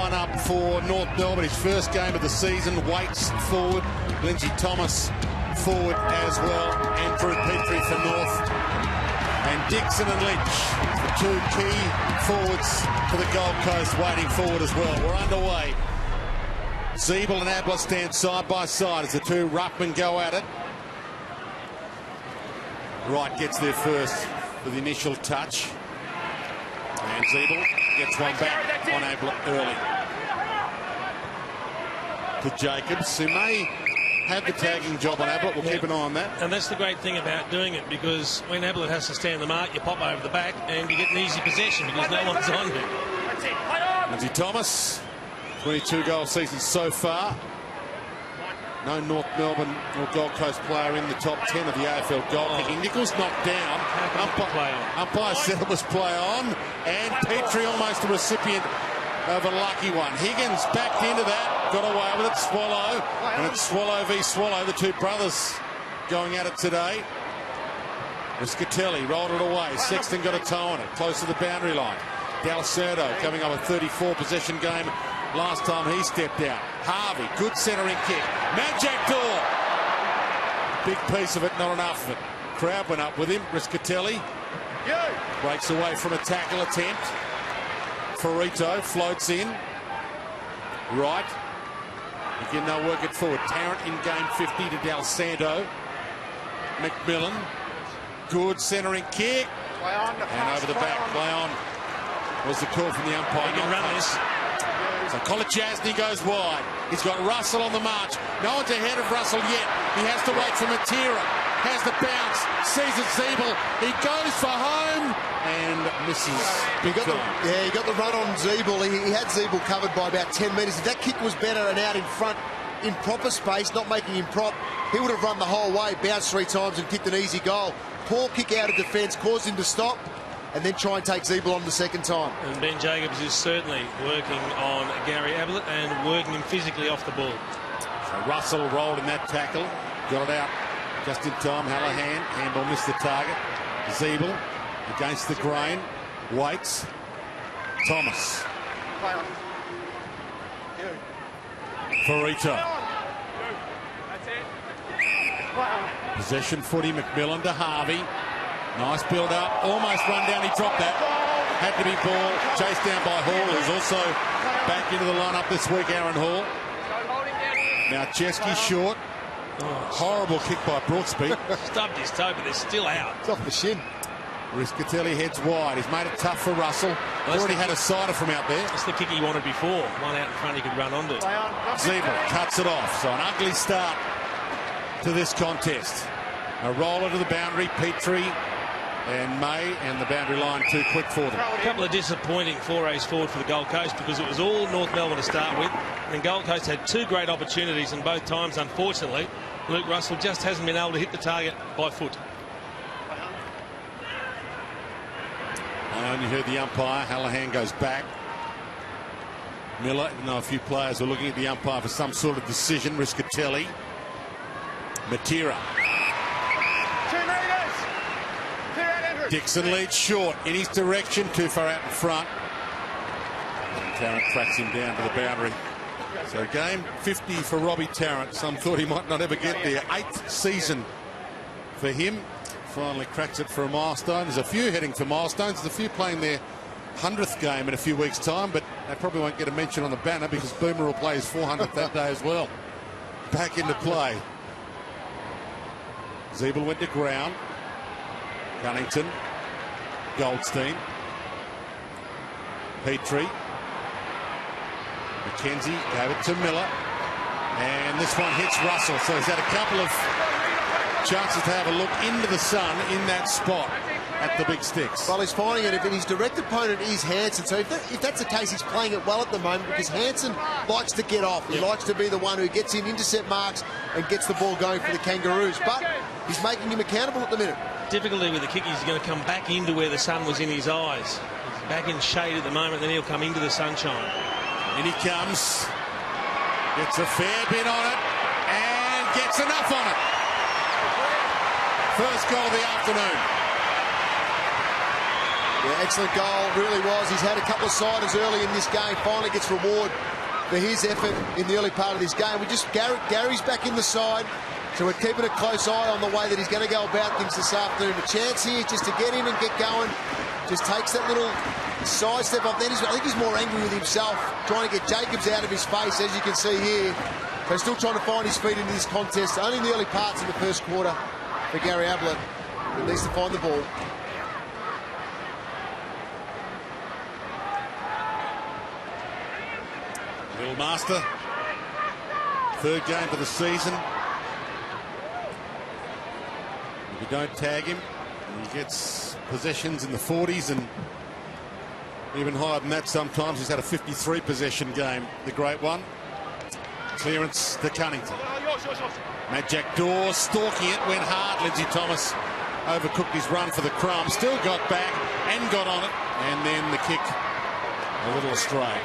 line-up for North Melbourne. His first game of the season. Waits forward. Lindsay Thomas forward as well. Andrew Petrie for North. And Dixon and Lynch, the two key forwards for the Gold Coast, waiting forward as well. We're underway. Zeeble and Abler stand side by side as the two ruckmen go at it. Wright gets there first for the initial touch. And Zeeble gets one back on Abler early. To Jacobs, who may have the tagging job on Ablett. We'll keep an eye on that. And that's the great thing about doing it, because when Ablett has to stand the mark, you pop over the back and you get an easy possession because no one's on you. Lindsay Thomas, 22-goal season so far. No North Melbourne or Gold Coast player in the top 10 of the AFL goal kicking. Nichols knocked down. Umpire said it was play on. And Petrie almost a recipient of a lucky one. Higgins backed into that, got away with it. Swallow, and it's Swallow v Swallow, the two brothers going at it today. Riscatelli rolled it away. Sexton got a toe on it, close to the boundary line. Dalcerdo coming up a 34 possession game last time he stepped out. Harvey, good centering kick. Majactor, big piece of it, not enough of it. Crowd went up with him. Riscatelli breaks away from a tackle attempt. Ferrito floats in. Right. Again, they'll work it forward. Tarrant in game 50 to Del Santo. McMillan. Good centering kick. And over the back. Play on was the call from the umpire. Not this. So Kolachasny goes wide. He's got Russell on the march. No one's ahead of Russell yet. He has to wait for Matera. Has the bounce. Sees it Zeeble. He goes for home and misses. He got the run on Zeeble. He had Zeeble covered by about 10 metres. If that kick was better and out in front in proper space, not making him prop, he would have run the whole way, bounced 3 times and kicked an easy goal. Poor kick out of defence, caused him to stop and then try and take Zeeble on the second time. And Ben Jacobs is certainly working on Gary Ablett and working him physically off the ball. So Russell rolled in that tackle, got it out just in time. Hallahan, handball missed the target. Zeeble against the grain, waits. Thomas. Ferrito. Possession footy, McMillan to Harvey. Nice build up, almost run down, he dropped that. Had to be ball, chased down by Hall, who's also back into the lineup this week, Aaron Hall. Now Chesky short. Horrible kick by Brooksby. Stubbed his toe, but they're still out. It's off the shin. Riscatelli heads wide. He's made it tough for Russell. Already had a sider from out there. That's the kick he wanted before. One out in front he could run onto. Zeeble cuts it off. So an ugly start to this contest. A roller to the boundary. Petrie and May, and the boundary line too quick for them. A couple of disappointing forays forward for the Gold Coast, because it was all North Melbourne to start with, and Gold Coast had 2 great opportunities, and both times, unfortunately, Luke Russell just hasn't been able to hit the target by foot. I only heard the umpire. Hallahan goes back. Miller, even though a few players are looking at the umpire for some sort of decision. Riscatelli. Matera. Dixon leads short in his direction, too far out in front. And Tarrant tracks him down to the boundary. So game 50 for Robbie Tarrant. Some thought he might not ever get there. 8th season for him. Finally cracks it for a milestone. There's a few heading for milestones. There's a few playing their 100th game in a few weeks' time, but they probably won't get a mention on the banner because Boomer will play his 400th that day as well. Back into play. Zeeble went to ground. Cunnington, Goldstein, Petrie, McKenzie gave it to Miller, and this one hits Russell. So he's had a couple of chances to have a look into the sun in that spot at the big sticks. Well, he's finding it, and his direct opponent is Hansen. So if that's the case, he's playing it well at the moment, because Hansen likes to get off. He likes to be the one who gets in intercept marks and gets the ball going for the Kangaroos. But he's making him accountable at the minute. Difficulty with the kick, he's going to come back into where the sun was in his eyes. He's back in shade at the moment, then he'll come into the sunshine. In he comes. Gets a fair bit on it and gets enough on it. First goal of the afternoon. Yeah, excellent goal, really was. He's had a couple of siders early in this game, finally gets reward for his effort in the early part of this game. Gary's back in the side, so we're keeping a close eye on the way that he's going to go about things this afternoon. A chance here just to get in and get going. Just takes that little side step off. Then I think he's more angry with himself, trying to get Jacobs out of his face, as you can see here. So still trying to find his feet into this contest. Only in the early parts of the first quarter for Gary Ablett. He needs to find the ball. Little Master, third game for the season. If you don't tag him, he gets possessions in the 40s and even higher than that sometimes. He's had a 53 possession game, the great one. Clearance to Cunnington. Matt Jackdaw stalking it, went hard. Lindsay Thomas overcooked his run for the crumb, still got back and got on it, and then the kick a little astray.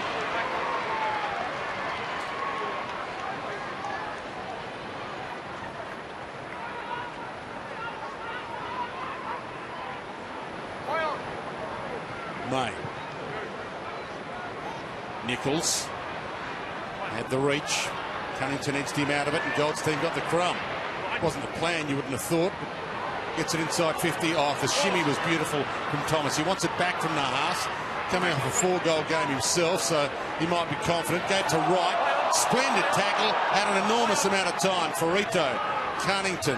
May. Nichols had the reach. Cunnington edged him out of it, and Goldstein got the crumb. Wasn't the plan, you wouldn't have thought. Gets it inside 50. Oh, the shimmy was beautiful from Thomas. He wants it back from Nahas. Coming off a 4-goal game himself, so he might be confident. Gave to Wright. Splendid tackle. Had an enormous amount of time for Rito. Cunnington.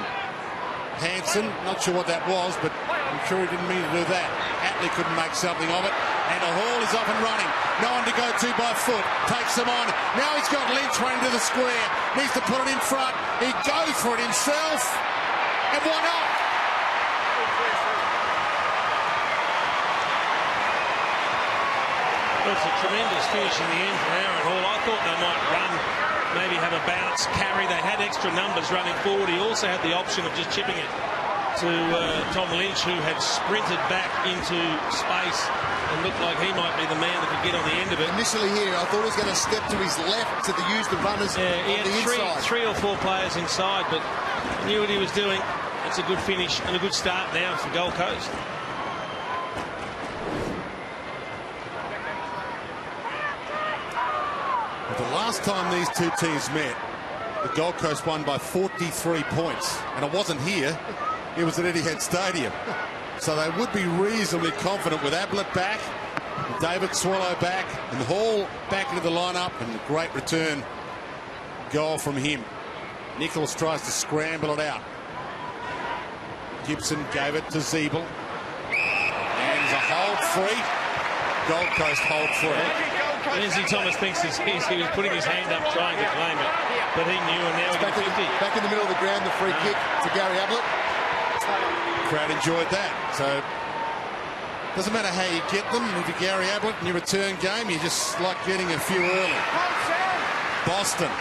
Hanson, not sure what that was, but I'm sure he didn't mean to do that. Atley couldn't make something of it. And the Hall is off and running. No one to go to by foot. Takes them on. Now he's got Lynch running to the square. Needs to put it in front. He goes for it himself. And why not? Well, it's a tremendous finish in the end for Aaron Hall. I thought they might run, maybe have a bounce, carry. They had extra numbers running forward. He also had the option of just chipping it to Tom Lynch, who had sprinted back into space and looked like he might be the man that could get on the end of it. Initially here, I thought he was going to step to his left to use the runners he on had the inside. Three or four players inside, but he knew what he was doing. It's a good finish and a good start now for Gold Coast. The last time these two teams met, the Gold Coast won by 43 points. And it wasn't here, it was at Etihad Stadium. So they would be reasonably confident with Ablett back, David Swallow back, and Hall back into the lineup, and a great return goal from him. Nichols tries to scramble it out. Gibson gave it to Zeeble. And there's a hold free. Gold Coast hold free. Lindsay Thomas thinks he was putting his hand up trying to claim it, but he knew, and now he got 50. Back in the middle of the ground, the free kick to Gary Ablett. Crowd enjoyed that. So doesn't matter how you get them. If you're Gary Ablett in your return game, you just like getting a few early. Boston.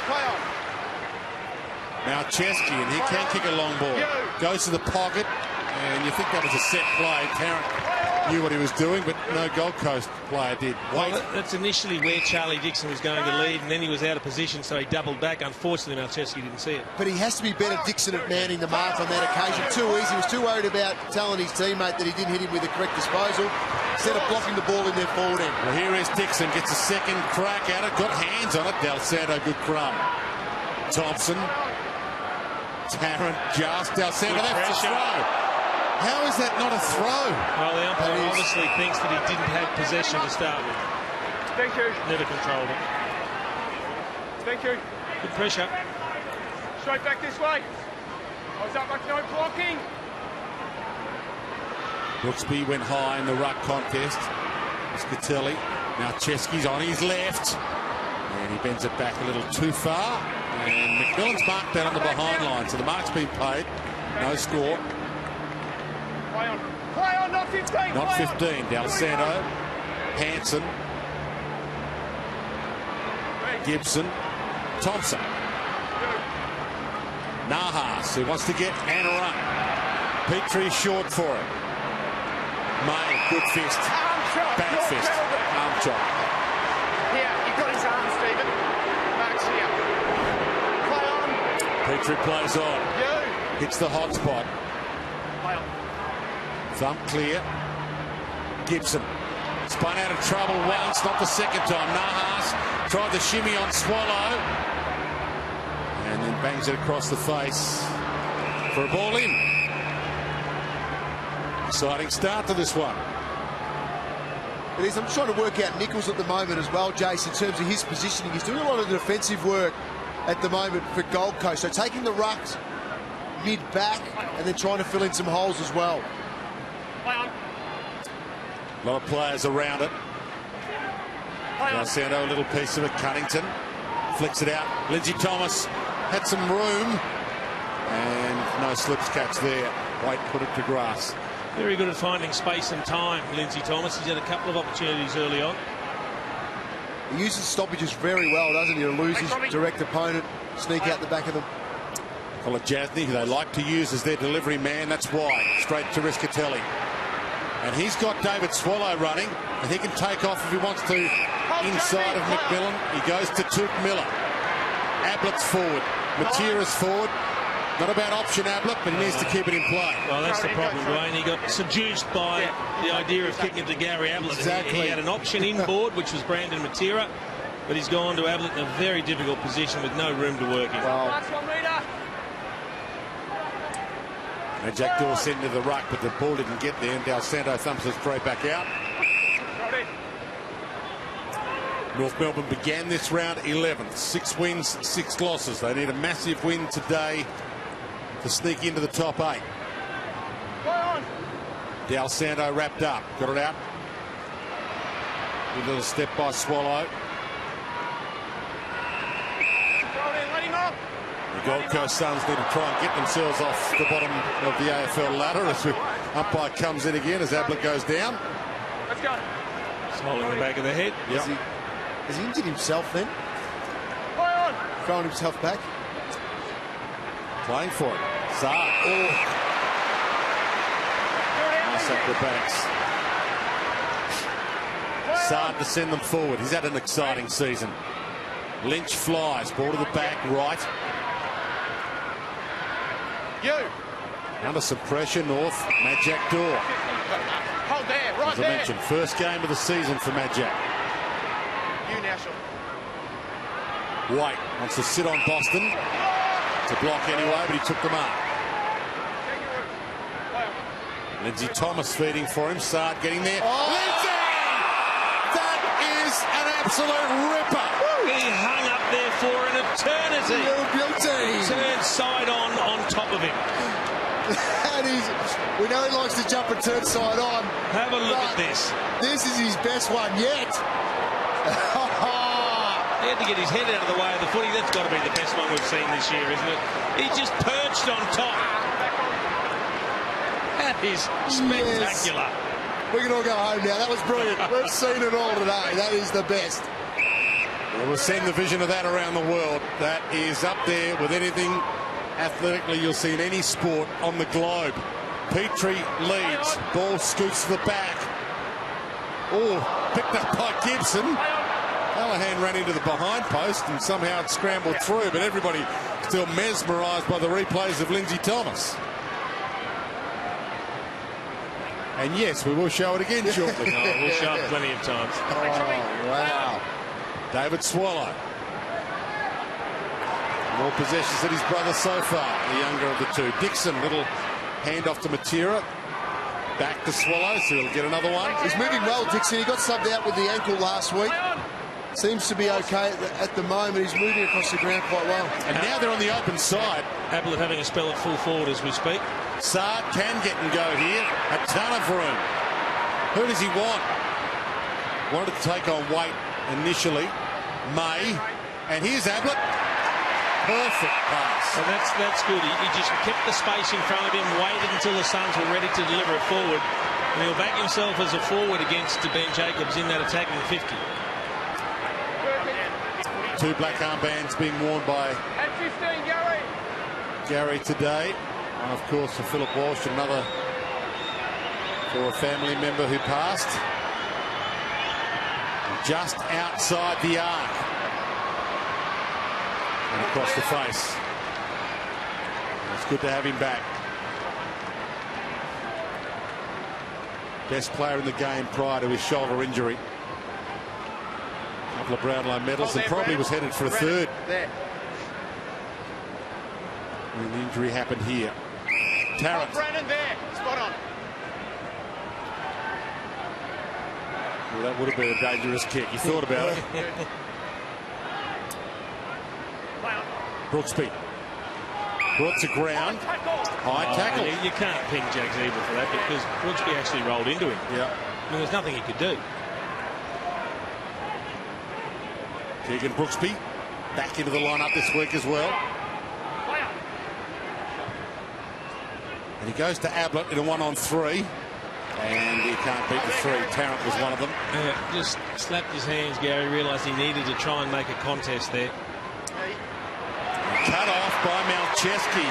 Now Chesky, and he can kick a long ball. Goes to the pocket, and you think that was a set play. Tarrant knew what he was doing, but no Gold Coast player did. Well, that's initially where Charlie Dixon was going to lead, and then he was out of position, so he doubled back. Unfortunately, Malcheski didn't see it. But he has to be better, Dixon, at manning the mark on that occasion. Too easy. He was too worried about telling his teammate that he didn't hit him with the correct disposal, instead of blocking the ball in their forward end. Well, here is Dixon, gets a second crack at it, got hands on it. Del Santo, good crumb. Thompson. Tarrant just. Del Santo, that's a throw. How is that not a throw? Well, the umpire obviously thinks that he didn't have possession to start with. Thank you. Never controlled it. Thank you. Good pressure. Straight back this way. I was up like no blocking. Brooksby went high in the ruck contest. Scatelli. Now Chesky's on his left. And he bends it back a little too far. And McMillan's marked that on the behind line. So the mark's been paid. No score. Play on, not 15. Not 15. Del Santo. Hanson. Gibson. Thompson. Nahas, who wants to get and a run. Petrie short for it. May, good fist. Bad fist. Arm chop. Here, you've got his arm, Stephen. Max here. Play on. Petrie plays on. Hits the hot spot. Play on. Thump clear. Gibson. Spun out of trouble once, not the second time. Nahas tried the shimmy on Swallow. And then bangs it across the face for a ball in. Exciting start to this one. It is. I'm trying to work out Nichols at the moment as well, Jace, in terms of his positioning. He's doing a lot of defensive work at the moment for Gold Coast. So taking the rucks mid-back and then trying to fill in some holes as well. A lot of players around it. Sando, a little piece of it. Cunnington flicks it out. Lindsay Thomas had some room. And no slips catch there. White put it to grass. Very good at finding space and time, Lindsay Thomas. He's had a couple of opportunities early on. He uses stoppages very well, doesn't he? To lose his direct opponent, sneak out the back of them. Colin Jasny, who they like to use as their delivery man. That's why. Straight to Riscatelli. And he's got David Swallow running, and he can take off if he wants to inside of McMillan. He goes to Toot Miller. Ablett's forward. Matera's forward. Not a bad option, Ablett, but he needs to keep it in play. Well, that's the problem, Dwayne. He got seduced by the idea of kicking it to Gary Ablett. Exactly. He had an option inboard, which was Brandon Matera, but he's gone to Ablett in a very difficult position with no room to work in. Wow. And Jack Dawson into the ruck, but the ball didn't get there, and Del Santo thumps it straight back out. North Melbourne began this round 11th. 6 wins, 6 losses. They need a massive win today to sneak into the top 8. Del Santo wrapped up. Got it out. A little step by Swallow. The Gold Coast Suns need to try and get themselves off the bottom of the AFL ladder as the umpire comes in again as Ablett goes down. Let's go. It's holding the back of the head. Yep. Has he injured himself then? Throwing himself back. Playing for it. Saad. Oh. Nice acrobatics. Saad to send them forward. He's had an exciting season. Lynch flies. Ball to the back right. Under some pressure, North. Majak Door. Hold there, right As I there. mentioned, first game of the season for Majak. You now, Sean. White wants to sit on Boston. To block anyway, but he took the mark. Lindsay Thomas feeding for him. Saad getting there. Oh. Lindsay! That is an absolute ripper. He hung up there for an eternity. Beauty. Turned side on top of him. And we know he likes to jump and turn side on. Have a look at this. This is his best one yet. He had to get his head out of the way of the footy. That's got to be the best one we've seen this year, isn't it? He just perched on top. That is spectacular. Yes. We can all go home now. That was brilliant. We've seen it all today. That is the best. Well, we've seen the vision of that around the world. That is up there with anything athletically you'll see in any sport on the globe. Petrie leads. Ball scoots to the back. Oh, picked up by Gibson. Callahan ran into the behind post and somehow it scrambled through, but everybody still mesmerised by the replays of Lindsay Thomas. And yes, we will show it again shortly. We'll show it plenty of times. Oh, wow. David Swallow. More possessions than his brother so far, the younger of the two. Dixon, little handoff to Matera. Back to Swallow, so he'll get another one. He's moving well, Dixon. He got subbed out with the ankle last week. Seems to be okay at the moment. He's moving across the ground quite well. And now they're on the open side. Ablett having a spell at full forward as we speak. Saad can get and go here. A ton of room. Who does he want? Wanted to take on Waite initially. May. And here's Ablett. Perfect pass. And that's good. He just kept the space in front of him, waited until the Suns were ready to deliver it forward. And he'll back himself as a forward against Ben Jacobs in that attacking 50. 2 black armbands being worn by At 15, Gary. Gary today. One, of course, for Philip Walsh, another for a family member who passed. Just outside the arc. And across the face. It's good to have him back. Best player in the game prior to his shoulder injury. A couple of Brownlow medals and probably was headed for a third. When the injury happened here. Tarrant. Brennan there, spot on. Well, that would have been a dangerous kick. You thought about it. Brooksby. Brought to ground. High tackle. You can't ping Jack Zebra for that because Brooksby actually rolled into him. Yeah. I mean, there's nothing he could do. Keegan Brooksby back into the lineup this week as well. And he goes to Ablett in a 1-on-3. And he can't beat the three. Tarrant was one of them. Just slapped his hands, Gary. Realised he needed to try and make a contest there. Cut off by Malcheski.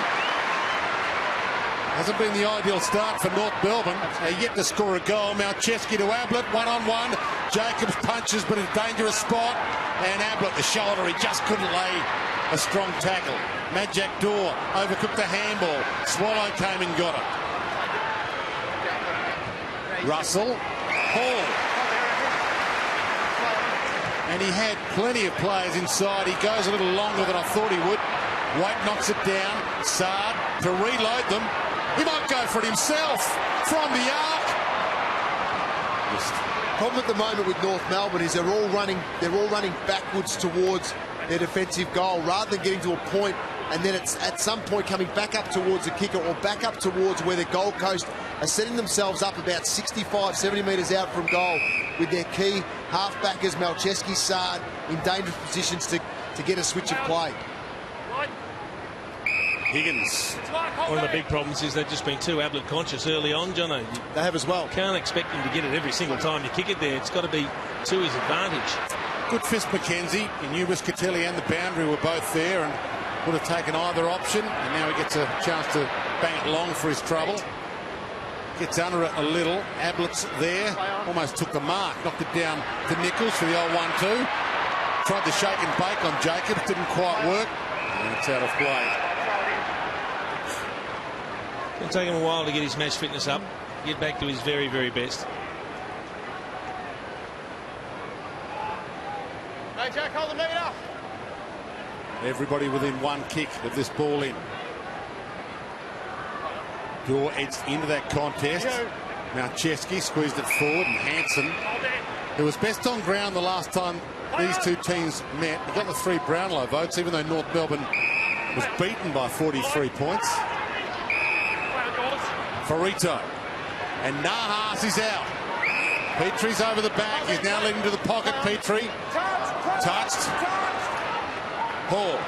Hasn't been the ideal start for North Melbourne. They're yet to score a goal. Malcheski to Ablett, 1-on-1. Jacobs punches, but in a dangerous spot. And Ablett, the shoulder, he just couldn't lay a strong tackle. Majak Dor overcooked the handball. Swallow came and got it. Russell, Hall. And he had plenty of players inside. He goes a little longer than I thought he would. White knocks it down. Saad to reload them. He might go for it himself from the arc. Problem at the moment with North Melbourne is they're all running backwards towards their defensive goal rather than getting to a point and then it's at some point coming back up towards the kicker or back up towards where the Gold Coast are setting themselves up about 65, 70 metres out from goal with their key half-backers, Malcheski, Saad, in dangerous positions to get a switch of play. Higgins. One of the big problems is they've just been too Ablett conscious early on, Jono. They have as well. Can't expect him to get it every single time you kick it there. It's got to be to his advantage. Good fist, McKenzie. He knew Riskatelli and the boundary were both there and would have taken either option. And now he gets a chance to bang it long for his trouble. Gets under it a little. Ablett's there. Almost took the mark. Knocked it down to Nichols for the old 1-2. Tried to shake and bake on Jacobs. Didn't quite work. And it's out of play. It'll take him a while to get his match fitness up. Get back to his very, very best. Hey, Jack, hold the meter. Everybody within one kick of this ball in. Dor edged into that contest. Malcheski squeezed it forward, and Hansen, who was best on ground the last time these two teams met, he got the 3 Brownlow votes, even though North Melbourne was beaten by 43 points. Farito. And Nahas is out. Petrie's over the back. He's now leading to the pocket. Petrie. Touched. Hall.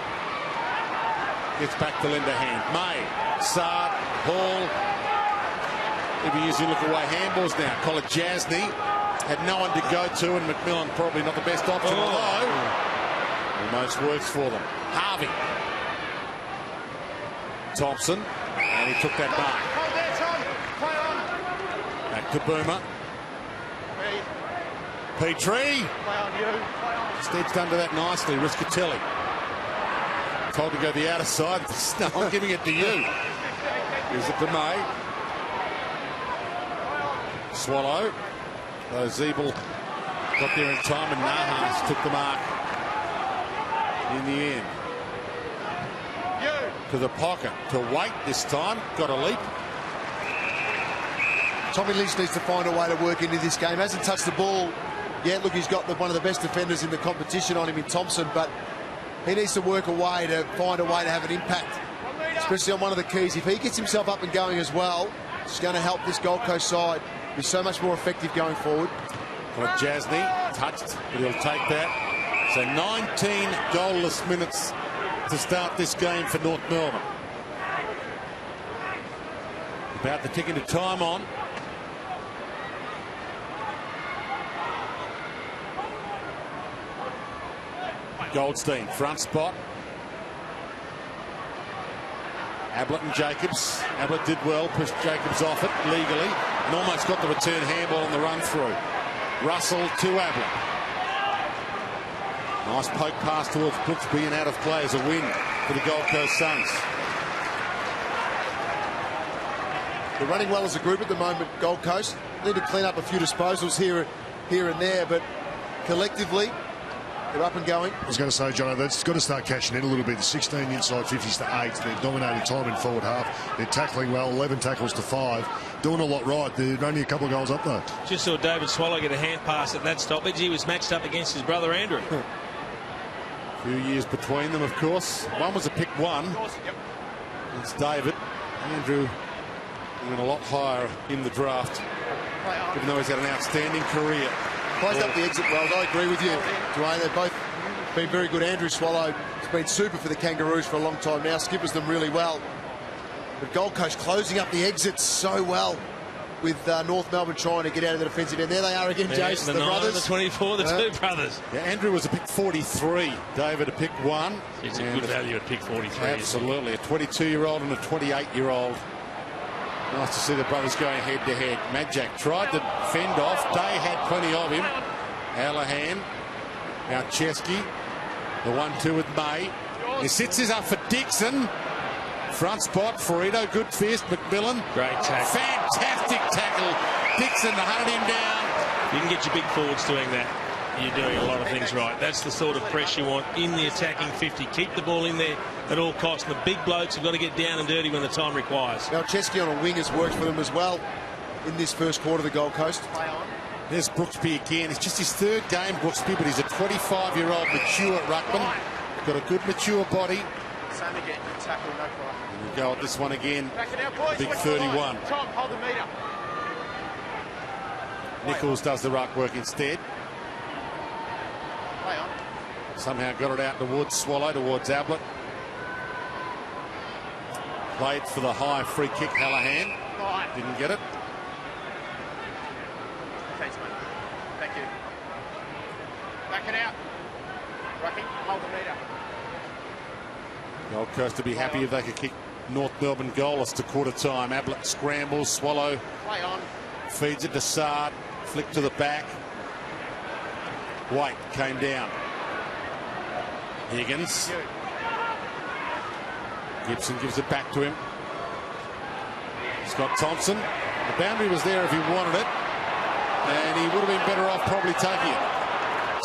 Gets back to lend a hand. May. Saad. Hall. He'll be using look-away handballs now. Colin Jasny had no one to go to, and McMillan probably not the best option, although almost works for them. Harvey. Thompson. And he took that mark. Back to Boomer. Petrie. Stedged under that nicely. Riskatelli. Told to go the outer side. No, I'm giving it to you. Gives it to May. Swallow. Though Zeeble got there in time and Nahas took the mark in the end. To the pocket. To Wait this time. Got a leap. Tommy Lynch needs to find a way to work into this game. Hasn't touched the ball yet. Look, he's got one of the best defenders in the competition on him in Thompson, but he needs to work a way to find a way to have an impact, especially on one of the keys. If he gets himself up and going as well, it's going to help this Gold Coast side be so much more effective going forward. Well, Jasny touched, but he'll take that. So 19 goalless minutes to start this game for North Melbourne. About the ticking of time on. Goldstein, front spot. Ablett and Jacobs. Ablett did well, pushed Jacobs off it legally, and almost got the return handball on the run through. Russell to Ablett. Nice poke pass towards Brooksby and out of play as a win for the Gold Coast Suns. They're running well as a group at the moment, Gold Coast. need to clean up a few disposals here and there, but collectively, they're up and going. I was going to say, John, that's got to start cashing in a little bit. The 16 inside 50s to 8. They're dominating time in forward half. They're tackling well, 11 tackles to 5. Doing a lot right. They're only a couple of goals up, though. Just saw David Swallow get a hand pass at that stoppage. He was matched up against his brother Andrew. A few years between them, of course. One was a pick 1. It's David. Andrew went a lot higher in the draft, even though he's had an outstanding career. Closed up the exit wells. I agree with you, Dwayne. They've both been very good. Andrew Swallow has been super for the Kangaroos for a long time now. Skippers them really well. But Gold Coast closing up the exits so well with North Melbourne trying to get out of the defensive end. There they are again, Jason, the 9, brothers. the 24, the two brothers. Yeah, Andrew was a pick 43. David a pick 1. It's a good value at pick 43. Absolutely. A 22-year-old and a 28-year-old. Nice to see the brothers going head-to-head. Majak tried to fend off. Day had plenty of him. Allahan. Now Chesky. The 1-2 with May. He sits his up for Dixon. Front spot. Ferrito. Good fist. McMillan. Great tackle. Fantastic tackle. Dixon hunted him down. You can get your big forwards doing that. You're doing a lot of things right. That's the sort of press you want in the attacking 50. Keep the ball in there at all costs. And the big blokes have got to get down and dirty when the time requires. Now Chesky on a wing has worked for them as well in this first quarter of the Gold Coast. There's Brooksby again. It's just his third game, Brooksby, but he's a 25-year-old mature ruckman. Got a good mature body. Same again. Good tackle, no fire. And we go at this one again. Back it out, boys. Big 31. Tom, hold the meter. Nichols does the ruck work instead. Play on. Somehow got it out towards Swallow, towards Ablett. Played for the high free kick, Hallahan. Didn't get it. Thanks, mate. Thank you. Back it out. Rucky, hold the meter. Gold Coast to be happy if they could kick North Melbourne goalless to quarter time. Ablett scrambles, Swallow Play on. feeds it to Sard. Flick to the back. White came down. Higgins. Gibson gives it back to him. Scott Thompson. The boundary was there if he wanted it, and he would have been better off probably taking it.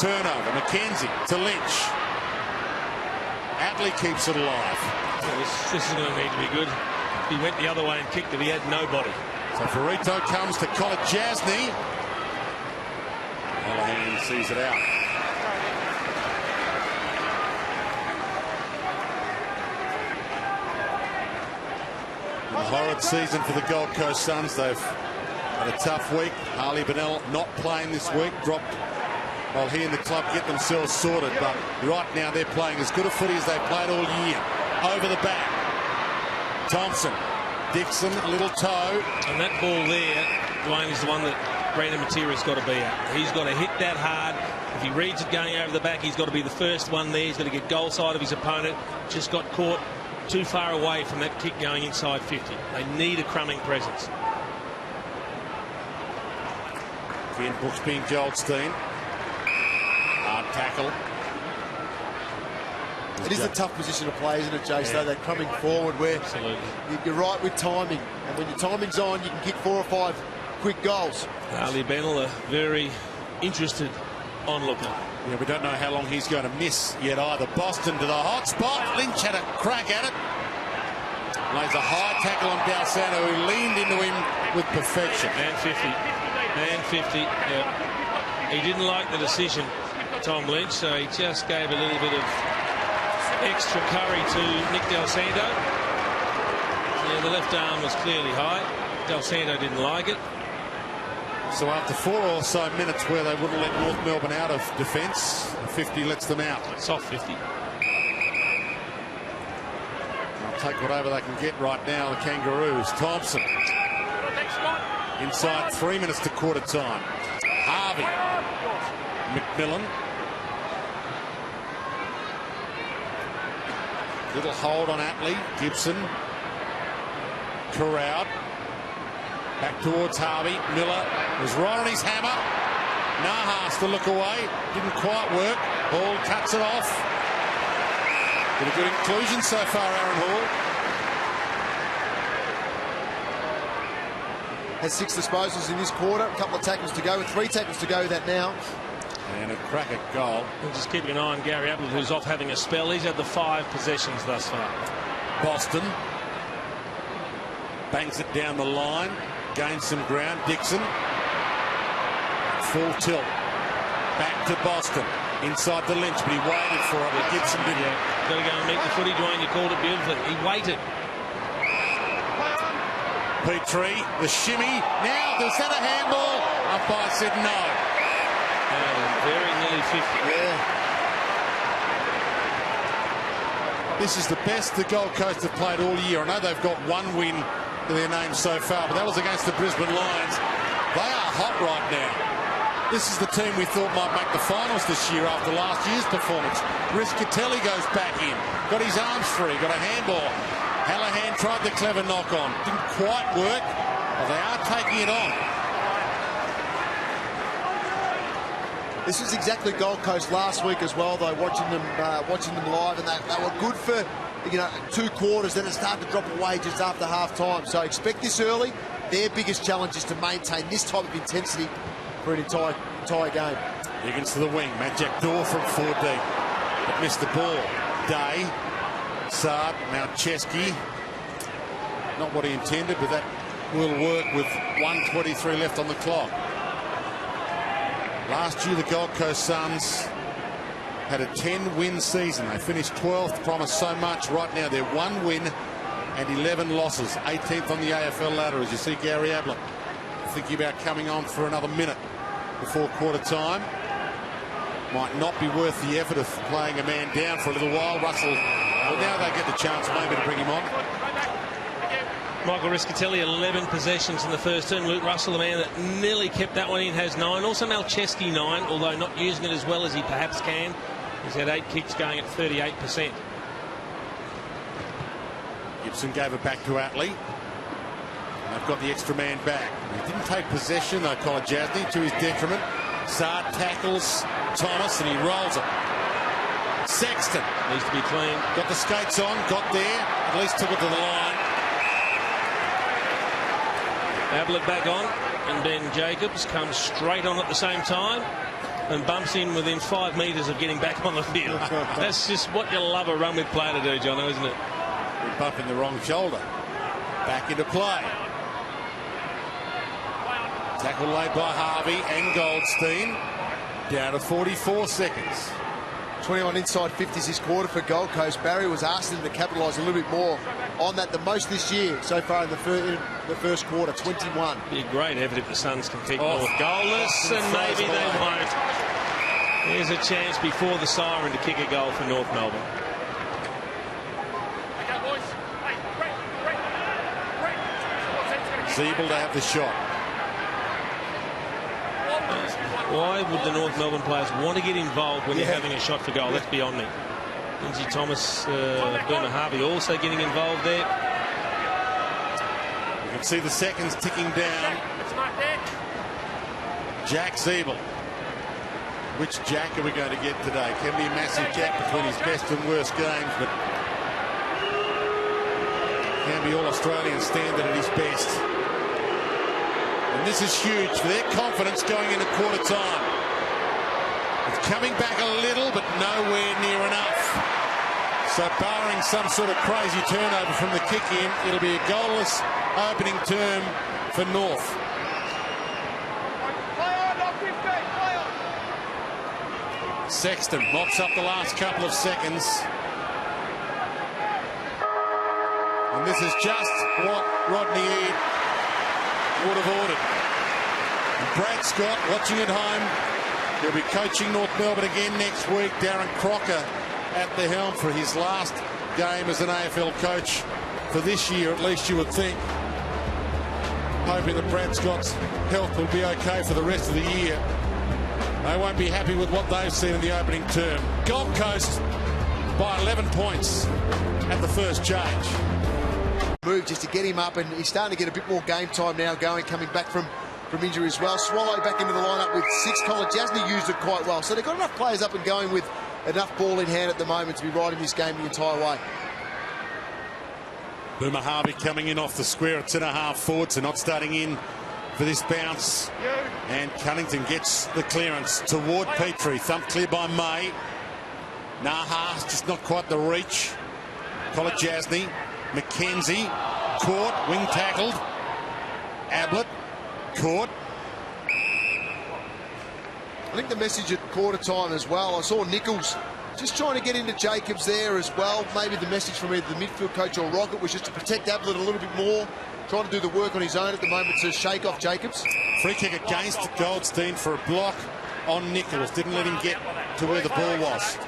Turnover. McKenzie to Lynch. Atley keeps it alive. This is going to need to be good. He went the other way and kicked it. He had nobody. So Ferrito comes to Colin Jasny. Hallahan sees it out. A horrid season for the Gold Coast Suns. They've had a tough week. Harley Bennell not playing this week. Dropped while he and the club get themselves sorted. But right now they're playing as good a footy as they've played all year. Over the back. Thompson. Dixon, a little toe. And that ball there, Dwayne, is the one that Brandon Matera's got to be at. He's got to hit that hard. If he reads it going over the back, he's got to be the first one there. He's got to get goal side of his opponent. Just got caught too far away from that kick going inside 50. They need a crumbing presence. Again, Brooks being Goldstein. Hard tackle. It is a tough position to play, isn't it, Jace? Yeah. They're coming forward where Absolutely. you're right with timing. And when your timing's on, you can kick 4 or 5 quick goals. Harley Bennell, a very interested onlooker. Yeah, we don't know how long he's going to miss yet either. Boston to the hot spot. Lynch had a crack at it. Lays a high tackle on Dalsano, who leaned into him with perfection. And 50. And 50. Yeah. He didn't like the decision, Tom Lynch, so he just gave a little bit of extra curry to Nick Dalsando. Yeah, the left arm was clearly high. Dalsando didn't like it. So after 4 or so minutes where they wouldn't let North Melbourne out of defence, 50 lets them out. Soft 50. They'll take whatever they can get right now, the Kangaroos. Thompson. Inside 3 minutes to quarter time. Harvey. McMillan. Little hold on Atley. Gibson. Corralled. Back towards Harvey. Miller was right on his hammer. Nahas to look away. Didn't quite work. Hall cuts it off. Been a good inclusion so far, Aaron Hall. has 6 disposals in this quarter. A couple of tackles to go, with 3 tackles to go with that now. And a cracker goal. And just keeping an eye on Gary Ablett, who's off having a spell. He's had the 5 possessions thus far. Boston bangs it down the line, gains some ground. Dixon, full tilt, back to Boston, inside the Lynch, but he waited for it. But Gibson didn't. Yeah, got to go and meet the footy, Dwayne. You called it beautifully. He waited. Petrie, the shimmy. Now, is that a handball? Umpire said no. Very nearly 50. Yeah. This is the best the Gold Coast have played all year. I know they've got 1 win to their name so far, but that was against the Brisbane Lions. They are hot right now. This is the team we thought might make the finals this year after last year's performance. Riscatelli goes back in, got his arms free, got a handball. Hallahan tried the clever knock on, didn't quite work, but they are taking it on. This was exactly Gold Coast last week as well, though, watching them live, and they were good for 2 quarters. Then it started to drop away just after half time. So expect this early. Their biggest challenge is to maintain this type of intensity for an entire game. Higgins to the wing, Matt Jack Door from 4 deep, but missed the ball. Day, Saad, Malcheski, not what he intended, but that will work with 1:23 left on the clock. Last year, the Gold Coast Suns had a 10-win season. They finished 12th, promised so much. Right now, they're 1 win and 11 losses. 18th on the AFL ladder, as you see Gary Ablett thinking about coming on for another minute before quarter time. Might not be worth the effort of playing a man down for a little while. Russell, well, now they get the chance maybe to bring him on. Michael Riscatelli, 11 possessions in the first term. Luke Russell, the man that nearly kept that one in, has 9. Also Malcheski 9, although not using it as well as he perhaps can. He's had 8 kicks going at 38%. Gibson gave it back to Atley. And they've got the extra man back. He didn't take possession, though, Colin Jasny, to his detriment. Saad tackles Thomas and he rolls it. Sexton needs to be clean. Got the skates on, got there, at least took it to the line. Ablett back on, and Ben Jacobs comes straight on at the same time and bumps in within 5 metres of getting back on the field. That's just what you love a run with player to do, Jono, isn't it? We're bumping the wrong shoulder. Back into play. Tackle laid by Harvey and Goldstein. Down to 44 seconds. 21 inside 50s this quarter for Gold Coast. Barry was asking them to capitalise a little bit more on that, the most this year so far in the first quarter. 21. Be a great effort if the Suns can keep North goalless, and maybe they won't. There's a chance before the siren to kick a goal for North Melbourne. Siebel to have the shot. Why would the North Melbourne players want to get involved when you're having a shot for goal? That's beyond me. Lindsay Thomas, Burma Harvey also getting involved there. You can see the seconds ticking down. Jack Siebel. Which Jack are we going to get today? Can be a massive gap between his best and worst games, but can be all Australian standard at his best. And this is huge for their confidence going into quarter time. It's coming back a little, but nowhere near enough. So barring some sort of crazy turnover from the kick in, it'll be a goalless opening term for North. Sexton mops up the last couple of seconds. And this is just what Rodney Eade would have ordered. And Brad Scott watching at home. He'll be coaching North Melbourne again next week. Darren Crocker at the helm for his last game as an AFL coach for this year, at least you would think. Hoping that Brad Scott's health will be okay for the rest of the year. They won't be happy with what they've seen in the opening term. Gold Coast by 11 points at the first change. Move just to get him up, and he's starting to get a bit more game time now going, coming back from injury as well. Swallow back into the lineup with 6. Colin Jasny used it quite well. So they've got enough players up and going with enough ball in hand at the moment to be riding this game the entire way. Boomer Harvey coming in off the square at centre half forward, so not starting in for this bounce. And Cunnington gets the clearance toward Petrie. Thumped clear by May. Nahas just not quite the reach. Kolodjasny. McKenzie. Caught. Wing tackled. Ablett. Caught. I think the message at quarter time as well, I saw Nichols just trying to get into Jacobs there as well. Maybe the message from either the midfield coach or Rocket was just to protect Ablett a little bit more. Trying to do the work on his own at the moment to shake off Jacobs. Free kick against Goldstein for a block on Nichols. Didn't let him get to where the ball was.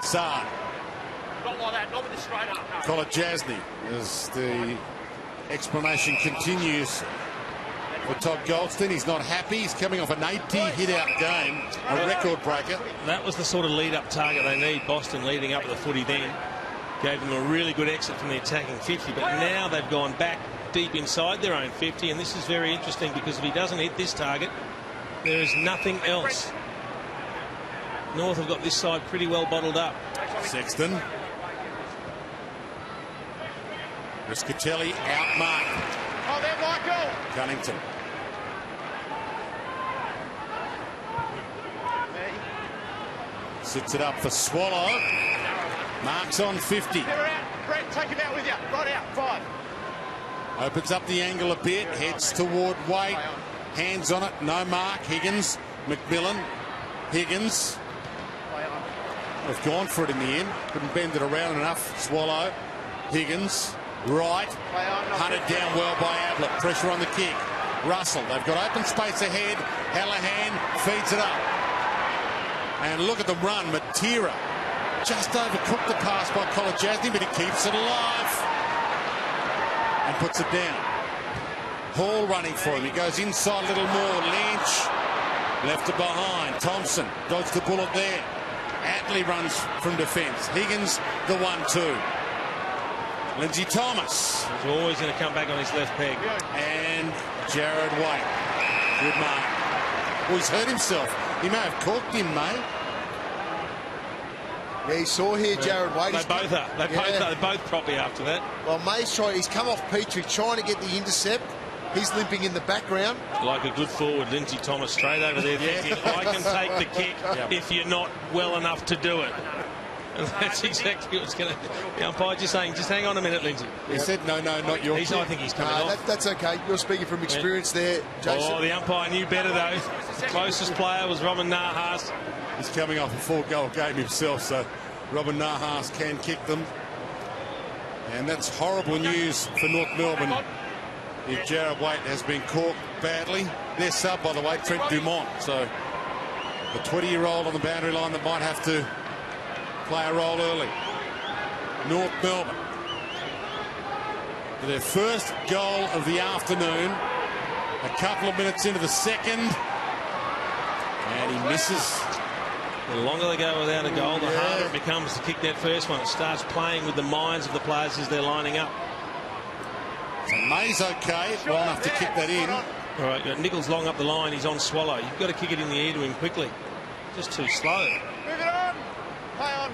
Saad. Kolodjasny as the explanation continues for Todd Goldstein. He's not happy. He's coming off an 80 hit-out game, a record breaker. That was the sort of lead-up target they need. Boston leading up at the footy then gave them a really good exit from the attacking 50, but now they've gone back deep inside their own 50, and this is very interesting because if he doesn't hit this target, there is nothing else. North have got this side pretty well bottled up. Sexton. Riscatelli outmarked. Oh, there, Michael. Cunnington. Sits it up for Swallow. Marks on 50. Brett, take him out with you. Right out, 5. Opens up the angle a bit. Heads toward Waite. Hands on it. No mark. Higgins. McMillan. Higgins. They've gone for it in the end. Couldn't bend it around enough. Swallow. Higgins. Right. Hunted down well by Ablett. Pressure on the kick. Russell. They've got open space ahead. Hallahan feeds it up. And look at the run. Matera just overcooked the pass by Kolodjasny, but he keeps it alive and puts it down. Hall running for him. He goes inside a little more. Lynch left it behind. Thompson dodged the bullet there. Atley runs from defence. Higgins the 1-2. Lindsay Thomas. He's always going to come back on his left peg. And Jared Waite. Good mark. Well, he's hurt himself. He may have corked him, mate. Yeah, he saw here Jared Waite. They both are. They're both proppy after that. Well, May's he's come off Petrie trying to get the intercept. He's limping in the background. Like a good forward, Lindsay Thomas straight over there thinking, I can take the kick if you're not well enough to do it. And that's exactly what's going to... The umpire just saying, just hang on a minute, Lindsay. He said, no, not your kick. I think he's coming off. That's okay. You're speaking from experience there, Jason. Oh, the umpire knew better, though. Closest player was Robin Nahas. He's coming off a 4-goal game himself, so Robin Nahas can kick them. And that's horrible news for North Melbourne if Jared Waite has been caught badly. Their sub, by the way, Trent Dumont. So a 20-year-old on the boundary line that might have to play a role early. North Melbourne for their first goal of the afternoon. A couple of minutes into the second. And he misses. The longer they go without a goal, the harder it becomes to kick that first one. It starts playing with the minds of the players as they're lining up. So May's okay, well enough to kick that in. All right, got Nichols long up the line. He's on Swallow. You've got to kick it in the air to him quickly. Just too slow. Move it on. Play on.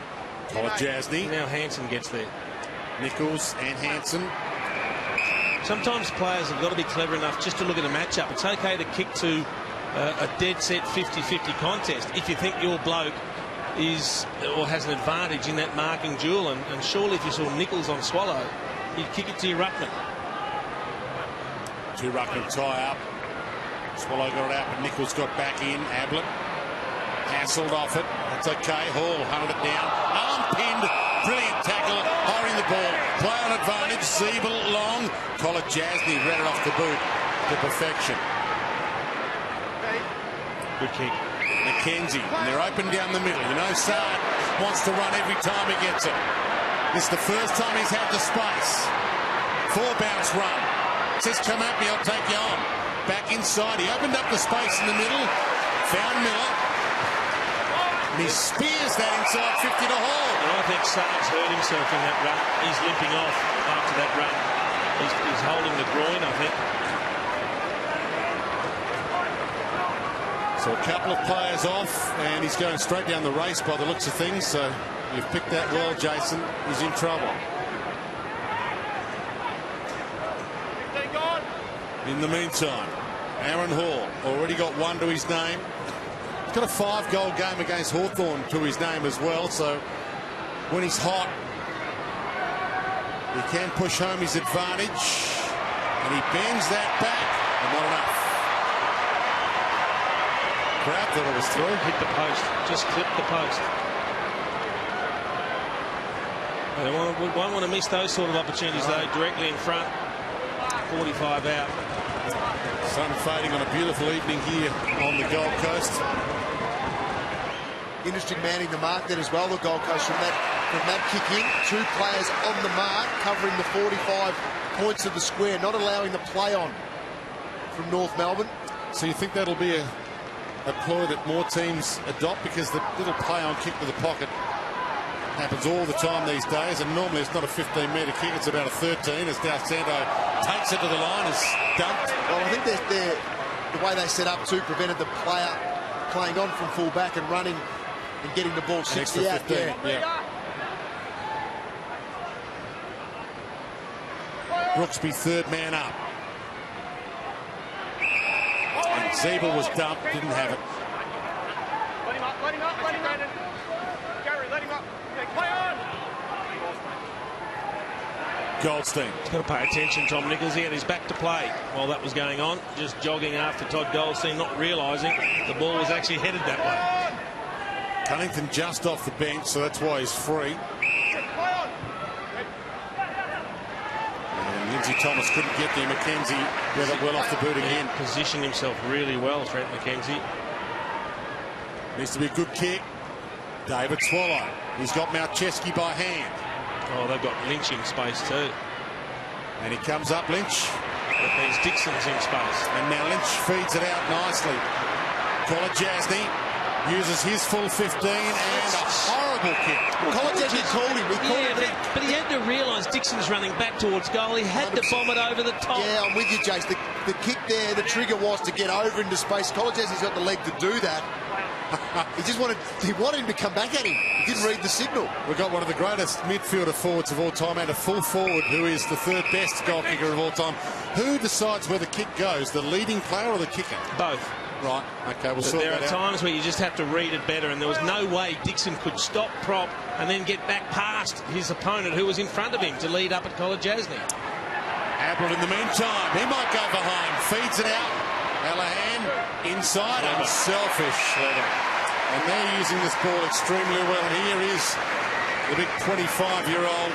Kolodjasny. Now Hansen gets there. Nichols and Hansen. Sometimes players have got to be clever enough just to look at a matchup. It's okay to kick to a dead set 50-50 contest if you think your bloke is or has an advantage in that marking duel, and surely if you saw Nichols on Swallow, you'd kick it to your ruckman. Two ruckman tie up. Swallow got it out, but Nichols got back in. Ablett hassled off it. That's okay. Hall hunted it down. Arm pinned. Brilliant tackle. Hiring the ball. Play on advantage. Siebel long. Kolodjasny read it off the boot to perfection. Good kick. McKenzie, and they're open down the middle. You know, Saad wants to run every time he gets it. This is the first time he's had the space. 4-bounce run. Says, come at me, I'll take you on. Back inside. He opened up the space in the middle. Found Miller. And he spears that inside 50 to Hall. And I think Saad's hurt himself in that run. He's limping off after that run. He's holding the groin, I think. So a couple of players off, and he's going straight down the race by the looks of things. So you've picked that well, Jason. He's in trouble. In the meantime, Aaron Hall already got one to his name. He's got a 5-goal game against Hawthorn to his name as well. So when he's hot, he can push home his advantage. And he bends that back, and not enough. Crowd thought it was through. Hit the post, just clipped the post. They won't want to miss those sort of opportunities, though, directly in front. 45 out. Sun fading on a beautiful evening here on the Gold Coast. Interesting manning the mark then as well, the Gold Coast, from that kick in. 2 players on the mark, covering the 45 points of the square, not allowing the play on from North Melbourne. So you think that'll be a ploy that more teams adopt, because the little play on kick to the pocket happens all the time these days, and normally it's not a 15-metre kick, it's about a 13 as Dalsando takes it to the line, is dumped. Well, I think the way they set up too prevented the player playing on from full back and running and getting the ball 60 out. 15, yeah. Brooksby, 3rd man up. And Zeeble was dumped, didn't have it. Let him up, let him up, let him up. Gary, let him up. Play on. Goldstein. He's got to pay attention, Tom Nichols. He had his back to play while that was going on, just jogging after Todd Goldstein, not realising the ball was actually headed that way. Cunnington just off the bench, so that's why he's free. And Lindsay Thomas couldn't get there. McKenzie got it well off the boot again. Positioned himself really well, Trent McKenzie. Needs to be a good kick. David Swallow. He's got Malcheski by hand. Oh, they've got Lynch in space too. And he comes up, Lynch. But there's Dixon's in space. And now Lynch feeds it out nicely. Kolodjasny uses his full 15 and a horrible kick. Kolodjasny called him. But he had to realise Dixon's running back towards goal. He had 100%. To bomb it over the top. Yeah, I'm with you, Jace. The kick there, the trigger was to get over into space. Kolodjasny's got the leg to do that. He wanted him to come back at him. He didn't read the signal. We've got one of the greatest midfielder forwards of all time and a full forward who is the 3rd best goal kicker of all time. Who decides where the kick goes, the leading player or the kicker? Both. Right, okay, we'll sort that out. There are times where you just have to read it better, and there was no way Dixon could stop prop and then get back past his opponent who was in front of him to lead up at Kolodjasny. Ablett in the meantime, he might go behind, feeds it out. Hallahan inside, unselfish. And they're using this ball extremely well. And here is the big 25-year-old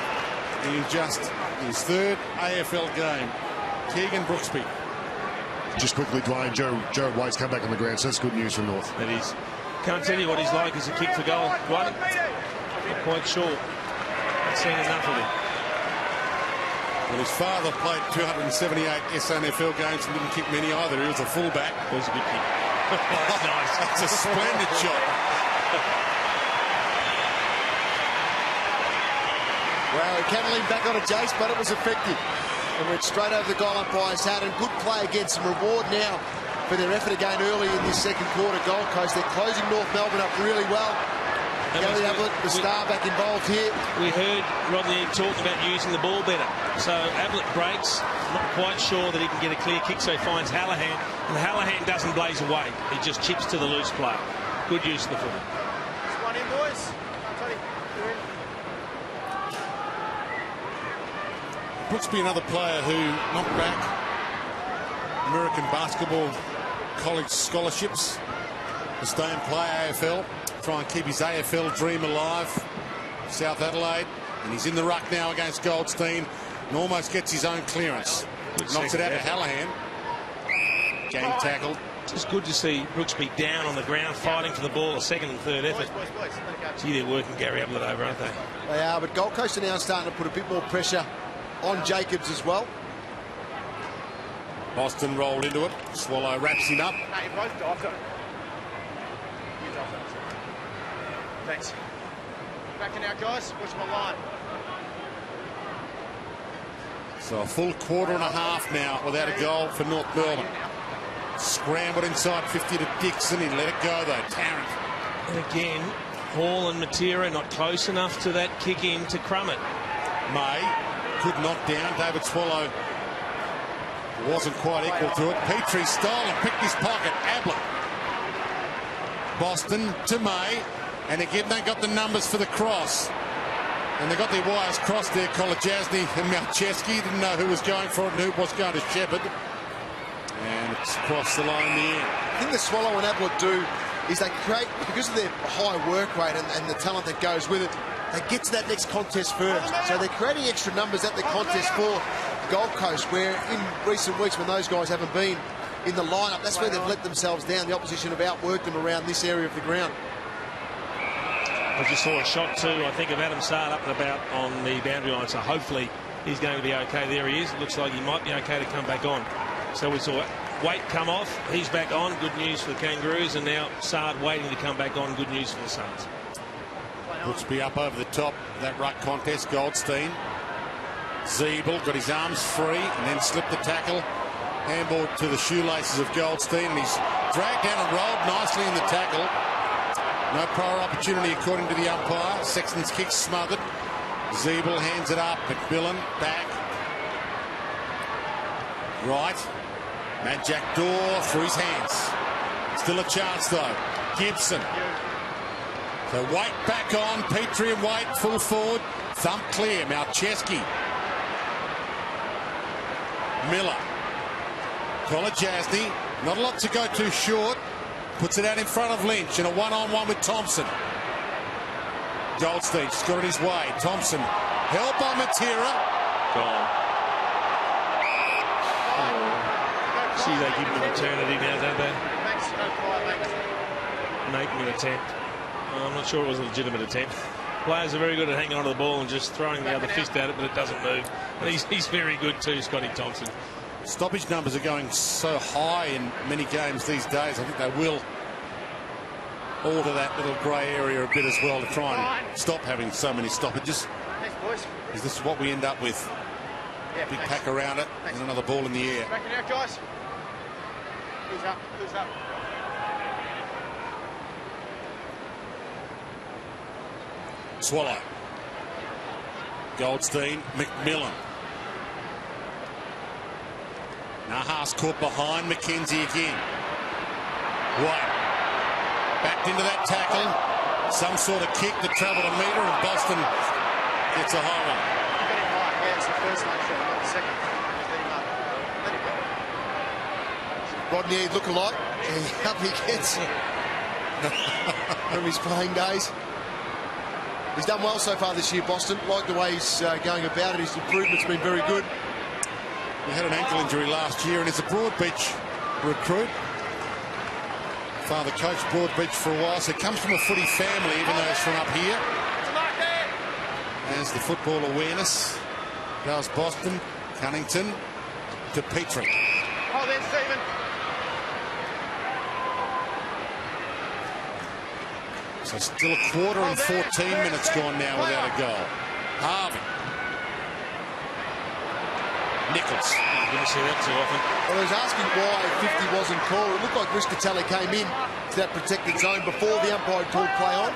in just his 3rd AFL game, Keegan Brooksby. Just quickly, Dwayne, Jared Waite's come back on the ground, so that's good news from North. That is. Can't tell you what he's like as a kick for goal. Not quite sure. Not seen enough of him. Well, his father played 278 SNFL games and didn't kick many either. He was a fullback. It was a good kick. That's nice. That's a splendid shot. Well, he can lean back on a Jace, but it was effective. And went straight over the goal umpire's hat. And good play again. Some reward now for their effort again early in this 2nd quarter. Gold Coast, they're closing North Melbourne up really well. Gary Ablett, the star, back involved here. We heard Rodney talk about using the ball better. So Ablett breaks, not quite sure that he can get a clear kick, so he finds Hallahan. And Hallahan doesn't blaze away. He just chips to the loose player. Good use of the foot. One in, boys. Brooksby, another player who knocked back American basketball college scholarships to stay and play AFL. Try and keep his AFL dream alive. South Adelaide, and he's in the ruck now against Goldstein and almost gets his own clearance. Knocks it out to Hallahan. Game tackled. It's good to see Brooksby down on the ground fighting for the ball, a 2nd and 3rd effort. Gee, they're working Gary Ablett over, aren't they? They are, but Gold Coast are now starting to put a bit more pressure on Jacobs as well. Boston rolled into it. Swallow wraps him up. No, you both dived it. Thanks. Backing out, guys. Watch my line. So a full quarter and a half now without a goal for North Melbourne. Scrambled inside 50 to Dixon. He let it go though. Tarrant. And again, Hall and Matera not close enough to that kick in to crumb it. May could knock down. David Swallow Wasn't quite equal to it. Petrie stole and picked his pocket. Ablett. Boston to May. And again, they got the numbers for the cross. And they got their wires crossed there. Kolajasny and Malcheski didn't know who was going for it and who was going to Shepherd. And it's crossed the line in the end. I think the Swallow and Ablett do is they create, because of their high work rate and the talent that goes with it, they get to that next contest first. So they're creating extra numbers at the contest for Gold Coast, where in recent weeks when those guys haven't been in the lineup, that's where they've let themselves down. The opposition have outworked them around this area of the ground. I just saw a shot too, I think, of Adam Sard up and about on the boundary line, so hopefully he's going to be okay. There he is. Looks like he might be okay to come back on. So we saw Waite come off. He's back on. Good news for the Kangaroos. And now Sard waiting to come back on. Good news for the Suns. Brooksby up over the top of that ruck contest. Goldstein. Zeeble got his arms free and then slipped the tackle. Handball to the shoelaces of Goldstein. And he's dragged down and rolled nicely in the tackle. No prior opportunity according to the umpire. Sexton's kick smothered. Zeeble hands it up. McMillan back. Right. Matt Jackdaw through his hands. Still a chance though. Gibson. So Waite back on. Petrie and Waite full forward. Thump clear. Malcheski. Miller. Kolajasny. Not a lot to go too short. Puts it out in front of Lynch in a one-on-one with Thompson. Goldstein just got it his way. Thompson. Help by Matera. Gone. See, they give him an eternity now, don't they? Make him an attempt. I'm not sure it was a legitimate attempt. Players are very good at hanging onto the ball and just throwing the other fist at it, but it doesn't move. And he's very good too, Scotty Thompson. Stoppage numbers are going so high in many games these days. I think they will alter that little grey area a bit as well to try and stop having so many stoppages. Is this what we end up with? Big pack around it and another ball in the air. Back it out, guys. Who's up? Who's up? Swallow. Goldstein, McMillan. Nahas caught behind McKenzie again. White. Backed into that tackle. Some sort of kick that travelled a metre and Boston gets a high one. Yeah, it's the first line shot, not the second. Let him up. Rodney look a lot. And up he gets from his playing days. He's done well so far this year, Boston. Like the way he's going about it. His improvement's been very good. He had an ankle injury last year and is a Broadbeach recruit. Father coached Broadbeach for a while, so he comes from a footy family, even though he's from up here. As the football awareness goes Boston, Cunnington to Petrie. Hold in, Stephen. So still a quarter and 14 minutes gone now without a goal. Harvey. Nichols. You didn't see that too often. Well, I was asking why 50 wasn't called. It looked like Riscatelli came in to that protected zone before the umpire called play on.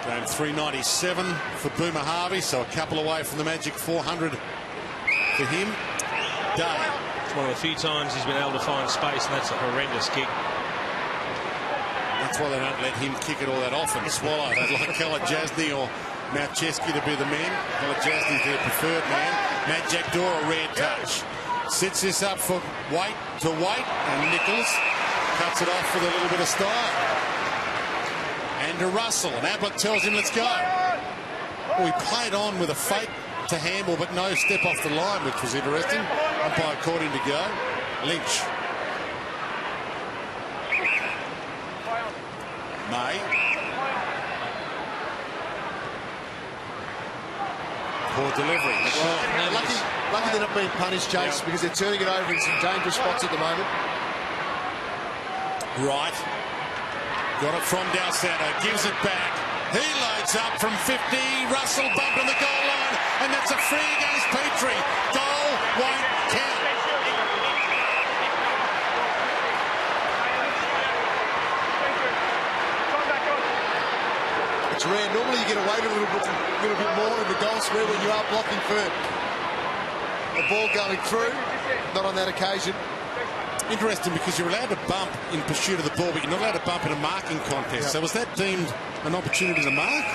Game 397 for Boomer Harvey, so a couple away from the magic 400 for him. Day. It's one of the few times he's been able to find space, and that's a horrendous kick. That's why they don't let him kick it all that often. Swallow. They'd like Kolajasny or Malcheski to be the men. Kolajasny's their preferred man. Matt Jackdaw, a rare touch. Sets this up for Waite to Waite, and Nichols cuts it off with a little bit of style. And to Russell, and Ablett tells him, let's go. Well, he played on with a fake to handball, but no step off the line, which was interesting. Umpire caught him to go. Lynch. May. Poor delivery. Well, lucky they're not being punished, Chase, because they're turning it over in some dangerous spots at the moment. Right. Got it from Dalsano. Gives it back. He loads up from 50. Russell bumped on the goal line. And that's a free against Petrie. Goal won't count. It's rare. Normally you get away with a little bit more in the goal square when you are blocking for a ball going through. not on that occasion. Interesting, because you're allowed to bump in pursuit of the ball, but you're not allowed to bump in a marking contest. Yep. So was that deemed an opportunity to mark?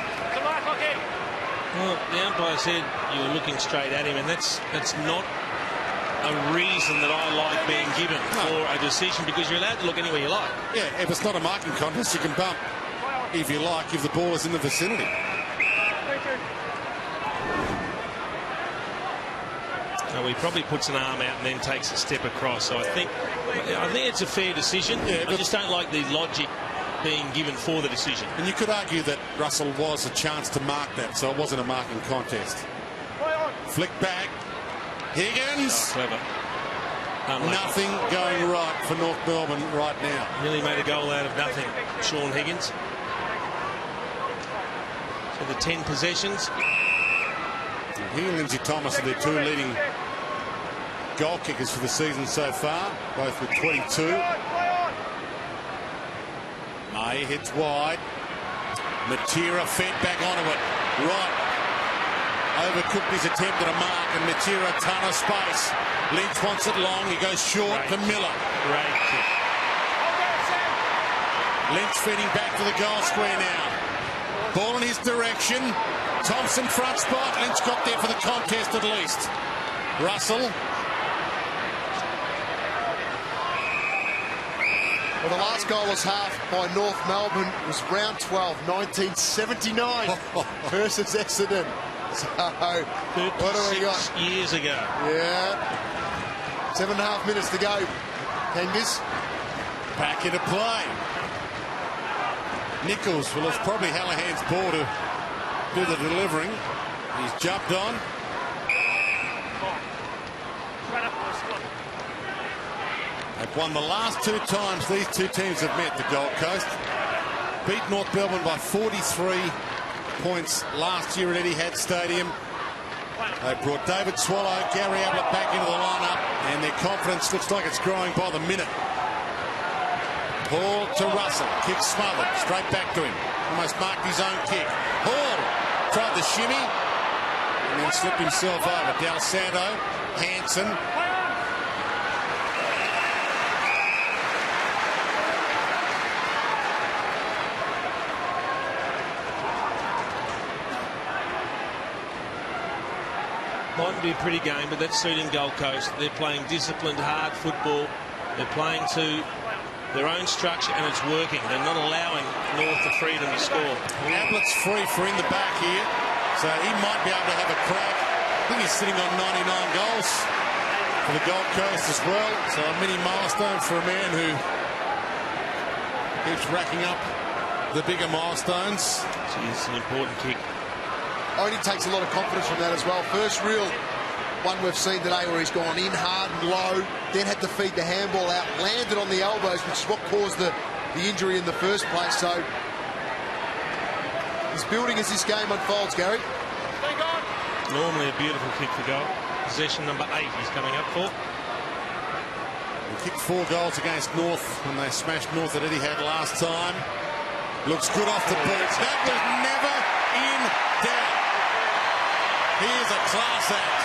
Well, the umpire said you were looking straight at him, and that's not a reason that I like being given for a decision, because you're allowed to look anywhere you like. Yeah, if it's not a marking contest, you can bump if you like, if the ball is in the vicinity. So he probably puts an arm out and then takes a step across. So I think it's a fair decision. Yeah, I just don't like the logic being given for the decision. And you could argue that Russell was a chance to mark that, so it wasn't a marking contest. Flick back. Higgins. Clever. Nothing going right for North Melbourne right now. Nearly made a goal out of nothing, Shaun Higgins. So the 10 possessions. And he and Lindsay Thomas are their two leading goal kickers for the season so far, both with 22. May hits wide. Matera fed back onto it. Right. Overcooked his attempt at a mark, and Matera a ton of space. Lynch wants it long. He goes short to Miller. Great kick. Lynch feeding back to the goal square now. Ball in his direction. Thompson front spot. Lynch got there for the contest at least. Russell. Well, the last goalless half by North Melbourne was round 12, 1979 versus Essendon. So, what do we got? Years ago. Yeah. 7.5 minutes to go. Kangas. Back into play. Nichols, well, it's probably Hallahan's ball to do the delivering. He's jumped on. They've won the last 2 times these two teams have met, the Gold Coast. Beat North Melbourne by 43 points last year at Etihad Stadium. They brought David Swallow, Gary Ablett back into the lineup, and their confidence looks like it's growing by the minute. Hall to Russell, kick smothered, straight back to him. Almost marked his own kick. Hall tried the shimmy and then slipped himself over. Del Santo, Hanson. Mightn't be a pretty game, but that's suiting Gold Coast. They're playing disciplined, hard football. They're playing to their own structure, and it's working. They're not allowing North the freedom to score. Ablett's free for in the back here, so he might be able to have a crack. I think he's sitting on 99 goals for the Gold Coast as well. So a mini milestone for a man who keeps racking up the bigger milestones. It's an important kick. Only takes a lot of confidence from that as well. First real one we've seen today where he's gone in hard and low, then had to feed the handball out, landed on the elbows, which is what caused the injury in the first place. So he's building as this game unfolds, Gary. Normally a beautiful kick for goal. Possession number 8 he's coming up for. He kicked 4 goals against North when they smashed North at Etihad last time. Looks good off the boot. That was never in doubt. He is a class act.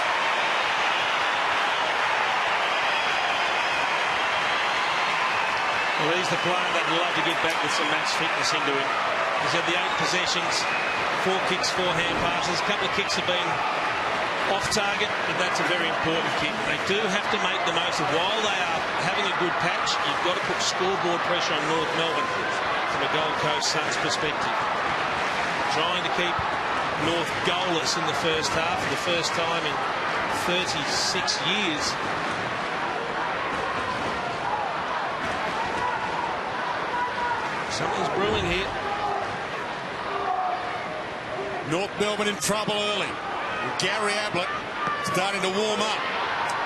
Well, he's the player that would love to get back with some match fitness into him. He's had the 8 possessions, 4 kicks, 4 hand passes. A couple of kicks have been off target, but that's a very important kick. They do have to make the most of, while they are having a good patch, you've got to put scoreboard pressure on North Melbourne from a Gold Coast Suns perspective. Trying to keep North goalless in the first half for the first time in 36 years. Something's brewing here. North Melbourne in trouble early. Gary Ablett starting to warm up.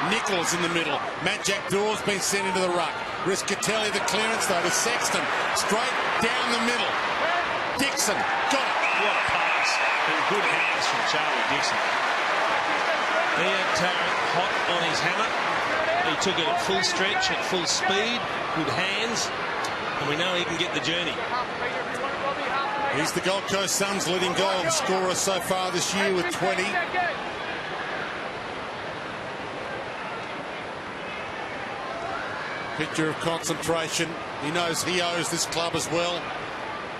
Nichols in the middle. Matt Jack Dawes been sent into the ruck. Riscatelli the clearance though to Sexton. Straight down the middle. Dixon got it. What a pass. And good hands from Charlie Dixon. He had Tarrant hot on his hammer. He took it at full stretch, at full speed. Good hands. And we know he can get the journey. He's the Gold Coast Suns' leading goal scorer so far this year with 20. Picture of concentration. He knows he owes this club as well.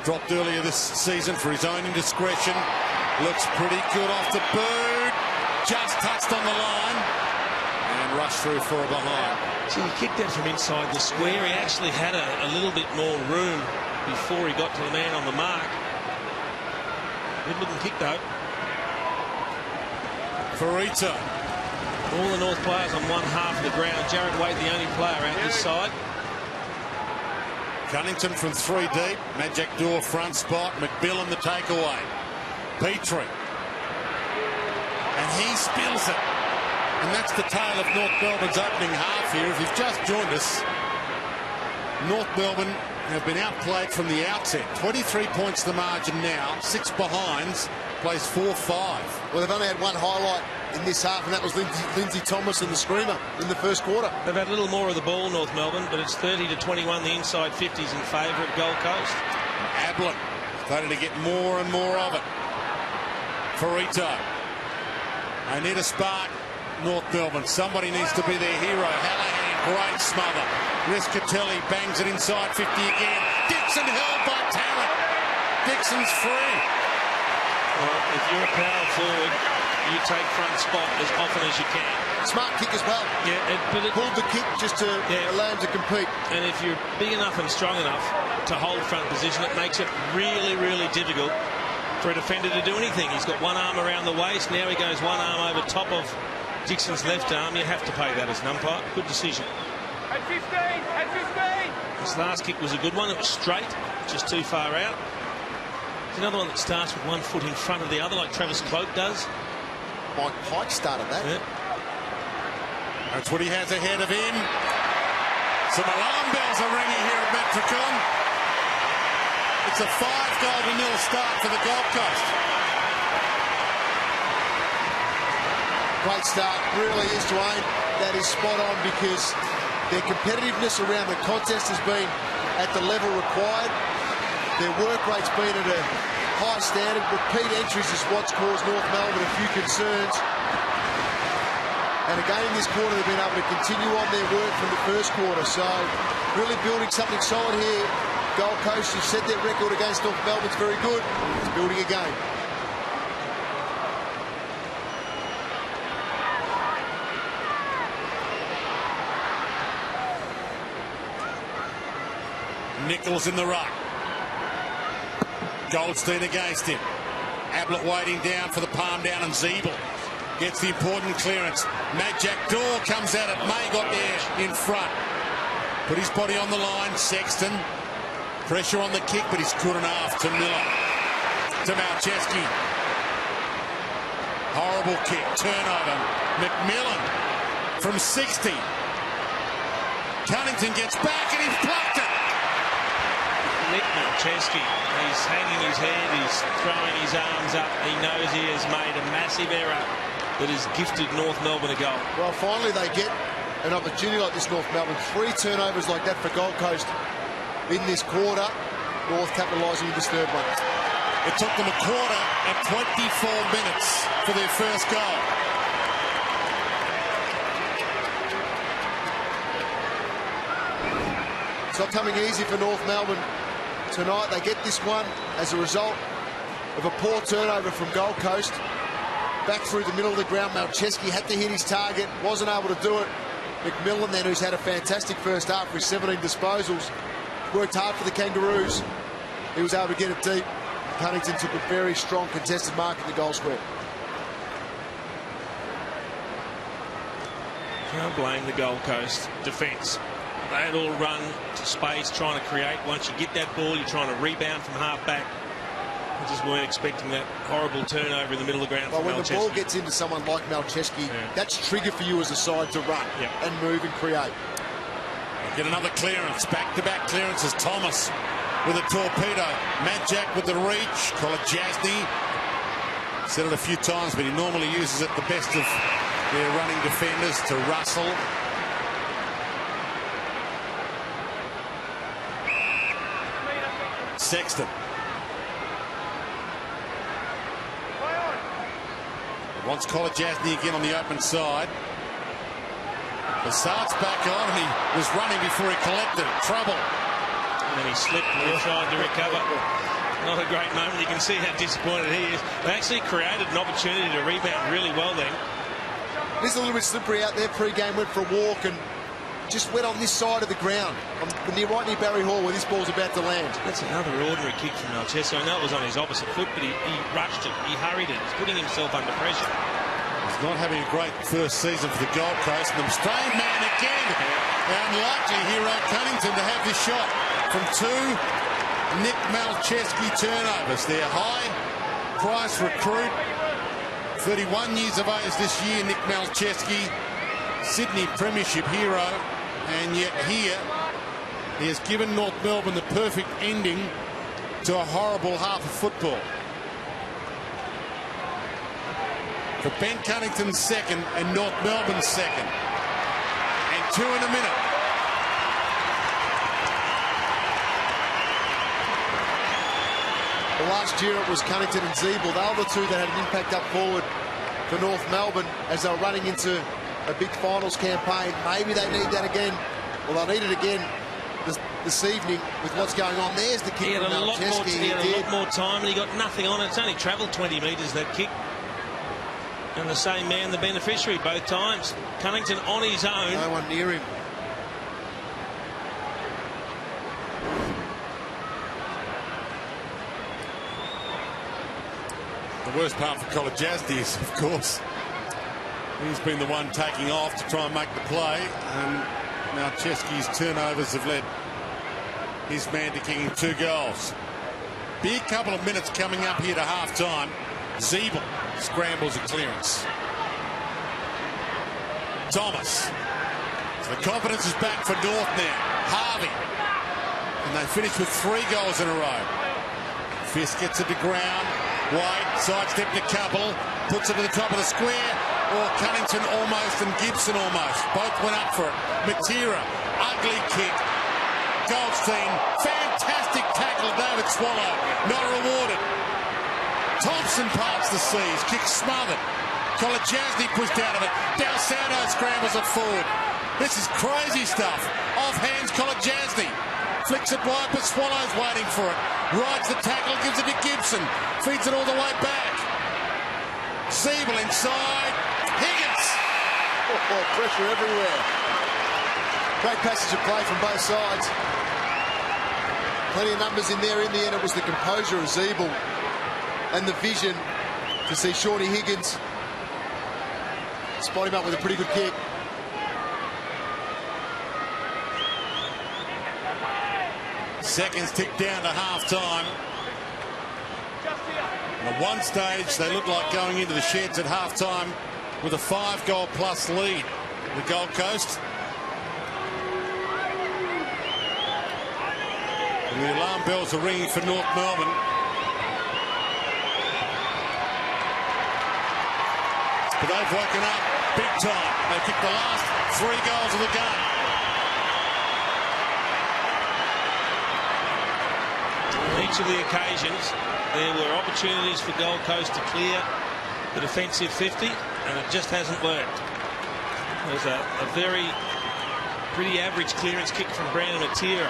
Dropped earlier this season for his own indiscretion. Looks pretty good off the boot. Just touched on the line. And rushed through for a behind. So he kicked that from inside the square. He actually had a little bit more room before he got to the man on the mark. Good looking kick though. Farita. All the North players on one half of the ground. Jared Wade the only player out this side. Cunnington from 3 deep. Magic Door front spot. McMillan the takeaway. Petrie. And he spills it. And that's the tale of North Melbourne's opening half here. If you've just joined us, North Melbourne have been outplayed from the outset. 23 points the margin now. 6 behinds. Plays 4-5. Well, they've only had one highlight in this half, and that was Lindsay Thomas and the screamer in the first quarter. They've had a little more of the ball, North Melbourne, but it's 30-21, the inside 50s in favour of Gold Coast. Ablett starting to get more and more of it. Farito. They need a spark, North Melbourne. Somebody needs to be their hero. Hallahan, great smother. Riscatelli bangs it inside 50 again. Dixon held by Tarrant. Dixon's free. Well, if you're a power forward, you take front spot as often as you can. Smart kick as well. Yeah, but it pulled the kick just to allow him to compete. And if you're big enough and strong enough to hold front position, it makes it really, really difficult for a defender to do anything. He's got one arm around the waist. Now he goes one arm over top of Dixon's left arm. You have to pay that as an umpire. Good decision. At 15, at 15. This last kick was a good one. It was straight, just too far out. There's another one that starts with one foot in front of the other, like Travis Cloak does. Mike Pike started that. Yeah. That's what he has ahead of him. Some alarm bells are ringing here at Metricon. It's a 5-0 start for the Gold Coast. Great start, really is, Dwayne. That is spot on, because their competitiveness around the contest has been at the level required. Their work rate's been at a high standard. Repeat entries is what's caused North Melbourne a few concerns. And again in this quarter, they've been able to continue on their work from the first quarter. So really building something solid here. Gold Coast, who said their record against North Melbourne's very good. It's building again. Nichols in the ruck. Goldstein against him. Ablett waiting down for the palm down, and Zeeble gets the important clearance. Magic Door comes at it. May got there in front. Put his body on the line. Sexton. Pressure on the kick, but he's good enough to Miller. To Malcheski. Horrible kick. Turnover. McMillan from 60. Cunnington gets back and he's plucked it. Nick Malcheski, he's hanging his head, he's throwing his arms up. He knows he has made a massive error that has gifted North Melbourne a goal. Well, finally they get an opportunity like this, North Melbourne. 3 turnovers like that for Gold Coast in this quarter. North capitalising with this third one. It took them a quarter and 24 minutes for their first goal. It's not coming easy for North Melbourne tonight. They get this one as a result of a poor turnover from Gold Coast. Back through the middle of the ground, Malcheski had to hit his target, wasn't able to do it. McMillan then, who's had a fantastic first half with 17 disposals, worked hard for the Kangaroos. He was able to get it deep. Cunnington took a very strong contested mark in the goal square. Can't blame the Gold Coast defence. They had all run to space trying to create. Once you get that ball, you're trying to rebound from half back. We just weren't expecting that horrible turnover in the middle of the ground. Well, from when the ball gets into someone like Malcheski, that's trigger for you as a side to run and move and create. Get another clearance. Back-to-back clearances. Thomas with a torpedo. Majak with the reach. Kolajasny said it a few times, but he normally uses it the best of their running defenders to Russell. Sexton. Wants Kolajasny again on the open side. Basart's back on, and he was running before he collected it. Trouble. And then he slipped and he tried to recover. Not a great moment. You can see how disappointed he is. They actually created an opportunity to rebound really well then. It is a little bit slippery out there. Pre-game went for a walk and just went on this side of the ground, right near Barry Hall, where this ball's about to land. That's another ordinary kick from Malcheski. I know it was on his opposite foot, but he rushed it. He hurried it. He's putting himself under pressure. He's not having a great first season for the Gold Coast. And the Australian man again. Unlikely hero Cunnington to have this shot from 2 Nick Malcheski turnovers. Their high-price recruit, 31 years of age this year, Nick Malcheski, Sydney Premiership hero, and yet here he has given North Melbourne the perfect ending to a horrible half of football. For Ben Cunnington's second and North Melbourne's second. And 2 in a minute. Well, last year it was Cunnington and Zeeble. They were the two that had an impact up forward for North Melbourne as they were running into a big finals campaign. Maybe they need that again. Well, they'll need it again this evening with what's going on. There's the kick. He had a lot more time and he got nothing on it. It's only travelled 20 metres, that kick. And the same man, the beneficiary, both times. Cunnington on his own. No one near him. The worst part for Kolodjasny is, of course, he's been the one taking off to try and make the play, and Malcheski's turnovers have led his man to kicking 2 goals. Big couple of minutes coming up here to half-time. Zeeble scrambles a clearance. Thomas. So the confidence is back for North now. Harvey. And they finish with 3 goals in a row. Fisk gets it to ground. White sidestepped a couple. Puts it to the top of the square. Or Cunnington almost and Gibson almost. Both went up for it. Matera. Ugly kick. Goldstein. Fantastic tackle. David Swallow. Not rewarded. Thompson parts the seas. Kick smothered. Kolodjasny pushed out of it. Dalsano scrambles it forward. This is crazy stuff. Off hands Kolodjasny. Flicks it wide, but Swallow's waiting for it. Rides the tackle, gives it to Gibson. Feeds it all the way back. Zeeble inside. Higgins. Oh, pressure everywhere. Great passage of play from both sides. Plenty of numbers in there. In the end, it was the composure of Zeeble and the vision to see Shawnee Higgins spot him up with a pretty good kick. Seconds tick down to half-time. At one stage, they looked like going into the sheds at half-time with a 5-goal-plus lead. The Gold Coast. And the alarm bells are ringing for North Melbourne. But they've woken up big time. They kicked the last 3 goals of the game. Each of the occasions, there were opportunities for Gold Coast to clear the defensive 50, and it just hasn't worked. There's a pretty average clearance kick from Brown and Matera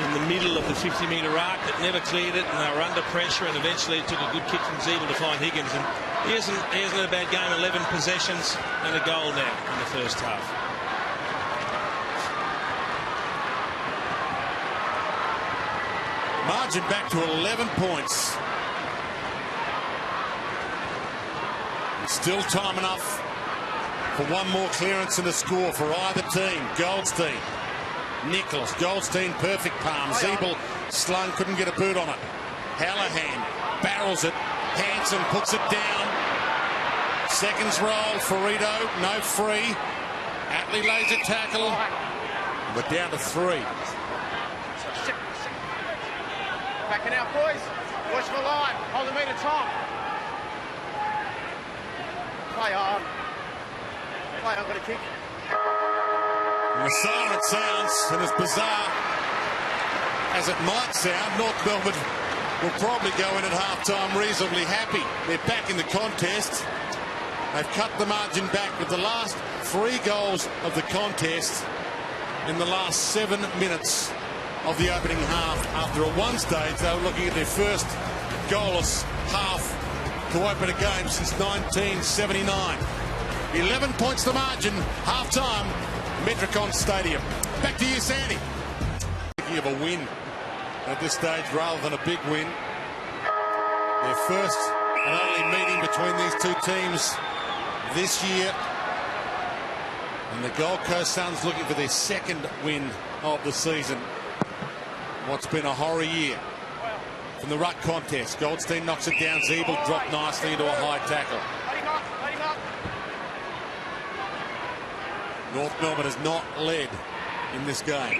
in the middle of the 50-metre arc that never cleared it, and they were under pressure, and eventually it took a good kick from Zeeble to find Higgins. And he hasn't had a bad game. 11 possessions and a goal now in the first half. Margin back to 11 points. It's still time enough for one more clearance and a score for either team. Goldstein, Nicholas, Goldstein, perfect palm. Zeeble slung, couldn't get a boot on it. Hallahan barrels it. Hanson puts it down. Seconds roll. Ferrito, no free. Atley lays a tackle. We're down to 3. Backing out, boys. Watch the line. Hold the meter, Tom. Play hard. Play hard, got a kick. And the siren sounds, and as bizarre as it might sound, North Melbourne will probably go in at half-time reasonably happy. They're back in the contest. They've cut the margin back with the last 3 goals of the contest in the last 7 minutes of the opening half. After at one stage they were looking at their first goalless half to open a game since 1979. 11 points the margin, half-time, Metricon Stadium. Back to you, Sandy. Thinking of a win at this stage rather than a big win. Their first and only meeting between these two teams this year. And the Gold Coast Suns looking for their second win of the season. What's been a horror year. From the ruck contest, Goldstein knocks it down. Zeeble dropped nicely into a high tackle. North Melbourne has not led in this game.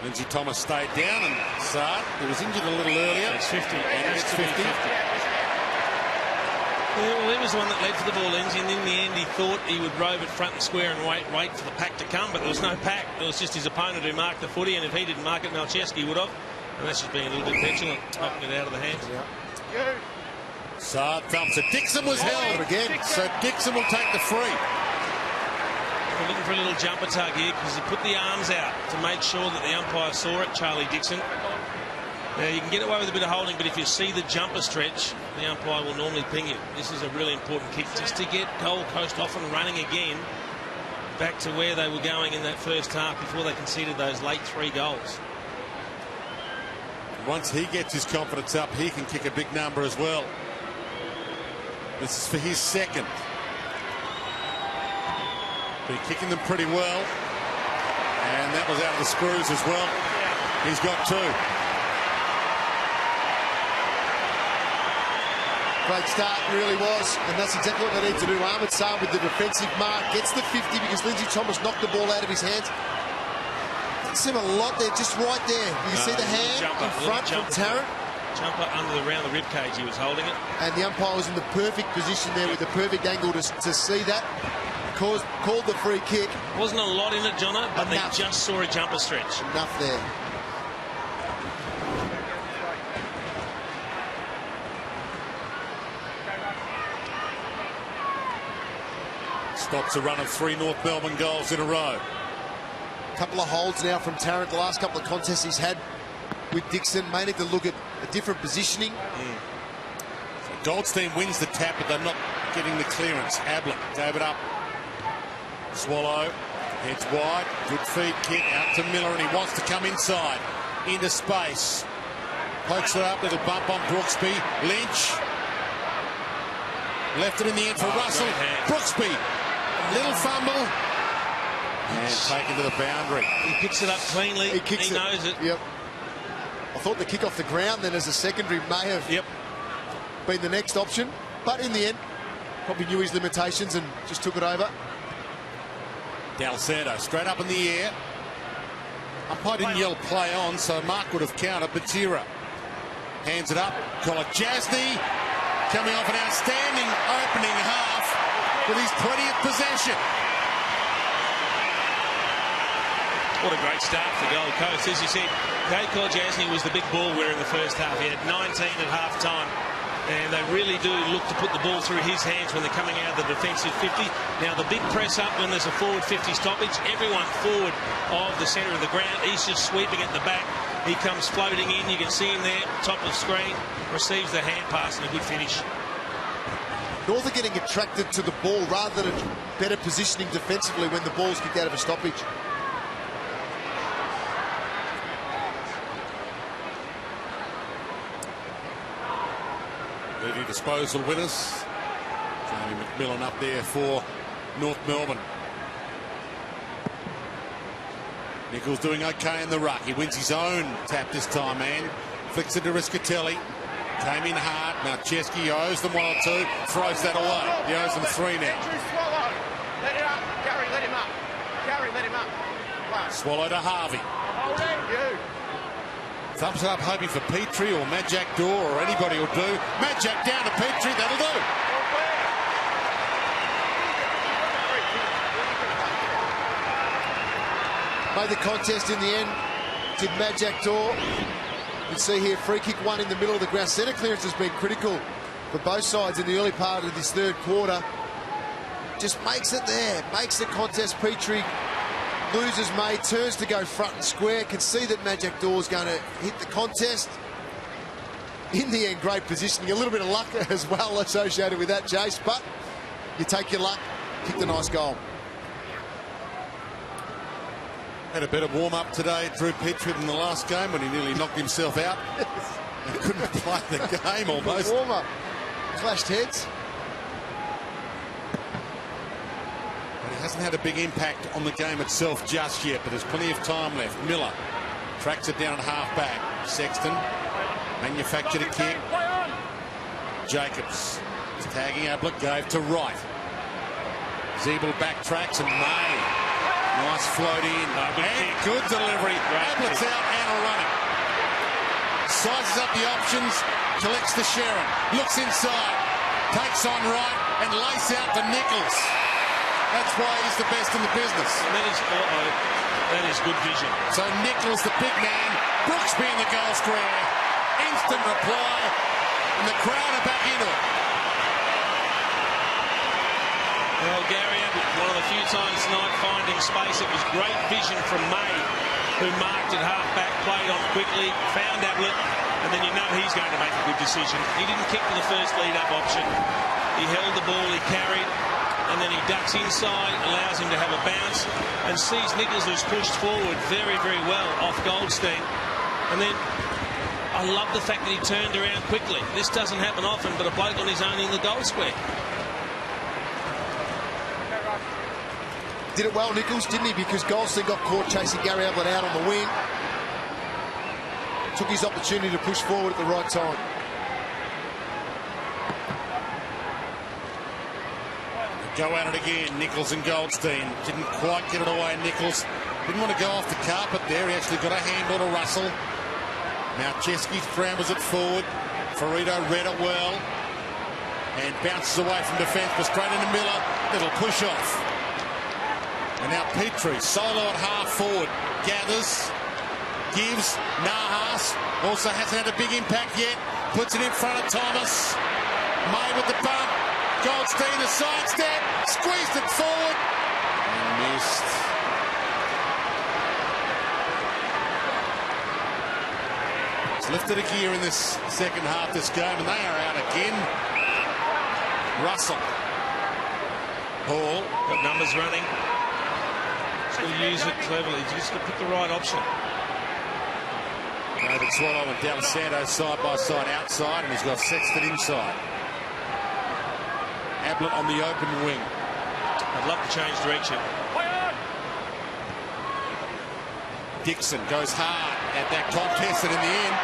Lindsay Thomas stayed down, and Saad, who was injured a little earlier. It's 50. And it's 50. Well, he was the one that led for the ball, Lindsay, and in the end he thought he would rove it front and square and wait for the pack to come, but there was no pack. It was just his opponent who marked the footy, and if he didn't mark it, Malcheski would have. And that's just being a little bit petulant, knocking it out of the hands. Yeah. Saad thumps it. Dixon was held again, so Dixon will take the free. We're looking for a little jumper tug here because he put the arms out to make sure that the umpire saw it, Charlie Dixon. Now, you can get away with a bit of holding, but if you see the jumper stretch, the umpire will normally ping you. This is a really important kick just to get Gold Coast off and running again, back to where they were going in that first half before they conceded those late 3 goals. Once he gets his confidence up, he can kick a big number as well. This is for his second. Been kicking them pretty well. And that was out of the screws as well. He's got 2. Great start, really was, and that's exactly what they need to do. Ahmed Saad with the defensive mark gets the 50 because Lindsay Thomas knocked the ball out of his hands. Didn't seem a lot there, just right there. You can see the hand in front from Tarrant. Jumper around the rib cage, he was holding it. And the umpire was in the perfect position there with the perfect angle to see that. Called the free kick. Wasn't a lot in it, Jono, but they just saw a jumper stretch. Enough there. Stops a run of 3 North Melbourne goals in a row. Couple of holds now from Tarrant. The last couple of contests he's had with Dixon. May need to look at a different positioning. So Goldstein wins the tap, but they're not getting the clearance. Ablett gave it up. Swallow heads wide. Good feed kick out to Miller, and he wants to come inside into space. Pokes it up, little bump on Brooksby. Lynch left it in the end for Russell. Brooksby, little fumble. And taken to the boundary. He picks it up cleanly. He knows it. Yep. I thought the kick off the ground then as a secondary may have been the next option. But in the end, probably knew his limitations and just took it over. Dalcerdo straight up in the air. Umpire didn't yell play on, so Mark would have counted, but Zira hands it up. Call it Jasny coming off an outstanding opening half with his 20th possession. What a great start for Gold Coast. As you said, Kate Jasny was the big ball winner in the first half. He had 19 at half-time. And they really do look to put the ball through his hands when they're coming out of the defensive 50. Now, the big press up when there's a forward 50 stoppage, everyone forward of the centre of the ground. He's just sweeping at the back. He comes floating in. You can see him there, top of screen, receives the hand pass and a good finish. North are getting attracted to the ball rather than better positioning defensively when the ball's kicked out of a stoppage. Leading disposal winners. Jamie McMillan up there for North Melbourne. Nichols doing okay in the ruck. He wins his own tap this time, man. Flicks it to Riscatelli. Came in hard. Malcheski owes them 1 or 2. Throws that away. He owes them 3 now. Let it up. Gary, let him up. Gary, let him up. Wow. Swallow to Harvey. Hold it. Thumbs up, hoping for Petrie or Majak Dor or anybody will do. Majak down to Petrie, that'll do. Made the contest in the end. Did Majak Dor. You can see here, free kick one in the middle of the ground. Centre clearance has been critical for both sides in the early part of this third quarter. Just makes it there, makes the contest. Petrie loses May, turns to go front and square, can see that Majak Daw's going to hit the contest. In the end, great positioning. A little bit of luck as well associated with that, Jace, but you take your luck, kicked a nice goal. Had a better warm-up today, Drew Petrie, than the last game when he nearly knocked himself out. He couldn't play the game almost. Warm-up. Clashed heads. But he hasn't had a big impact on the game itself just yet, but there's plenty of time left. Miller tracks it down at half-back. Sexton manufactured a kick. Jacobs is tagging Ablett, gave to Wright. Zeeble backtracks and May. Nice float in. And good delivery. Ablett's out and a running. Sizes up the options. Collects to Sharon. Looks inside. Takes on Wright and lace out to Nichols. That's why he's the best in the business. That is good vision. So Nichols, the big man. Brooksby in the goal square. Instant reply. And the crowd are back into it. Well, Gary Ablett, one of the few times tonight finding space. It was great vision from May, who marked at half-back, played on quickly, found Ablett, and then you know he's going to make a good decision. He didn't kick for the first lead-up option. He held the ball, he carried, and then he ducks inside, allows him to have a bounce, and sees Nichols, who's pushed forward very, very well off Goldstein. And then I love the fact that he turned around quickly. This doesn't happen often, but a bloke on his own in the goal square. Did it well, Nichols, didn't he? Because Goldstein got caught chasing Gary Ablett out on the wing. Took his opportunity to push forward at the right time. Go at it again, Nichols and Goldstein. Didn't quite get it away, Nichols. Didn't want to go off the carpet there. He actually got a handle to Russell. Now Chesky scrambles it forward. Ferrito read it well. And bounces away from defence, but straight into Miller. Little push off. And now Petrie, solo at half forward, gathers, gives, Nahas, also hasn't had a big impact yet, puts it in front of Thomas, May with the bump, Goldstein the sidestep, squeezed it forward, and missed. It's lifted a gear in this second half this game, and they are out again. Russell. Hall. Got numbers running. He'll use it cleverly, just to put the right option. David Swallow and Del Santos side by side outside, and he's got Sexton inside. Ablett on the open wing. I'd love to change direction. Dixon goes hard at that contest, and in the end,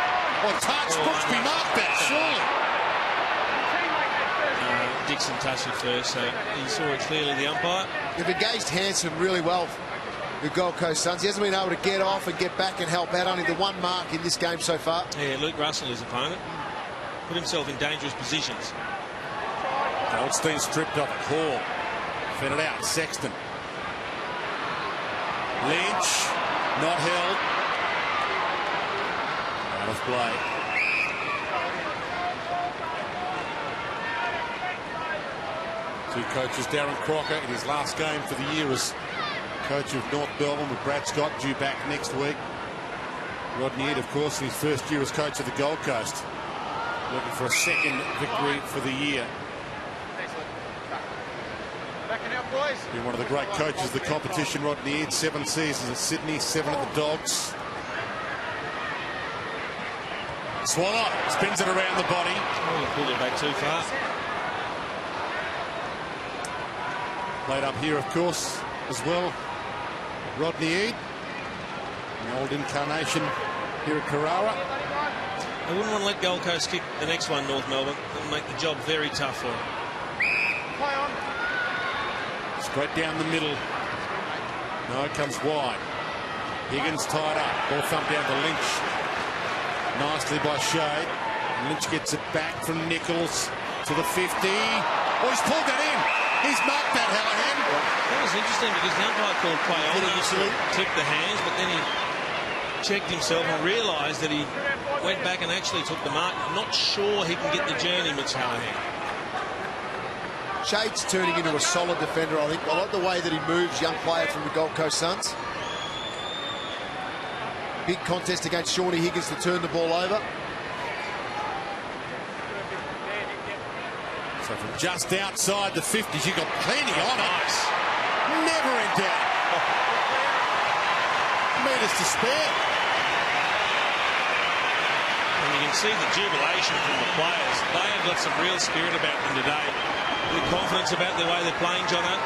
touch Brooksby marked that, surely. Dixon touched it first, so he saw it clearly, the umpire. They've engaged Hanson really well, the Gold Coast Suns. He hasn't been able to get off and get back and help out. Only the one mark in this game so far. Yeah, Luke Russell, his opponent, put himself in dangerous positions. Goldstein stripped off Hall. Fed it out. Sexton. Lynch. Not held. Out of play. Two coaches, Darren Crocker in his last game for the year as coach of North Melbourne, with Brad Scott due back next week. Rodney Eade, of course, in his first year as coach of the Gold Coast, looking for a second victory for the year. Been one of the great coaches of the competition, Rodney Eade. 7 seasons at Sydney, 7 at the Dogs. Swallow spins it around the body. Oh, he pulled it back too far. Played up here, of course, as well. Rodney Eade, the old incarnation here at Carrara. I wouldn't want to let Gold Coast kick the next one, North Melbourne. It'll make the job very tough for him. Straight down the middle. No, it comes wide. Higgins tied up. Ball thumped down to Lynch. Nicely by Shade. Lynch gets it back from Nichols to the 50. Oh, he's pulled that in. He's marked that, Hallahan. That was interesting because the umpire called play on. He tipped the hands, but then he checked himself and realised that he went back and actually took the mark. I'm not sure he can get the journey, Mitch Hallahan. Shade's turning into a solid defender, I think. I like the way that he moves, young player from the Gold Coast Suns. Big contest against Shawnee Higgins to turn the ball over. So from just outside the 50s, you've got plenty on it. Never in doubt. Meters to spare. And you can see the jubilation from the players. They have got some real spirit about them today. The confidence about the way they're playing, Jono.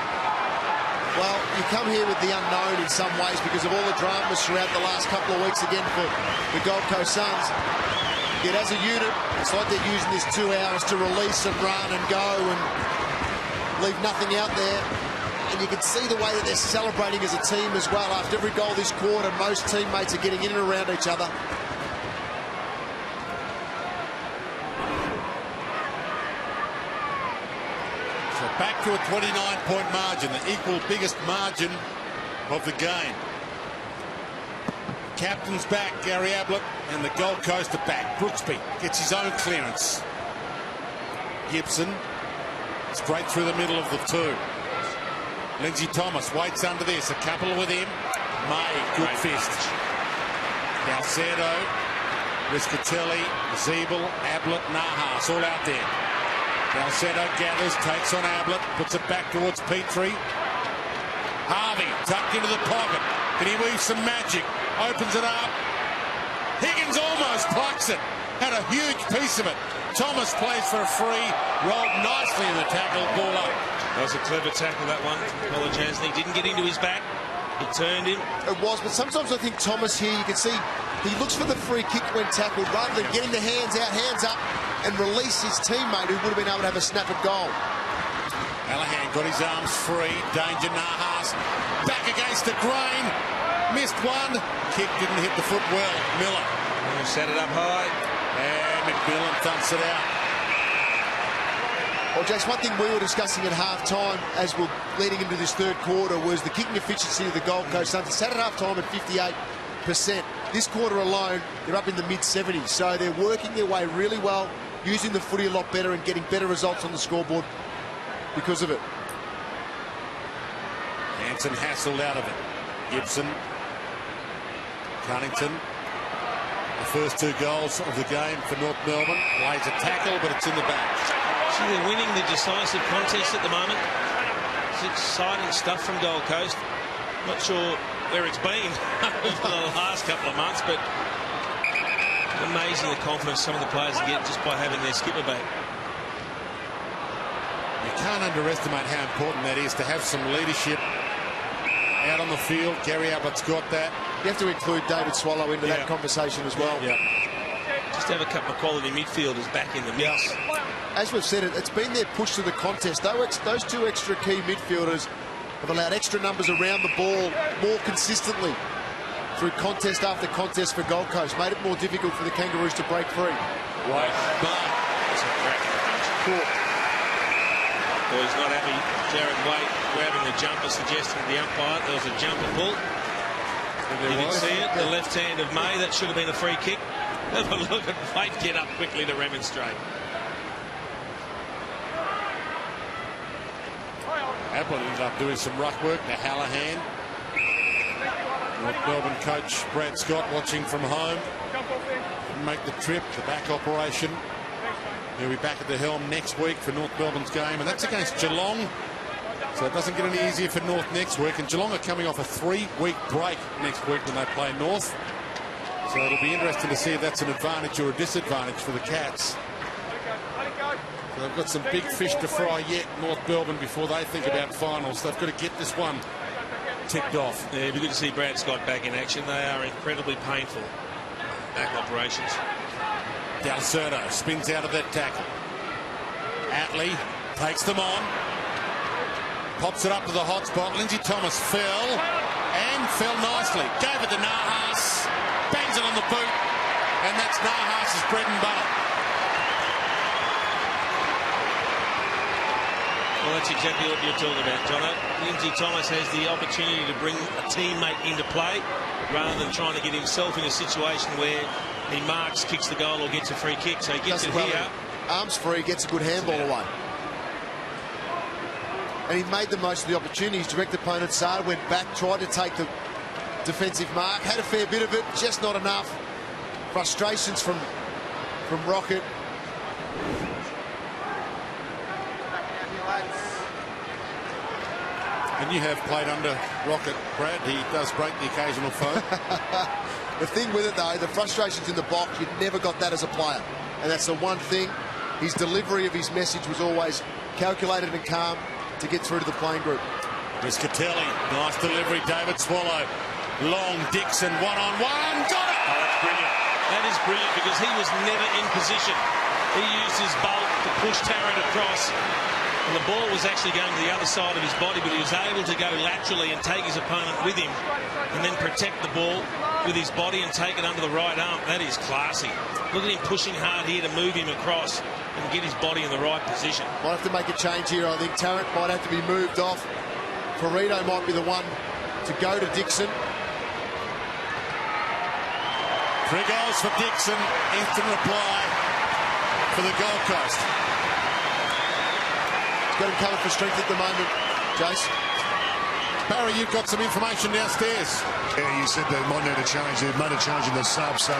Well, you come here with the unknown in some ways because of all the dramas throughout the last couple of weeks again for the Gold Coast Suns. Yet as a unit, it's like they're using this 2 hours to release and run and go and leave nothing out there. And you can see the way that they're celebrating as a team as well. After every goal this quarter, most teammates are getting in and around each other. So back to a 29-point margin, the equal biggest margin of the game. Captain's back, Gary Ablett, and the Gold Coast are back. Brooksby gets his own clearance. Gibson straight through the middle of the two. Lindsay Thomas waits under this. A couple with him. May, good fist. Dalcedo, Riscatelli, Zeeble, Ablett, Nahas, all out there. Dalcedo gathers, takes on Ablett, puts it back towards Petrie. Harvey tucked into the pocket. Can he weave some magic? Opens it up. Higgins almost plucks it. Had a huge piece of it. Thomas plays for a free. Rolled nicely in the tackle. Ball up. That was a clever tackle, that one. College Anthony didn't get into his back. It turned him. It was, but sometimes I think Thomas here, you can see he looks for the free kick when tackled rather than getting the hands out, hands up, and release his teammate who would have been able to have a snap at goal. Hallahan got his arms free. Danger Nahas. Back against the grain. Missed one. Kick didn't hit the foot well. Miller. Set it up high. And McMillan thumps it out. Well, Jace, one thing we were discussing at half-time as we're leading into this third quarter was the kicking efficiency of the Gold Coast Suns. It's sat at half-time at 58%. This quarter alone, they're up in the mid-70s. So they're working their way really well, using the footy a lot better and getting better results on the scoreboard because of it. Hanson hassled out of it. Gibson. Cunnington. The first two goals of the game for North Melbourne. Lays a tackle, but it's in the back. See, they're winning the decisive contest at the moment. It's exciting stuff from Gold Coast. Not sure where it's been for the last couple of months, but amazing the confidence some of the players get just by having their skipper back. You can't underestimate how important that is to have some leadership out on the field. Gary Ablett's got that. You have to include David Swallow into that conversation as well. Yeah. Just have a couple of quality midfielders back in the mix. As we've said, it's been their push to the contest. Those two extra key midfielders have allowed extra numbers around the ball more consistently through contest after contest for Gold Coast. Made it more difficult for the Kangaroos to break free. Right. It's a cracking punch. Well, he's not happy. Jared Waite grabbing the jumper, suggesting to the umpire there was a jumper pull. You didn't see it. The left hand of May, that should have been a free kick. Have a look at Waite get up quickly to remonstrate. Ablett ended up doing some ruck work to Hallahan. North Melbourne coach Brad Scott watching from home. Didn't make the trip, the back operation. He'll be back at the helm next week for North Melbourne's game, and that's against Geelong. So it doesn't get any easier for North next week. And Geelong are coming off a 3-week break next week when they play North. So it'll be interesting to see if that's an advantage or a disadvantage for the Cats. So they've got some big fish to fry yet, North Melbourne, before they think about finals. They've got to get this one ticked off. Yeah, it'd be good to see Brad Scott back in action. They are incredibly painful back operations. Dalcerdo spins out of that tackle. Atley takes them on. Pops it up to the hot spot. Lindsay Thomas fell and fell nicely. Gave it to Nahas. Bangs it on the boot. And that's Nahas' bread and butter. Well, that's exactly what you're talking about, Jono. Lindsay Thomas has the opportunity to bring a teammate into play rather than trying to get himself in a situation where he marks, kicks the goal or gets a free kick. So he gets it here. Arms free, gets a good handball away. And he made the most of the opportunities. Direct opponent Sard went back, tried to take the defensive mark, had a fair bit of it, just not enough. Frustrations from Rocket. And you have played under Rocket, Brad. He does break the occasional phone. The thing with it, though, the frustrations in the box, you've never got that as a player. And that's the one thing. His delivery of his message was always calculated and calm to get through to the playing group. Riscatelli, nice delivery. David Swallow. Long Dixon, one-on-one. Got it! Oh, that's brilliant. That is brilliant because he was never in position. He used his bulk to push Tarrant across. And the ball was actually going to the other side of his body, but he was able to go laterally and take his opponent with him and then protect the ball with his body and take it under the right arm. That is classy. Look at him pushing hard here to move him across and get his body in the right position. Might have to make a change here. I think Tarrant might have to be moved off. Ferrito might be the one to go to Dixon. 3 goals for Dixon. Instant reply for the Gold Coast. Got him covered for strength at the moment, Jace. Barry, you've got some information downstairs. Yeah, you said they might need a change. They've made a change in the sub, so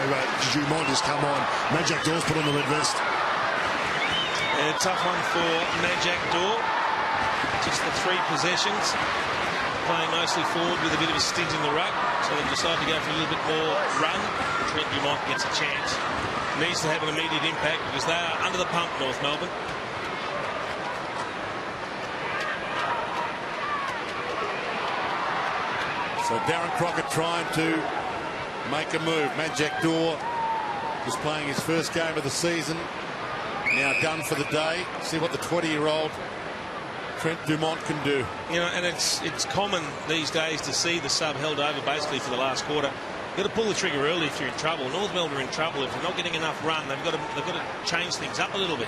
Dumont has come on. Majak Dawes put on the red vest. A tough one for Majak Daw. Just the 3 possessions. Playing mostly forward with a bit of a stint in the ruck. So they've decided to go for a little bit more run. Trent Dumont gets a chance. Needs to have an immediate impact because they are under the pump, North Melbourne. So Darren Crockett trying to make a move. Majak Daw was playing his first game of the season. Now done for the day. See what the 20-year-old Trent Dumont can do. You know, and it's common these days to see the sub held over basically for the last quarter. You've got to pull the trigger early if you're in trouble. North Melbourne are in trouble. If they're not getting enough run, they've got to change things up a little bit.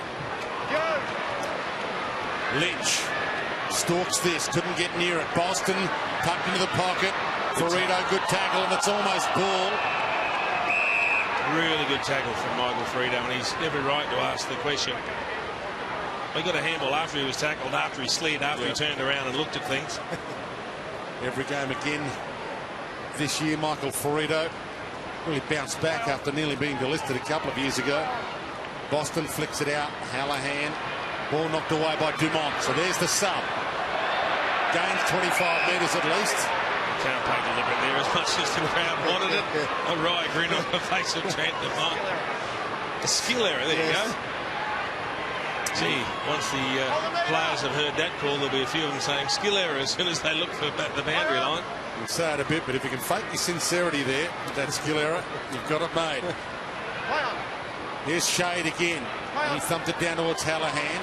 Lynch stalks this, couldn't get near it. Boston tucked into the pocket. Ferrito, good tackle, and it's almost ball. Really good tackle from Michael Ferrito, and he's every right to ask the question. He got a handball after he was tackled, after he slid, after he turned around and looked at things. Every game again this year, Michael Ferrito really bounced back after nearly being delisted a couple of years ago. Boston flicks it out. Hallahan. Ball knocked away by Dumont. So there's the sub. Gains 25 metres at least. Can't play deliberate there as much as the crowd wanted it. A wry grin on the face of Trent Dumont. A skill error, there you go. Gee, once the players have heard that call, there'll be a few of them saying skill error as soon as they look for the boundary line. We'll say it a bit, but if you can fake your sincerity there with that skill error, you've got it made. Here's Shade again. He thumped it down towards Hallahan.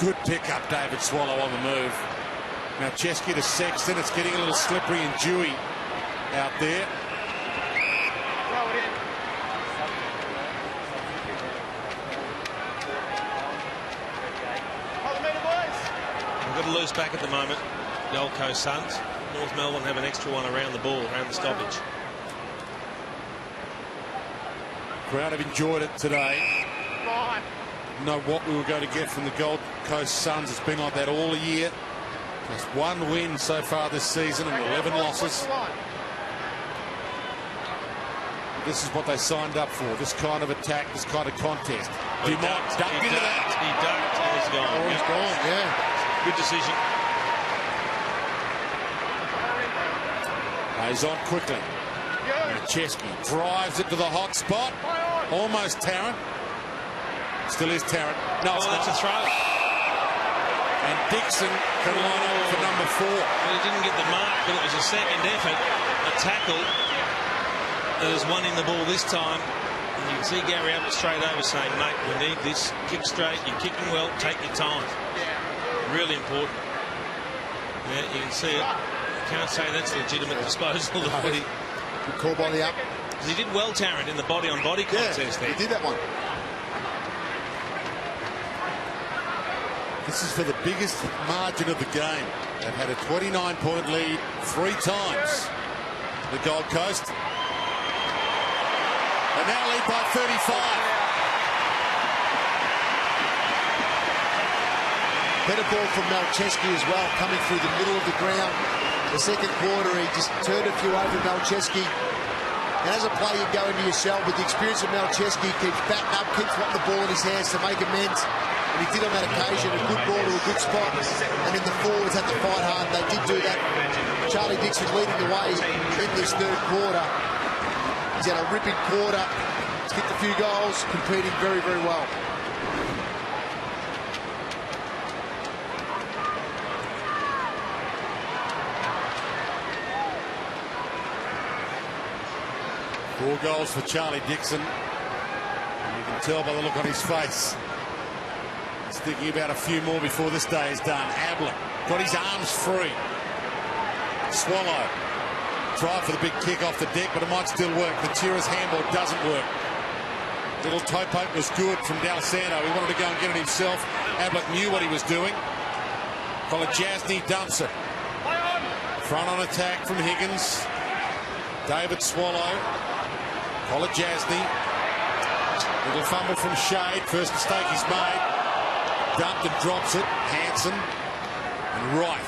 Good pick up, David Swallow on the move. Now Chesky to Sexton. It's getting a little slippery and dewy out there. Throw it in. We've got a loose back at the moment. Gold Coast Suns. North Melbourne have an extra one around the ball, around the stoppage. Crowd have enjoyed it today. Know what we were going to get from the Gold Coast Suns. It's been like that all year. Just 1 win so far this season and 11 losses. This is what they signed up for. This kind of attack, this kind of contest. Dumont ducked into that. He ducked and he's gone. Oh, he's gone, yeah. Good decision. He's on quickly. Chesky drives it to the hot spot. Almost Tarrant. Still is Tarrant. No, that's a throw. And Dixon can line up for number 4. Well, he didn't get the mark, but it was a second effort. A tackle. There's one in the ball this time. And you can see Gary Ablett straight over saying, mate, we need this. Kick straight. You're kicking well. Take your time. Really important. Yeah, you can see it. You can't say that's legitimate disposal of the footy. Good call by the up. He did well, Tarrant, in the body-on-body contest there. He did that one. The This is for the biggest margin of the game. They've had a 29-point lead 3 times. The Gold Coast. And now lead by 35. Better ball from Malcheski as well, coming through the middle of the ground. The second quarter, he just turned a few over Malcheski. And as a player, you go into your shell, with the experience of Malcheski, keeps batting up, keeps wanting the ball in his hands to make amends. And he did on that occasion, a good ball to a good spot. And then the forwards had to fight hard. They did do that. Charlie Dixon leading the way in this third quarter. He's had a ripping quarter. He's kicked a few goals, competing very, very well. Four goals for Charlie Dixon. And you can tell by the look on his face. He's thinking about a few more before this day is done. Ablett got his arms free. Swallow. Try for the big kick off the deck, but it might still work. Matera's handball doesn't work. Little toe poke was good from D'Alessandro. He wanted to go and get it himself. Ablett knew what he was doing. Kolodjasny dumps it. Front on attack from Higgins. David Swallow. Kolodjasny. Little fumble from Shade. First mistake he's made. Dumped and drops it. Hanson. And right.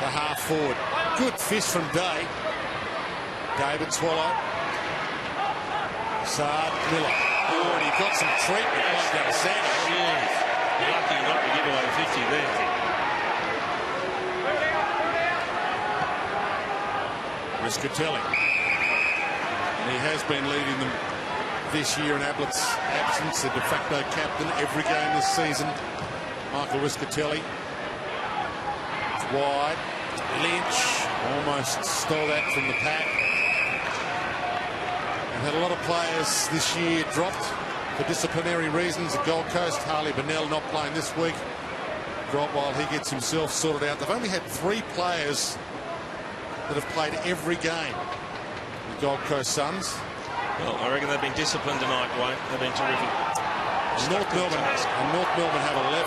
The half forward. Good fist from Day. David Swallow. Saad Miller. Oh, and he got some treatment by D'Alessandro. Jeez. Lucky not to give away 50 there. Riscatelli. And he has been leading them this year in Ablett's absence, the de facto captain every game this season. Michael Riscatelli. It's wide. Lynch almost stole that from the pack. And had a lot of players this year dropped for disciplinary reasons. The Gold Coast, Harley Bennell not playing this week. Drop while he gets himself sorted out. They've only had 3 players that have played every game. The Gold Coast Suns. Well, I reckon they've been disciplined tonight, Wayne. They've been terrific. North Melbourne have 11.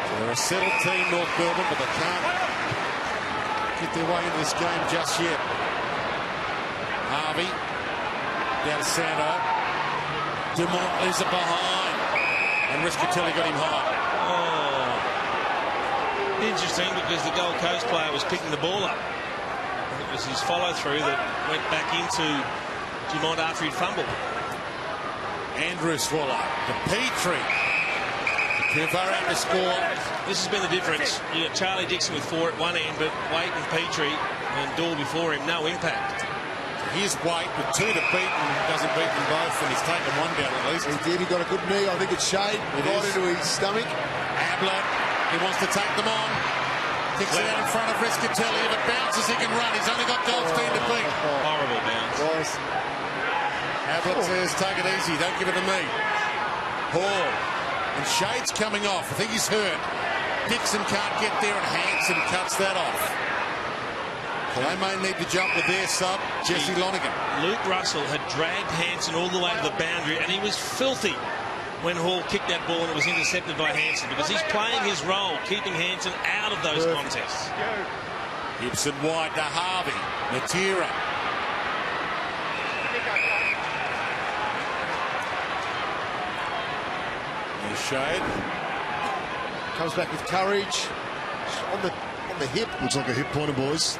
So they're a settled team, North Melbourne, but they can't get their way into this game just yet. Harvey, D'Alessandro, Dumont leaves it behind, and Riscatelli got him high. Interesting, because the Gold Coast player was picking the ball up. It was his follow-through that went back into Dumont after he'd fumbled. Andrew Swallow to Petrie. Too far out to score. This has been the difference. You got Charlie Dixon with 4 at one end, but Waite and Petrie and Dawes before him, no impact. Here's Waite with 2 to beat and doesn't beat them both, and he's taken 1 down at least. He did. He got a good knee. I think it's Shade. Right into his stomach. Ablett. He wants to take them on. Kicks it out in front of Riscatelli. If it bounces, he can run. He's only got Goldstein to beat. Horrible bounce. Nice. Ablett says, take it easy. Don't give it to me. Hall. And Shade's coming off. I think he's hurt. Dixon can't get there, and Hanson cuts that off. So they may need to jump with their sub, Jesse Lonergan. Luke Russell had dragged Hanson all the way to the boundary, and he was filthy when Hall kicked that ball and it was intercepted by Hanson, because he's playing his role, keeping Hanson out of those contests. Gibson wide to Harvey. Matera. Here's Shade. Comes back with courage. On the hip. Looks like a hip pointer, boys.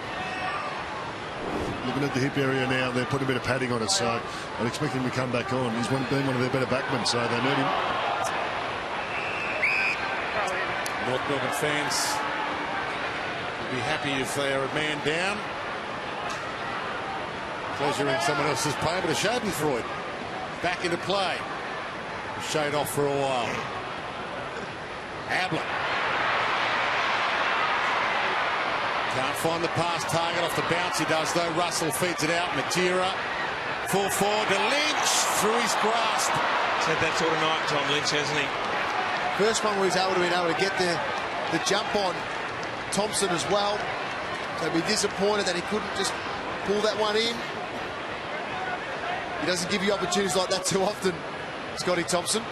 Looking at the hip area now, they're putting a bit of padding on it, so I'd expect him to come back on. He's been one of their better backmen, so they need him. North Melbourne fans will be happy if they are a man down. Pleasure in someone else's play, but a Schadenfreude back into play. Shade off for a while. Ablett. Can't find the pass target off the bounce. He does, though. Russell feeds it out. Matera. Full forward to Lynch through his grasp. He's had that sort of night, Tom Lynch, hasn't he? First one where he's able to get the jump on Thompson as well. So be disappointed that he couldn't just pull that one in. He doesn't give you opportunities like that too often. Scotty Thompson.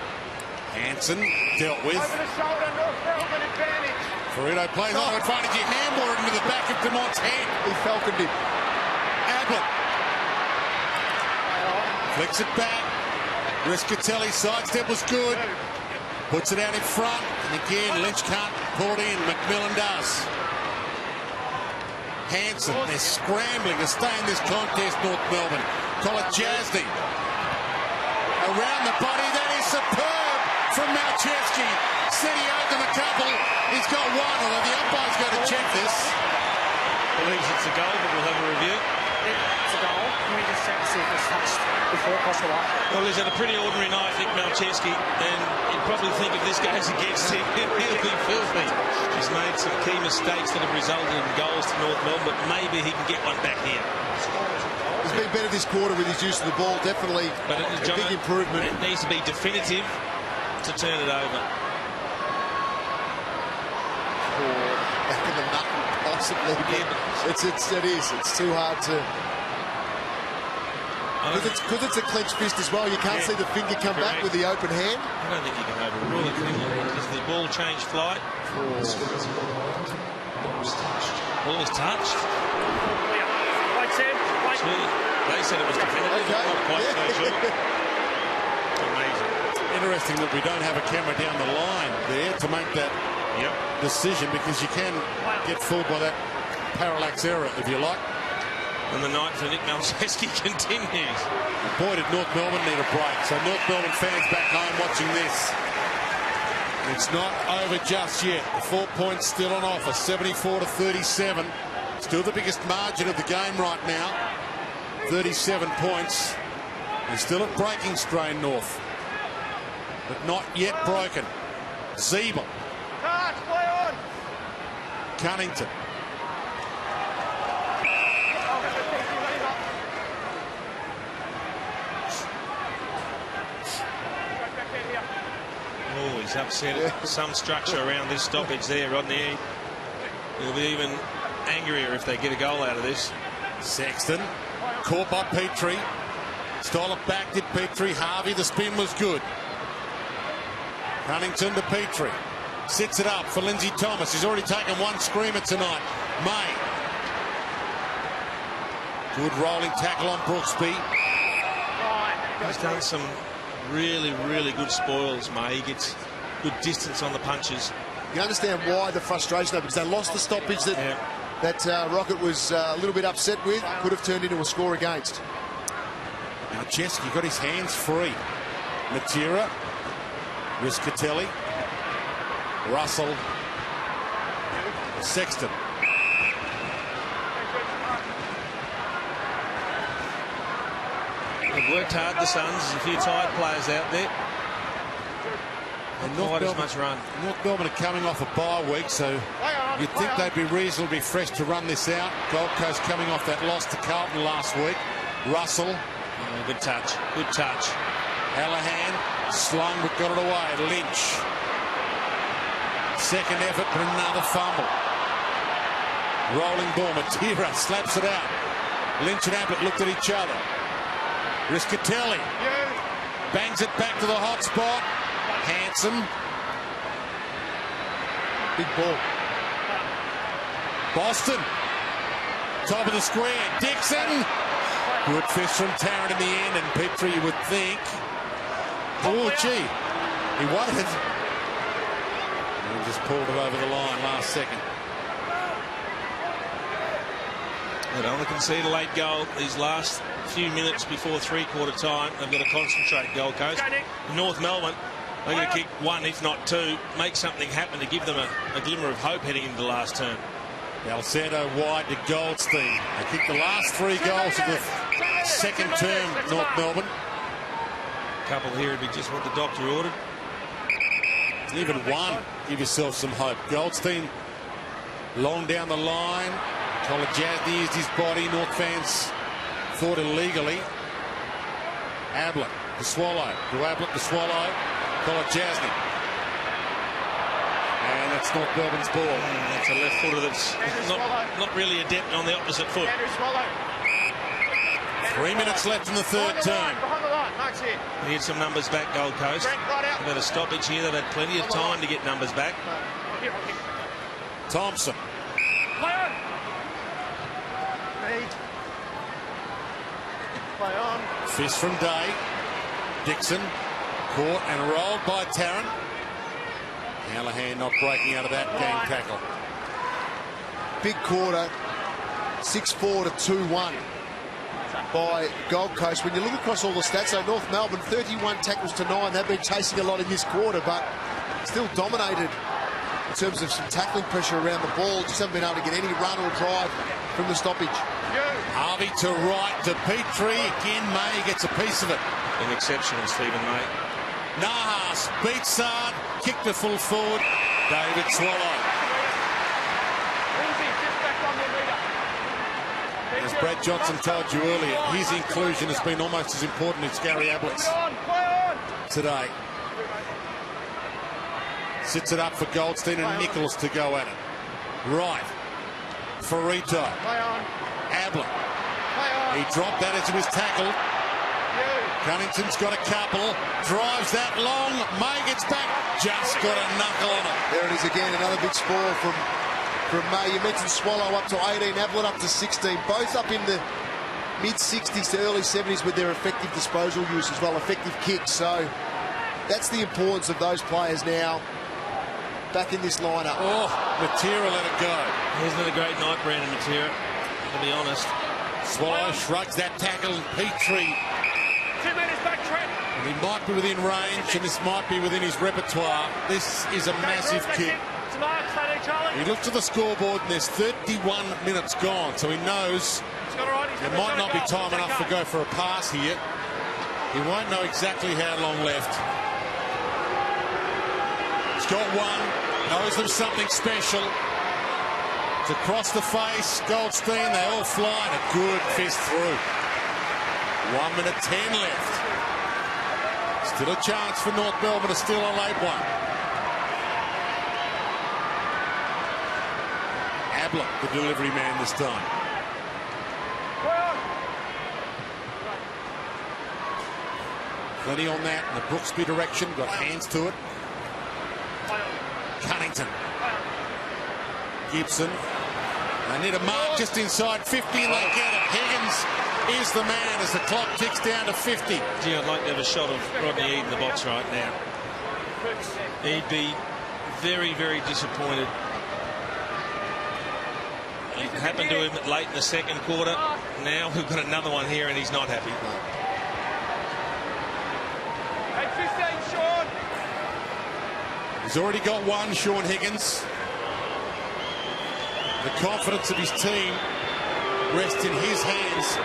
Hanson dealt with. Over the shoulder, North Melbourne advantage. Ferrito plays on advantage. He handballed it into the back of Demont's head. He falconed him. Ablett flicks it back. Riscatelli's sidestep was good. Puts it out in front. And again, Lynch can't pull it in. McMillan does. Hanson, they're scrambling to stay in this contest, North Melbourne. Kolodjasny around the body. That is superb from Malcheski. Said he owed them a couple. He's got one, although the umpire's going to check this. Believes it's a goal, but we'll have a review. It's a goal. Can we just check to see if it's touched before it crossed the line? Well, he's had a pretty ordinary night, Nick Malcheski, and you'd probably think if this goes against him, he'll be filthy. He's made some key mistakes that have resulted in goals to North Melbourne, but maybe he can get one back here. He's been better this quarter with his use of the ball. Definitely But a big improvement. It needs to be definitive to turn it over. Back in the knuckle, possibly. Yeah, It is. It's too hard to. Because it's a clenched fist as well. You can't see the finger come back with the open hand. I don't think you can overrule it. Does the ball change flight? Ball was touched. Wait, Sam. Wait. They said it was definitive. Okay. I'm not quite so sure. Amazing. Interesting that we don't have a camera down the line there to make that decision, because you can get fooled by that parallax error, if you like. And the night for Nick Malcheski continues. Boy, did North Melbourne need a break. So North Melbourne fans back home watching this. It's not over just yet. The 4 points still on offer, 74-37. Still the biggest margin of the game right now. 37 points. They're still at breaking strain, North. But not yet broken. Zeeble. Play on. Cunnington. Oh, he's upset some structure around this stoppage there, Rodney. He'll be even angrier if they get a goal out of this. Sexton. Caught by Petrie. Stole it back, did Petrie. Harvey, the spin was good. Cunnington to Petrie. Sits it up for Lindsay Thomas. He's already taken one screamer tonight. May. Good rolling tackle on Brooksby. He's done some really, really good spoils, May. He gets good distance on the punches. You understand why the frustration, though, because they lost the stoppage that Rocket was a little bit upset with. Could have turned into a score against. Now Jeske got his hands free. Matera. Riscatelli. Russell. Sexton. They've worked hard, the Suns. There's a few tired players out there. And Not quite as much run. North Melbourne are coming off a bye week, so you'd think they'd be reasonably fresh to run this out. Gold Coast coming off that loss to Carlton last week. Russell. Oh, good touch. Good touch. Hallahan slung but got it away. Lynch. Second effort for another fumble. Rolling ball. Matera slaps it out. Lynch and Ablett looked at each other. Riscatelli bangs it back to the hot spot. Hanson. Big ball. Boston. Top of the square. Dixon. Good fish from Tarrant in the end, and Petrie, you would think. Oh, gee. He waited. And he just pulled it over the line last second. They don't want to concede a late goal these last few minutes before three-quarter time. They've got to concentrate, Gold Coast. North Melbourne, they're going to kick one, if not two, make something happen to give them a glimmer of hope heading into the last term. Alcento wide to Goldstein. They kicked the last three goals of the second term, North Melbourne. A couple here would be just what the doctor ordered. Even one, give yourself some hope. Goldstein long down the line. Kolodjasny used his body. North fans thought illegally. Ablett to Swallow. To Ablett to Swallow. Kolodjasny. And that's North Melbourne's ball. That's a left footer that's not really adept on the opposite foot. 3 minutes left in the third term. That's it. They need some numbers back, Gold Coast. Brent, right out. They've had a stoppage here. They've had plenty of time to get numbers back. Here, Rocky. Thompson. Play on. Reed. Play on. Fist from Day. Dixon. Caught and rolled by Tarrant. Hallahan not breaking out of that game tackle. Big quarter, 6-4 to 2-1 by Gold Coast. When you look across all the stats, so North Melbourne 31 tackles to 9. They've been chasing a lot in this quarter, but still dominated in terms of some tackling pressure around the ball. Just haven't been able to get any run or drive from the stoppage. Harvey to right to Petrie. Again, May gets a piece of it. An exceptional Stephen May. Nahas beats Sard. Kicked the full forward. David Swallow. As Brad Johnson told you earlier, his inclusion has been almost as important as Gary Ablett's today. Sits it up for Goldstein and Nichols to go at it. Right. Farito. Ablett. He dropped that as he was tackled. Cunnington's got a couple. Drives that long. May gets back. Just got a knuckle on it. There it is again, another big spoil from May. You mentioned Swallow up to 18, Ablett up to 16. Both up in the mid-60s to early 70s with their effective disposal use as well, effective kicks. So that's the importance of those players now back in this lineup. Oh, Matera let it go. Isn't it a great night, Brandon Matera, to be honest. Swallow shrugs that tackle and Petrie. 2 metres back, Trent. And he might be within range and this might be within his repertoire. This is a massive kick. He looks at the scoreboard and there's 31 minutes gone, so he knows there might not be time enough to go for a pass here. He won't know exactly how long left. He's got one, knows there's something special. It's across the face, Goldstein, they all fly and a good fist through. 1 minute 10 left. Still a chance for North Melbourne to steal a late one. Ablett, the delivery man this time. Plenty on that in the Brooksby direction. Got hands to it. Cunnington. Gibson. They need a mark just inside 50 and they get it. Higgins is the man as the clock ticks down to 50. Gee, I'd like to have a shot of Rodney Eade in the box right now. He'd be very, very disappointed. It happened to him late in the second quarter. Now we've got another one here and he's not happy. He's already got one, Sean Higgins. The confidence of his team rests in his hands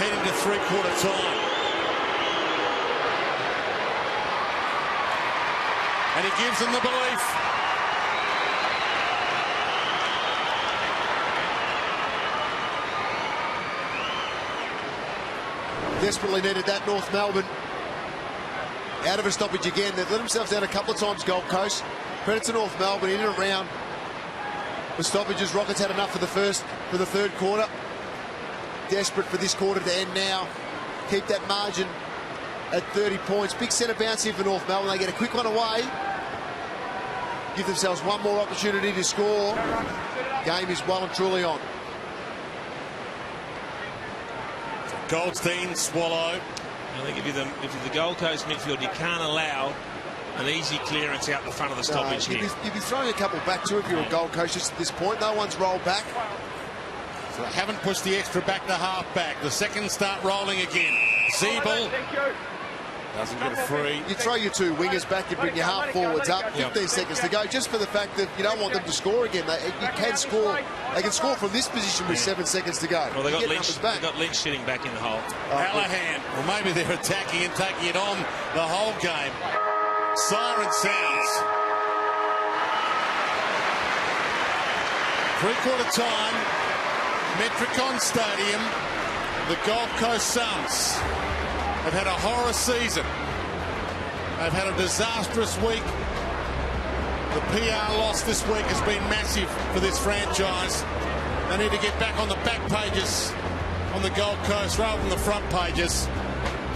heading to three-quarter time. And he gives them the belief. Desperately needed that, North Melbourne. Out of a stoppage again. They've let themselves down a couple of times, Gold Coast. Credit to North Melbourne, in and around the stoppages. Rockets had enough for the third quarter. Desperate for this quarter to end now. Keep that margin at 30 points. Big centre bounce here for North Melbourne. They get a quick one away. Give themselves one more opportunity to score. Game is well and truly on. Goldstein, Swallow. I think if you're the Gold Coast midfield, you can't allow an easy clearance out the front of the stoppage here. You'd be throwing a couple back too if you're a Gold Coast just at this point. No one's rolled back. So they haven't pushed the extra back to half back. The seconds start rolling again. Siebel doesn't get a free. You throw your two wingers back, you bring your half forwards up. 15 seconds to go, just for the fact that you don't want them to score again. You can score. They can score from this position with 7 seconds to go. Well, they got Lynch sitting back in the hole. Hallahan. Well, maybe they're attacking and taking it on the whole game. Siren sounds. Three-quarter time. Metricon Stadium. The Gold Coast Suns have had a horror season. They've had a disastrous week. The PR loss this week has been massive for this franchise. They need to get back on the back pages on the Gold Coast rather than the front pages.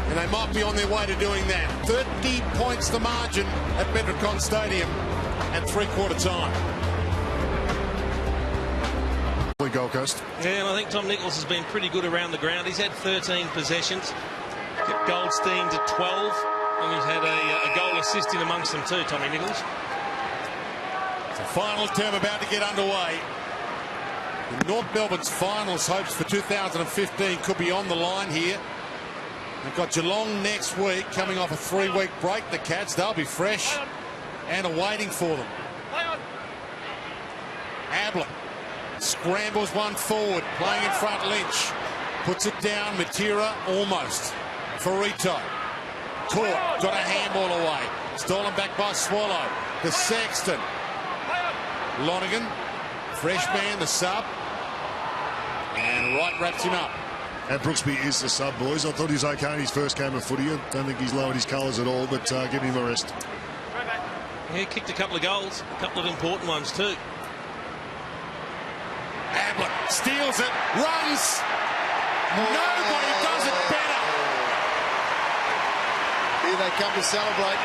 And they might be on their way to doing that. 30 points the margin at Metricon Stadium at three-quarter time. Gold Coast. Yeah, and I think Tom Nichols has been pretty good around the ground. He's had 13 possessions. Kept Goldstein to 12. And he's had a goal assist in amongst them too, Tommy Nichols. The final term about to get underway. North Melbourne's finals hopes for 2015 could be on the line here. They've got Geelong next week, coming off a 3-week break. The Cats, they'll be fresh and awaiting for them. Ablett scrambles one forward, playing in front. Lynch puts it down. Matera almost. Farito caught, got a handball away. Stolen back by Swallow. The Sexton. Lonergan, fresh man, the sub. And Wright wraps him up. And Brooksby is the sub, boys. I thought he was okay in his first game of footy. I don't think he's lowered his colours at all, but give him a rest. Yeah, kicked a couple of goals, a couple of important ones too. Ablett steals it, runs. Nobody does it better. Here they come to celebrate.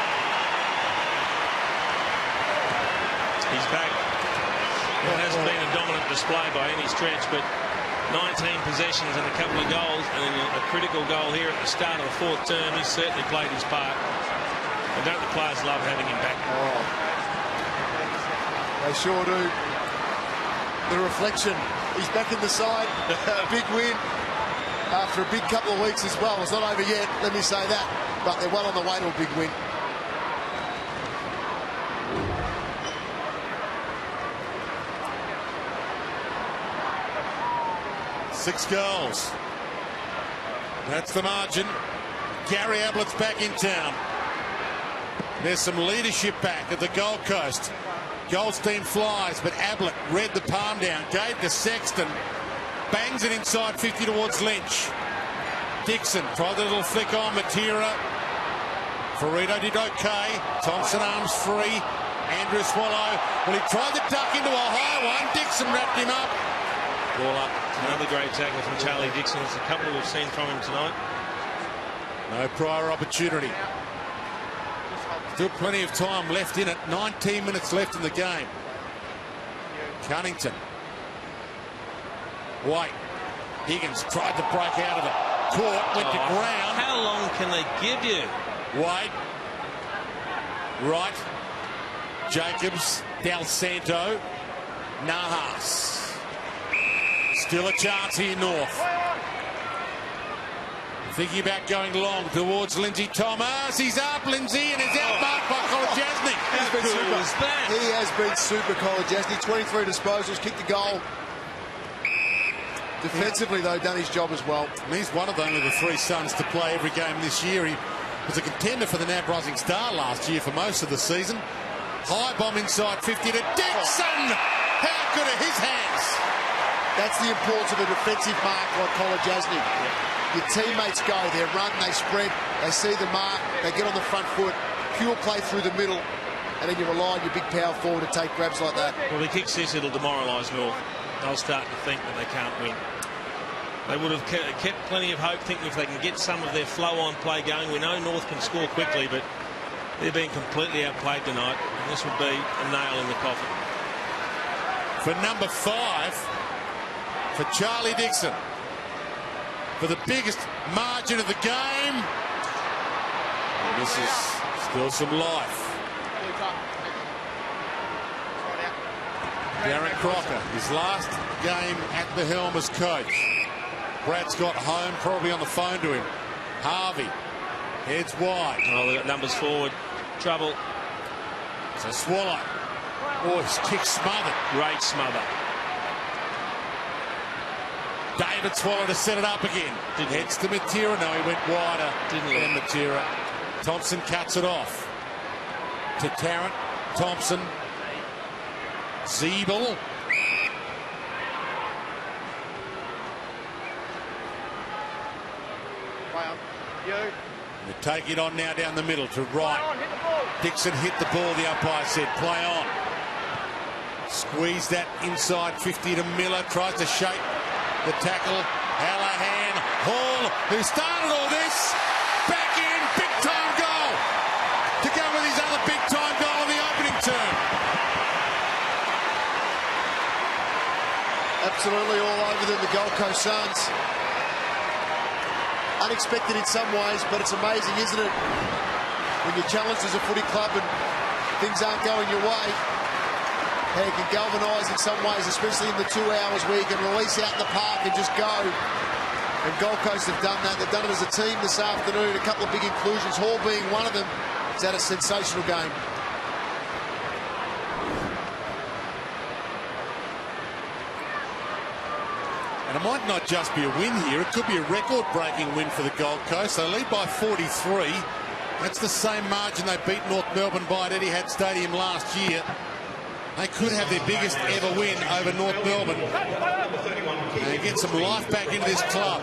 He's back. It hasn't been a dominant display by any stretch, but 19 possessions and a couple of goals, and then a critical goal here at the start of the fourth term. He's certainly played his part. And don't the players love having him back? Oh, they sure do. The reflection. He's back in the side. Big win after a big couple of weeks as well. It's not over yet, let me say that. But they're well on the way to a big win. Six goals. That's the margin. Gary Ablett's back in town. There's some leadership back at the Gold Coast. Goldstein flies, but Ablett read the palm down, gave to Sexton, bangs it inside 50 towards Lynch. Dixon tried the little flick on Matera. Farito did okay. Thompson arms free. Andrew Swallow. Well, he tried to duck into a high one. Dixon wrapped him up. Ball up. Another great tackle from Charlie Dixon. There's a couple we've seen from him tonight. No prior opportunity. Still plenty of time left in it. 19 minutes left in the game. Cunnington. White. Higgins tried to break out of it. Caught, went to ground. How long can they give you? White. Wright. Jacobs. Del Santo. Nahas. Still a chance here, North. Thinking about going long towards Lindsay Thomas. He's up, Lindsay, and is outmarked by Kolodjasny. How good was that? He has been super, Kolodjasny. 23 disposals, kicked the goal. Defensively, though, done his job as well. And he's one of only the three sons to play every game this year. He was a contender for the NAB Rising Star last year for most of the season. High bomb inside 50 to Dixon. How good are his hands? That's the importance of a defensive mark like Kolodjasny. Your teammates go, they run, they spread, they see the mark, they get on the front foot, pure play through the middle, and then you rely on your big power forward to take grabs like that. Well, if he kicks this, it'll demoralise North. They'll start to think that they can't win. They would have kept plenty of hope, thinking if they can get some of their flow-on play going. We know North can score quickly, but they're being completely outplayed tonight, and this would be a nail in the coffin. For number 5, for Charlie Dixon, for the biggest margin of the game. And this is still some life. Darren Crocker, his last game at the helm as coach. Brad Scott home, probably on the phone to him. Harvey heads wide. Oh, they've got numbers forward. Trouble. So Swallow. Oh, his kick smothered. Great smother. David Swallow to set it up again. Heads to Matera. No, he went wider than Matera. Thompson cuts it off. To Tarrant. Thompson. Zeeble. They take it on now down the middle to Wright. Dixon hit the ball, the umpire said. Play on. Squeeze that inside 50 to Miller. Tries to shake the tackle. Hallahan. Hall, who started all this. Back absolutely all over them, the Gold Coast Suns. Unexpected in some ways, but it's amazing, isn't it? When you're challenged as a footy club and things aren't going your way, how you can galvanise in some ways, especially in the 2 hours where you can release out in the park and just go. And Gold Coast have done that. They've done it as a team this afternoon. A couple of big inclusions, Hall being one of them. It's had a sensational game. And it might not just be a win here, it could be a record-breaking win for the Gold Coast. They lead by 43. That's the same margin they beat North Melbourne by at Etihad Stadium last year. They could have their biggest ever win over North Melbourne and get some life back into this club.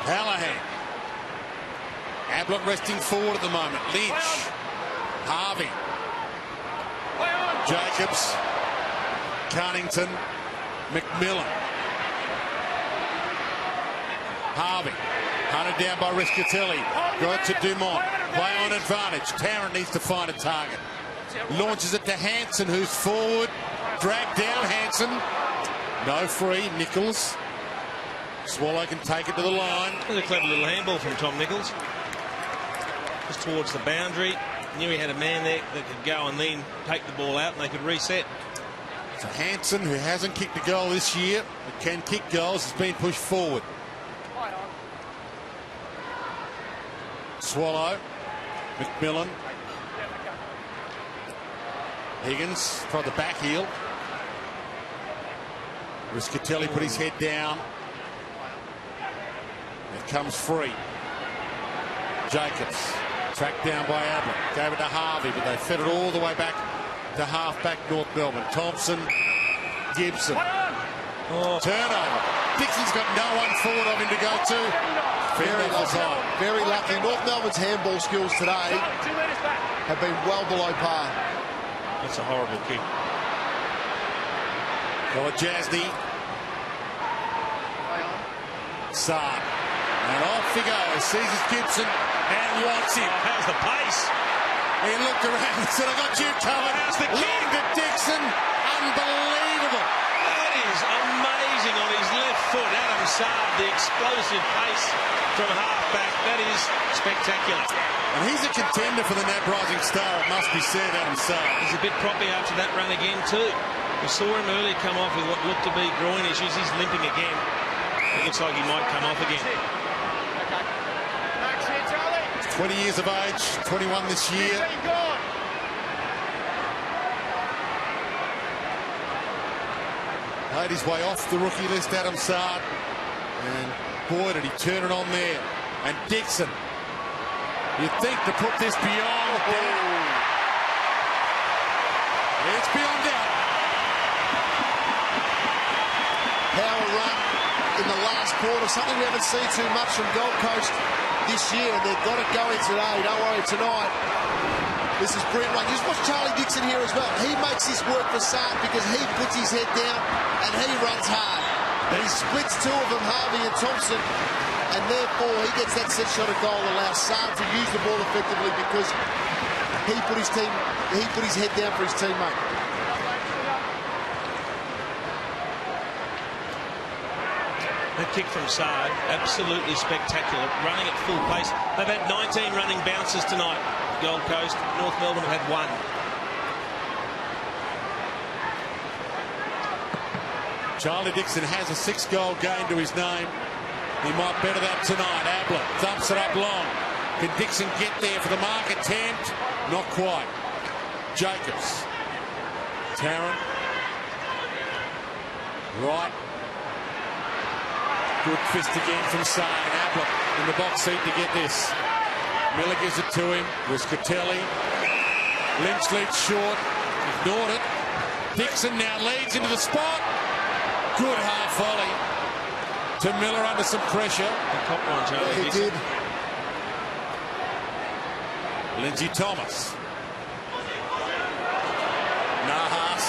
Hallahan. Ablett resting forward at the moment. Lynch. Harvey. Jacobs. Cunnington. McMillan. Harvey. Hunted down by Riscatelli. Got to Dumont. Play on advantage. Tarrant needs to find a target. Launches it to Hansen, who's forward. Dragged down Hansen. No free. Nichols. Swallow can take it to the line. There's a clever little handball from Tom Nichols. Just towards the boundary. Knew he had a man there that could go and then take the ball out and they could reset. So Hansen, who hasn't kicked a goal this year, but can kick goals, has been pushed forward. Swallow. McMillan. Higgins tried the back heel. Riscatelli put his head down. It comes free. Jacobs tracked down by Ablett. Gave it to Harvey, but they fed it all the way back to half-back North Melbourne. Thompson. Gibson. Turnover. Dixon's got no one forward of him to go to. Very lucky. North Melbourne's handball skills today have been well below par. That's a horrible kick. Jasny. Saad. And off he goes. Seizes Gibson and wants him. Oh, how's the pace? He looked around and said, I got you covered. How's the kick? Long to Dixon. Unbelievable. That is amazing on his left foot. Adam Saad, the explosive pace from half-back. That is spectacular. And he's a contender for the NAB Rising Star, it must be said, Adam Saad. He's a bit proppy after that run again too. We saw him earlier come off with what looked to be groin issues. He's limping again. It looks like he might come off again. 20 years of age, 21 this year. Made his way off the rookie list, Adam Saad. And boy, did he turn it on there. And Dixon, you'd think to put this beyond doubt. It's beyond doubt. Power run in the last quarter, something we haven't seen too much from Gold Coast this year. They've got it going today. Don't worry, tonight. This is brilliant run. Just watch Charlie Dixon here as well. He makes this work for Saad because he puts his head down and he runs hard. And he splits two of them, Harvey and Thompson, and therefore he gets that set shot of goal, allows Saad to use the ball effectively because he put his head down for his teammate. That kick from Saad, absolutely spectacular, running at full pace. They've had 19 running bounces tonight, Gold Coast. North Melbourne have had one. Charlie Dixon has a 6-goal game to his name. He might better that tonight. Ablett thumps it up long. Can Dixon get there for the mark attempt? Not quite. Jacobs. Tarrant. Right. Good fist again from Saad. Ablett in the box seat to get this. Miller gives it to him. Riscatelli. Lynch leads short. Ignored it. Dixon now leads into the spot. Good half volley to Miller under some pressure. The top one, Charlie. Yeah, he did. Lindsay Thomas. Nahas.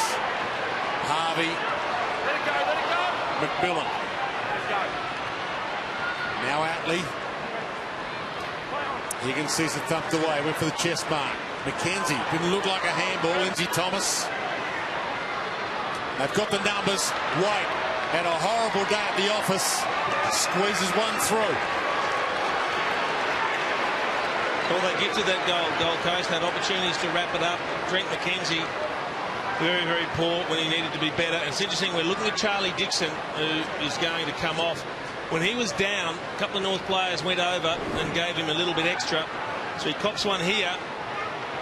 Harvey. Let it go. McMillan. Now Atley. Higgins sees it thumped away. Went for the chest mark. McKenzie. Didn't look like a handball. Lindsay Thomas. They've got the numbers. White had a horrible day at the office. Squeezes one through. Well, they gifted that goal, Gold Coast, had opportunities to wrap it up. Trent McKenzie, very, very poor when he needed to be better. And it's interesting, we're looking at Charlie Dixon, who is going to come off. When he was down, a couple of North players went over and gave him a little bit extra. So he cops one here,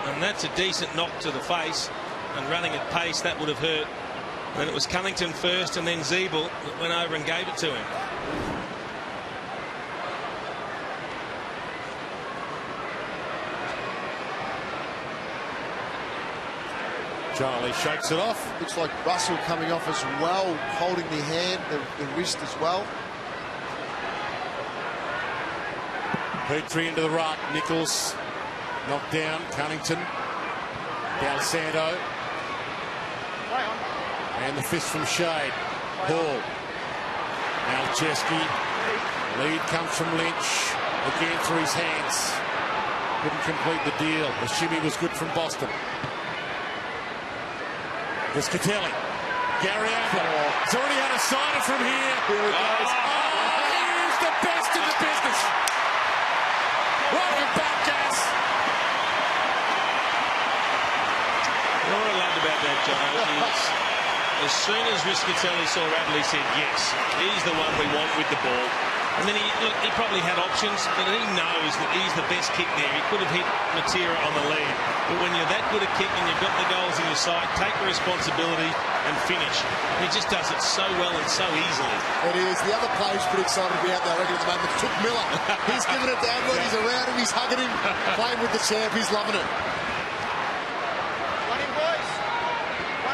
and that's a decent knock to the face. And running at pace, that would have hurt. And then it was Cunnington first, and then Zeeble that went over and gave it to him. Charlie shakes it off. Looks like Russell coming off as well, holding the hand, the wrist as well. Petrie into the ruck. Nichols knocked down. Cunnington. Del Santo. And the fist from Shade. Hall. Malcheski. Lead comes from Lynch. Again through his hands. Couldn't complete the deal. The shimmy was good from Boston. There's Catelli. Gary Ablett. He's already had a sighter from here. Here it goes. He's the best in the business. Welcome back, Gas. What I loved about that, Joe, is as soon as Riscatelli saw Radley, he said, yes, he's the one we want with the ball. And then he probably had options, but he knows that he's the best kick there. He could have hit Matera on the lead. But when you're that good at kicking, you've got the goals in your sight, take the responsibility and finish. And he just does it so well and so easily. It is. The other player's pretty excited to be out there, I reckon, at the moment. Took Miller. He's giving it to Ablett. He's around him. He's hugging him. Playing with the champ. He's loving it.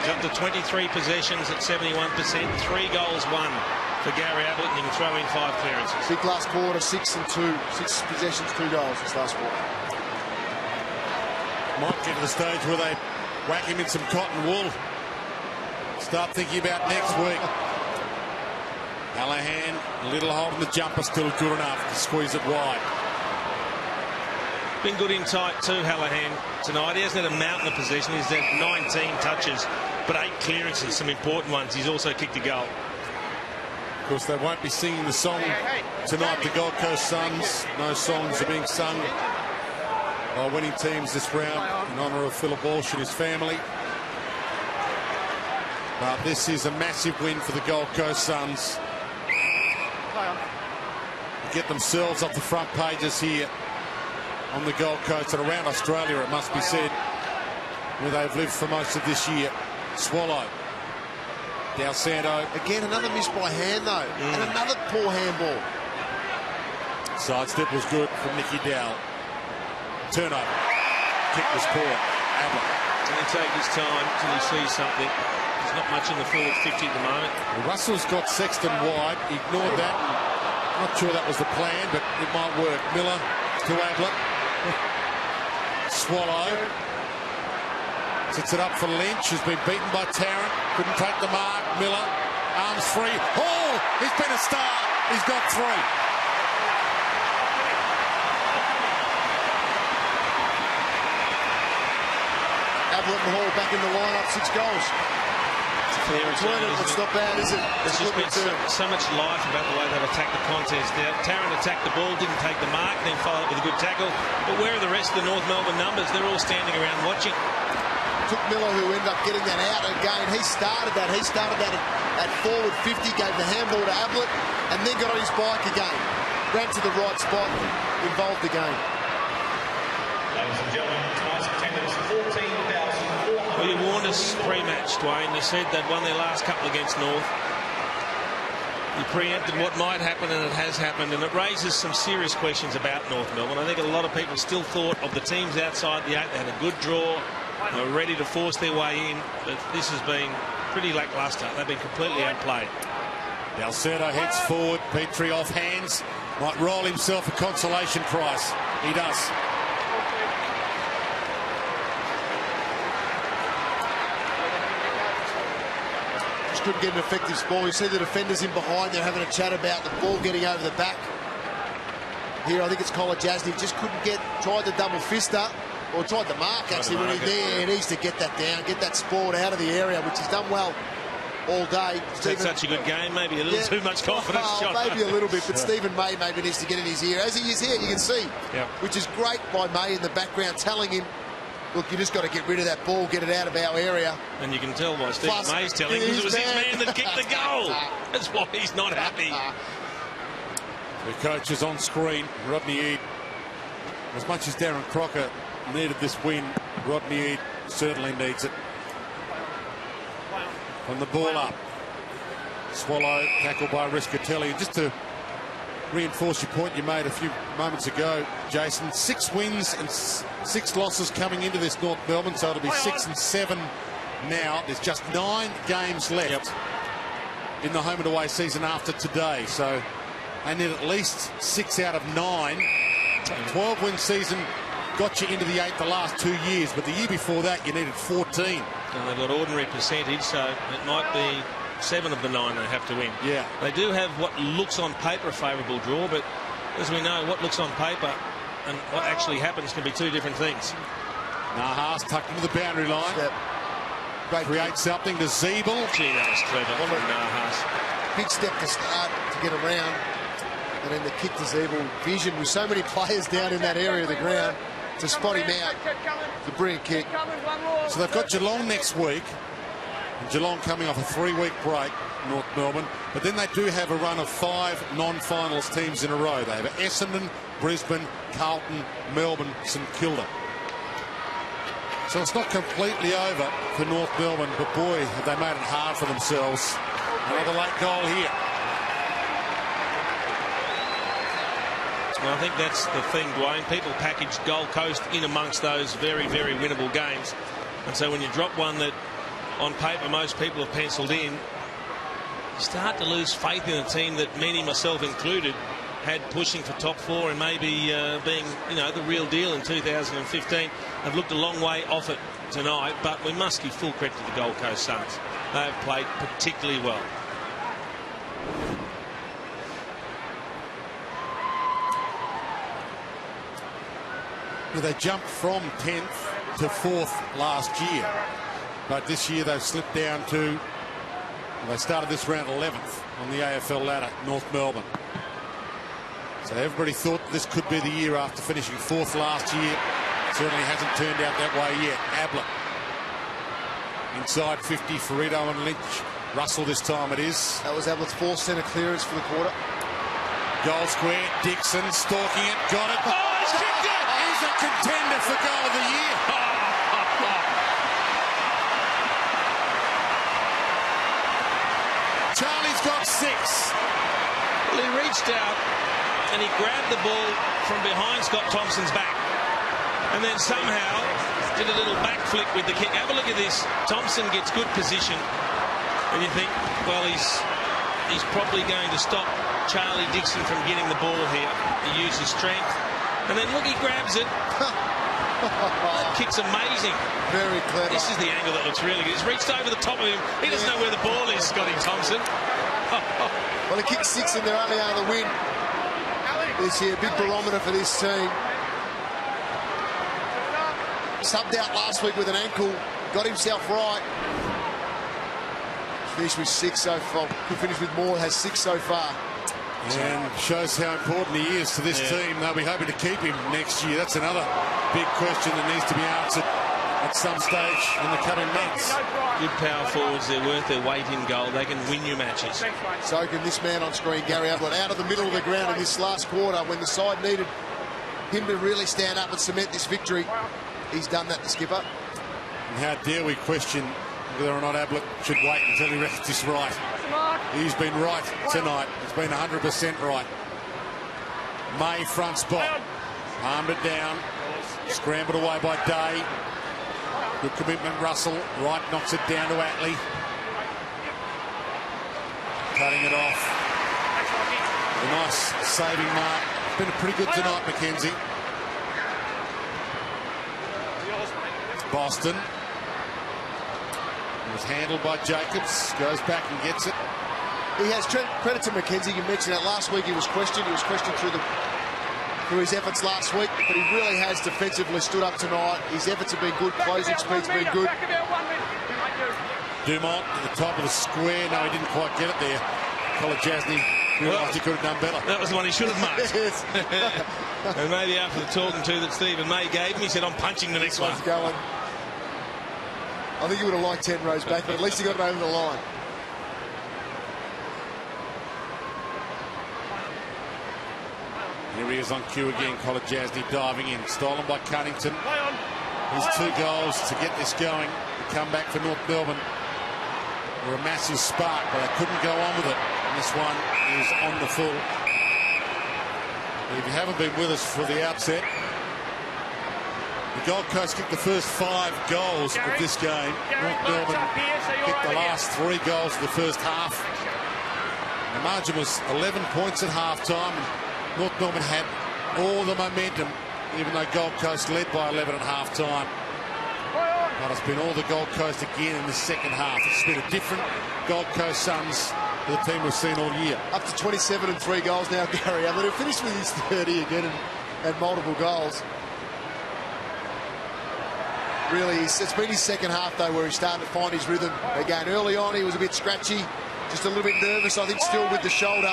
He's up to 23 possessions at 71%. 3 goals won for Gary Ablett, and he can throw in 5 clearances. Big last quarter, 6 and 2. 6 possessions, 2 goals this last quarter. Might get to the stage where they whack him in some cotton wool. Start thinking about next week. Hallahan, a little hold in the jumper, still good enough to squeeze it wide. Been good in tight too, Hallahan, tonight. He hasn't had a mountain of possession. He's had 19 touches, but 8 clearances, some important ones. He's also kicked a goal. Of course, they won't be singing the song tonight, the Gold Coast Suns. No songs are being sung by winning teams this round in honour of Philip Walsh and his family. But this is a massive win for the Gold Coast Suns. Get themselves off the front pages here on the Gold Coast and around Australia, it must be said, where they've lived for most of this year. Swallow. Del Santo. Again, another miss by hand, though. And another poor handball. Sidestep was good from Nicky Dowell. Turnover. Kick was poor. Ablett. Can he take his time till he sees something? There's not much in the forward 50 at the moment. Well, Russell's got Sexton wide. He ignored that. Not sure that was the plan, but it might work. Miller to Ablett. Swallow. Sets it up for Lynch, who's been beaten by Tarrant. Couldn't take the mark. Miller, arms free. Hall, he's been a star. He's got 3. Ablett and Hall back in the lineup, 6 goals. It's not bad, is it? There's just been so much life about the way they've attacked the contest. Now, Tarrant attacked the ball, didn't take the mark, then followed up with a good tackle. But where are the rest of the North Melbourne numbers? They're all standing around watching. Took Miller, who ended up getting that out again. He started that. He started that at forward 50, gave the handball to Ablett, and then got on his bike again. Ran to the right spot, involved the game. Ladies and gentlemen, tonight's attendance 14,400. Well, you warned us pre-match, Dwayne. You said they'd won their last couple against North. You preempted what might happen, and it has happened, and it raises some serious questions about North Melbourne. I think a lot of people still thought of the teams outside the 8. They had a good draw. They were ready to force their way in, but this has been pretty lacklustre. They've been completely outplayed. Del Santo heads forward. Petrie off hands. Might roll himself a consolation prize. He does. Just couldn't get an effective ball. You see the defenders in behind. They're having a chat about the ball getting over the back. Here, I think it's Colin Jasny. Just couldn't get, tried the double fister. Or tried the mark, actually, when he needs to get that down, get that sport out of the area, which he's done well all day. It's had such a good game, maybe a little too much confidence. Maybe a little bit, but Stephen May maybe needs to get in his ear. As he is here, you can see, which is great by May in the background, telling him, look, you just got to get rid of that ball, get it out of our area. And you can tell why Stephen May's telling him, because it was his man that kicked the goal. That's why he's not happy. The coach is on screen, Rodney Eade. As much as Darren Crocker needed this win, Rodney Eade certainly needs it. From the ball up. Swallow, tackled by Riscatelli. Just to reinforce your point you made a few moments ago, Jason, 6 wins and 6 losses coming into this North Melbourne, so it'll be 6 and 7 now. There's just 9 games left in the home and away season after today, so they need at least 6 out of 9. A 12-win season got you into the 8 the last 2 years, but the year before that you needed 14. And they've got ordinary percentage, so it might be 7 of the 9 they have to win. Yeah. They do have what looks on paper a favourable draw, but as we know, what looks on paper and what actually happens can be 2 different things. Nahas tucked into the boundary line. Create something to Zeeble. Gee, that was clever from Nahas. Big step to start to get around. And then the kick to Zeeble. Vision with so many players down in that area of the ground to spot him out. The brilliant kick. So they've got Geelong next week. And Geelong coming off a 3-week break, North Melbourne. But then they do have a run of 5 non-finals teams in a row. They have Essendon, Brisbane, Carlton, Melbourne, St Kilda. So it's not completely over for North Melbourne, but boy, have they made it hard for themselves. Another late goal here. Well, I think that's the thing, Dwayne. People package Gold Coast in amongst those very, very winnable games. And so when you drop one that on paper most people have penciled in, you start to lose faith in a team that many, myself included, had pushing for top 4 and maybe being, you know, the real deal in 2015. They've looked a long way off it tonight, but we must give full credit to the Gold Coast Suns. They have played particularly well. They jumped from 10th to 4th last year, but this year they've slipped down to, they started this round 11th on the AFL ladder, North Melbourne. So everybody thought this could be the year after finishing 4th last year. Certainly hasn't turned out that way yet. Ablett inside 50 for Rito and Lynch. Russell this time it is. That was Ablett's 4th centre clearance for the quarter. Goal square, Dixon stalking it, got it. Oh, he's kicked it! He's a contender for goal of the year. Charlie's got 6. Well, he reached out and he grabbed the ball from behind Scott Thompson's back and then somehow did a little back flick with the kick. Have a look at this. Thompson gets good position and you think, well, he's probably going to stop Charlie Dixon from getting the ball here. He uses strength and then look, he grabs it. That kick's amazing. Very clever. This is the angle that looks really good. He's reached over the top of him. He doesn't know where the ball is, Scotty Thompson. Well, he kicked 6 in their only other win this year. Big barometer for this team. Subbed out last week with an ankle. Got himself right. Finished with 6 so far. Could finish with more. Has 6 so far. And shows how important he is to this team. They'll be hoping to keep him next year. That's another big question that needs to be answered at some stage in the coming months. Good power forwards. They're worth their weight in gold. They can win you matches. So can this man on screen, Gary Ablett, out of the middle of the ground in this last quarter when the side needed him to really stand up and cement this victory. He's done that, the skipper. And how dare we question whether or not Ablett should wait until he reckons he's right. He's been right tonight. He's been 100% right. May front spot. Armed it down. Scrambled away by Day. Good commitment, Russell. Wright knocks it down to Atley. Cutting it off. A nice saving mark. Been pretty good tonight, McKenzie. Boston. It was handled by Jacobs. Goes back and gets it. He has credit to McKenzie. You mentioned that last week he was questioned. He was questioned through his efforts last week, but he really has defensively stood up tonight. His efforts have been good. Closing speed's been good. Dumont to the top of the square. No, he didn't quite get it there. Kolodjasny realised he could have done better. That was the one he should have marked. Yes. And maybe after the talking to that Stephen May gave him, he said, I'm punching the next one. Going. I think he would have liked 10 rows back, but at least he got it over the line. Here he is on cue again. Kolodjasny diving in, stolen by Cunnington. His 2 goals to get this going. The comeback for North Melbourne were a massive spark, but they couldn't go on with it. And this one is on the full. If you haven't been with us for the outset, the Gold Coast kicked the first 5 goals of this game. North Melbourne kicked the last 3 goals of the first half. The margin was 11 points at half-time. North Melbourne had all the momentum, even though Gold Coast led by 11 at half-time. But it's been all the Gold Coast again in the second half. It's been a different Gold Coast Suns to the team we've seen all year. Up to 27 and 3 goals now, Gary. I mean, he'll finish with his 30 again and multiple goals. Really, it's been his second half, though, where he's starting to find his rhythm again. Early on, he was a bit scratchy, just a little bit nervous, I think, still with the shoulder.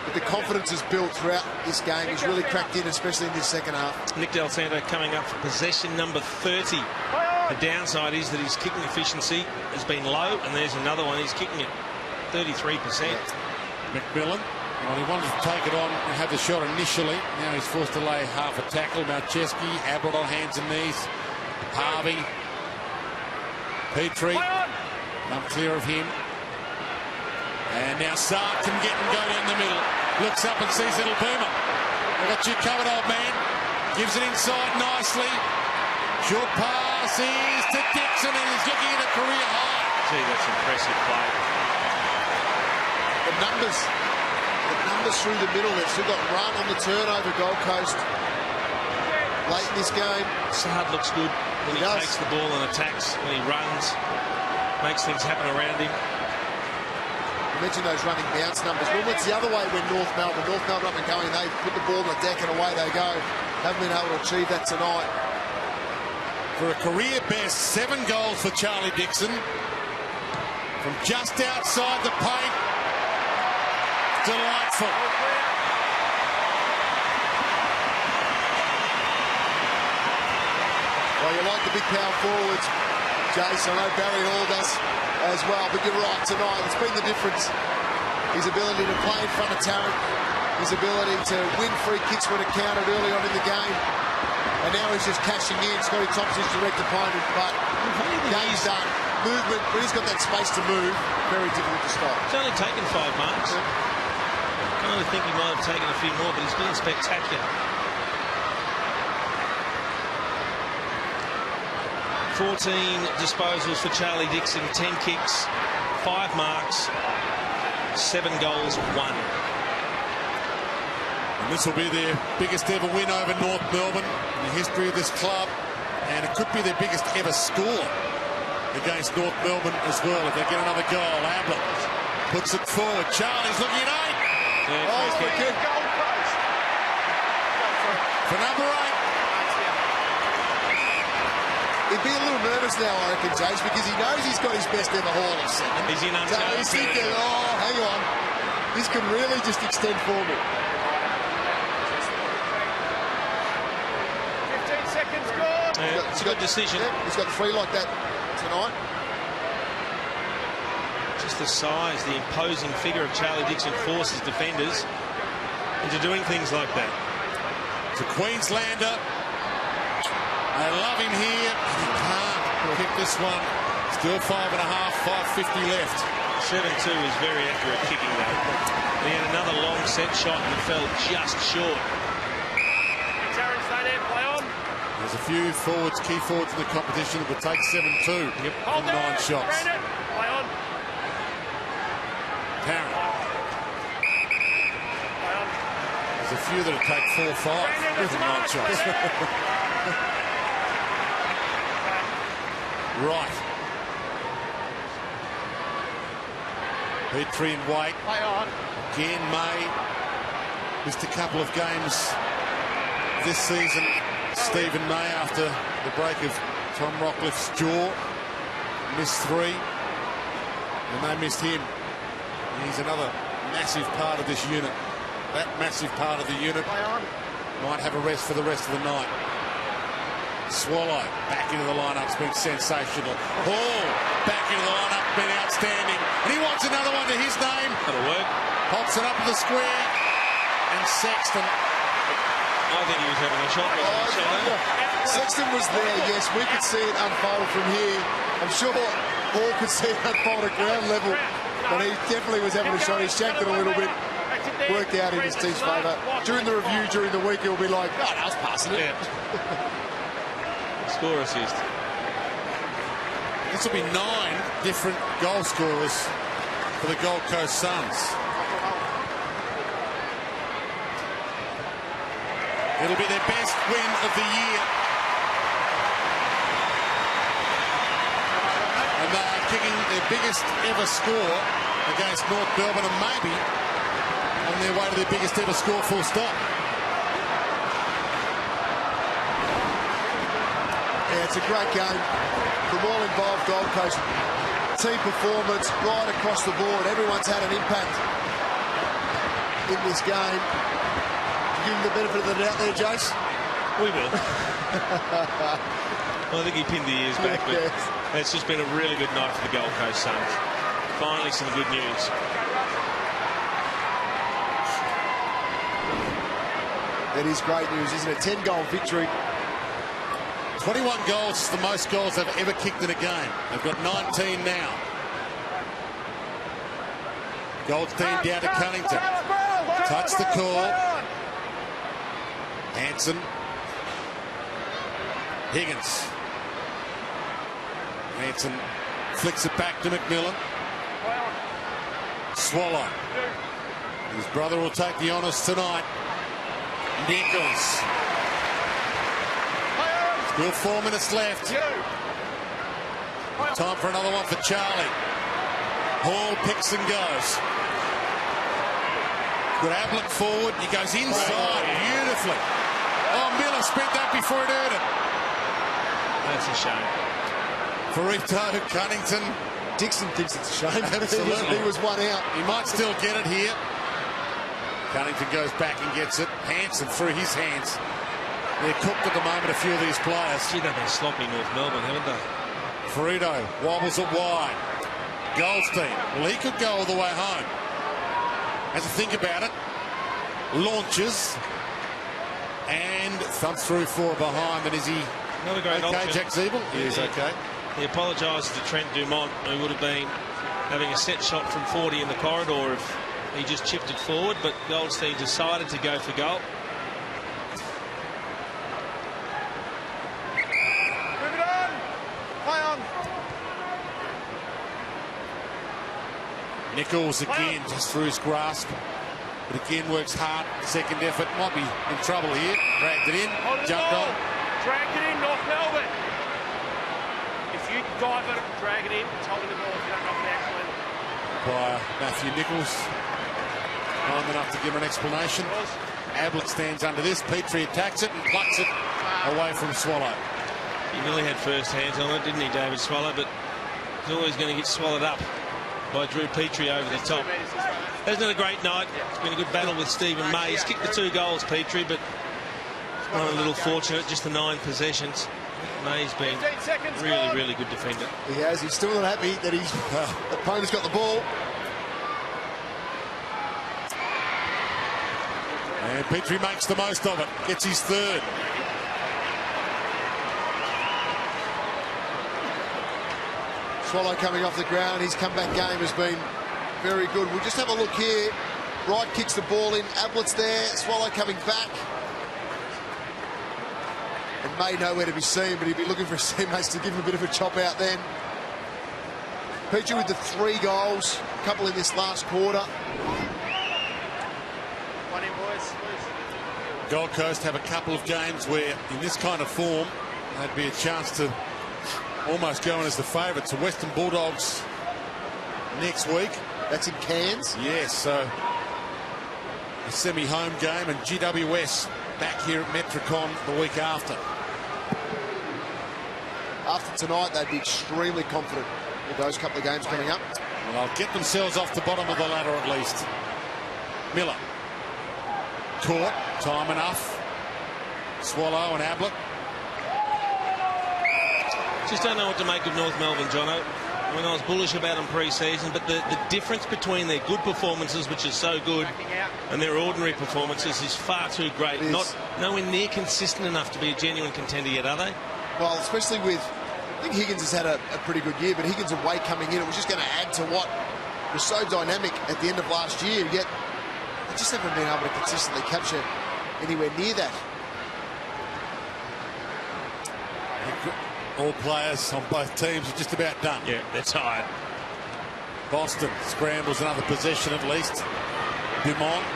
But the confidence is built throughout this game. He's really cracked in, especially in this second half. Nick Del Santo coming up for possession number 30. The downside is that his kicking efficiency has been low, and there's another one. He's kicking at 33%. McMillan, well, he wanted to take it on and have the shot initially. Now he's forced to lay half a tackle. Malcheski, Ablett on hands and knees. Harvey, Petrie, unclear of him. And now Sark can get and go down the middle. Looks up and sees little Boomer. I've got you covered, old man. Gives it inside nicely. Short pass is to Dixon, and he's looking at a career high. Gee, that's impressive play. The numbers through the middle. They've still got run on the turnover, Gold Coast. Late in this game. Saad looks good when he takes the ball and attacks, when he runs, makes things happen around him. You mentioned those running bounce numbers. Well, it's the other way when North Melbourne up and going, they put the ball on the deck and away they go. Haven't been able to achieve that tonight. For a career best, 7 goals for Charlie Dixon. From just outside the paint. Delightful. Well, you like the big power forwards, Jace. I know Barry Hall does as well, but you're right, tonight it's been the difference. His ability to play in front of Tarrant, his ability to win free kicks when it counted early on in the game, and now he's just cashing in. Scotty Thompson's direct opponent, but game's done. Movement, when he's got that space to move, very difficult to stop. He's only taken 5 marks. I only think he might have taken a few more, but he's been spectacular. 14 disposals for Charlie Dixon, 10 kicks, 5 marks, 7 goals, 1. And this will be their biggest ever win over North Melbourne in the history of this club. And it could be their biggest ever score against North Melbourne as well if they get another goal. Ablett puts it forward. Charlie's looking at 8. Yeah, Good. For number 8. He'd be a little nervous now, I reckon, James, because he knows he's got his best ever haul of 7. He's in So he's thinking, oh, hang on. This could really just extend for me. 15 seconds gone. Yeah, it's a good decision. Yeah, he's got 3 like that tonight. Just the size, the imposing figure of Charlie Dixon forces defenders into doing things like that. It's a Queenslander. They love him here. He can't kick this one. Still 5.5, 5.50 left. 7-2 is very accurate kicking, though. He had another long set shot and fell just short. Tarrant, stay there, play on. There's a few forwards, key forwards in the competition that would take 7-2 from 9 shots. Brandon, play on. Tarrant. Play on. There's a few that would take 4-5 from 9 shots. Right. Petrie and White. Play on. Again, May missed a couple of games this season. Stephen May after the break of Tom Rockliff's jaw. missed 3, and they missed him. He's another massive part of this unit. That massive part of the unit might have a rest for the rest of the night. Swallow back into the lineup's been sensational. Hall back into the lineup, been outstanding, and he wants another one to his name. That'll work. Pops it up to the square, and Sexton. I think he was having a shot. Sexton was there, yes. We could see it unfold from here. I'm sure Hall could see it unfold at ground level, but he definitely was having a shot. He shanked it a little bit, worked out in his team's favour. During the review, during the week, he'll be like, oh, I was passing it. Yeah. Score assist. This will be 9 different goal scorers for the Gold Coast Suns. It'll be their best win of the year. And they are kicking their biggest ever score against North Melbourne, and maybe on their way to their biggest ever score, full stop. Yeah, it's a great game from all involved. Gold Coast team performance right across the board. Everyone's had an impact in this game. Give him the benefit of the doubt there, Jace. We will. Well, I think he pinned the ears back, but it's just been a really good night for the Gold Coast Suns. Finally, some good news. It is great news, isn't it? 10-goal victory. 21 goals is the most goals they've ever kicked in a game. They've got 19 now. Goldstein down to Cunnington. Touch the call. Hanson. Higgins. Hanson flicks it back to McMillan. Swallow. His brother will take the honours tonight. Nichols. Still 4 minutes left. Time for another one for Charlie. Hall picks and goes. Good Ablett forward. He goes inside beautifully. Oh, Miller spent that before it earned it. That's a shame. Farito, Cunnington. Dixon thinks it's a shame. Absolutely. He was one out. He might still get it here. Cunnington goes back and gets it. Hanson through his hands. They're cooked at the moment, a few of these players. Gee, they've been sloppy, North Melbourne, haven't they? Farito wobbles it wide. Goldstein. Well, he could go all the way home. Has to think about it. Launches. And thumps through 4 behind. And is he Another great okay, option. Jack Siebel? He is okay. He apologised to Trent Dumont, who would have been having a set shot from 40 in the corridor if he just chipped it forward, but Goldstein decided to go for goal. Move it on. Play on. Nichols again just through his grasp. But again works hard. Second effort. Might be in trouble here. Dragged it in. Jumped on. Drag it in, North Melbourne. If you dive it, drag it in, it's holding the ball if you don't knock the actual end. By Matthew Nichols. Time enough to give her an explanation. Ablett stands under this. Petrie attacks it and plucks it away from Swallow. He nearly had first hands on it, didn't he, David Swallow? But he's always going to get swallowed up by Drew Petrie over the top. Hasn't it a great night? It's been a good battle with Stephen May. He's kicked the 2 goals, Petrie, but not a little fortunate, just the 9 possessions. May's been really, really good defender. He has. He's still not happy that his opponent's got the ball. And Petrie makes the most of it. Gets his 3rd. Swallow coming off the ground. His comeback game has been very good. We'll just have a look here. Wright kicks the ball in. Ablett's there. Swallow coming back. And May nowhere to be seen, but he'd be looking for his teammates to give him a bit of a chop out then. Petrie with the 3 goals. A couple in this last quarter. One in, boys, please. Gold Coast have a couple of games where, in this kind of form, there'd be a chance to almost go in as the favourites. The Western Bulldogs next week. That's in Cairns. Yes, so a semi-home game, and GWS back here at Metricon the week after. after tonight, they'd be extremely confident with those couple of games coming up. Well, they'll get themselves off the bottom of the ladder at least. Miller. Caught. Time enough. Swallow and Ablett. Just don't know what to make of North Melbourne, Jono. I mean, I was bullish about them pre-season, but the difference between their good performances, which is so good, and their ordinary performances is far too great. Nowhere near consistent enough to be a genuine contender yet, are they? Well, especially with, I think Higgins has had a pretty good year, but Higgins away coming in, it was just going to add to what was so dynamic at the end of last year, yet they just haven't been able to consistently capture anywhere near that. All players on both teams are just about done. Yeah, they're tired. Boston scrambles another possession at least. Dumont.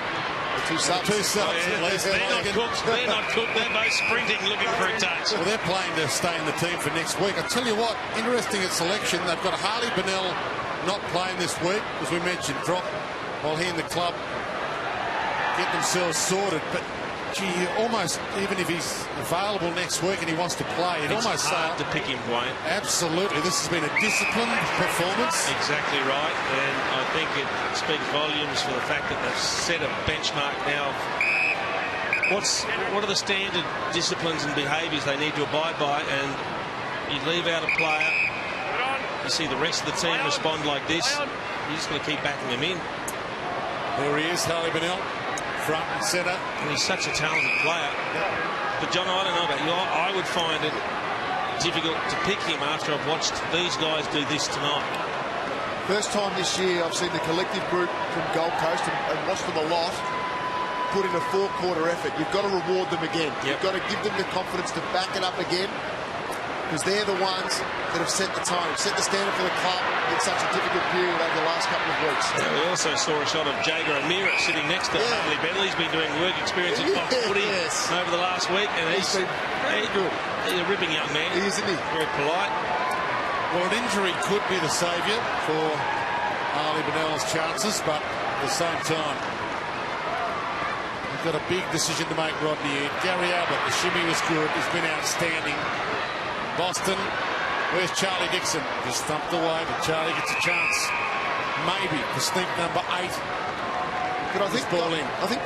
Two subs. At least. They're not cooked. They're not cooked. They're both sprinting, looking for a touch. Well, they're playing to stay in the team for next week. I tell you what, interesting at selection. They've got Harley Bennell not playing this week, as we mentioned, drop while he and the club get themselves sorted. But gee, almost, even if he's available next week and he wants to play, it's almost hard to pick him, Dwayne. Absolutely. This has been a disciplined performance. Exactly right. And I think it speaks volumes for the fact that they've set a benchmark now. What are the standard disciplines and behaviours they need to abide by? And you leave out a player, you see the rest of the team respond like this, you just got to keep backing them in. There he is, Harley Bennell. Front and centre. And he's such a talented player. But John, I don't know about you. I would find it difficult to pick him after I've watched these guys do this tonight. First time this year I've seen the collective group from Gold Coast and watched them a lot put in a four-quarter effort. You've got to reward them again. You've got to give them the confidence to back it up again, because they're the ones that have set the tone, set the standard for the club in such a difficult period over the last couple of weeks. Yeah, we also saw a shot of Jager O'Meara sitting next to Harley Bennell. He's been doing work experience in Fox Footy over the last week, and he's been very good. He's a ripping young man. He is, isn't he? Very polite. Well, an injury could be the saviour for Harley Bennell's chances, but at the same time, we've got a big decision to make, Rodney. Gary Ablett, the shimmy was good. He's been outstanding. Boston, where's Charlie Dixon? Just thumped away, but Charlie gets a chance, maybe, to sneak number 8. But I think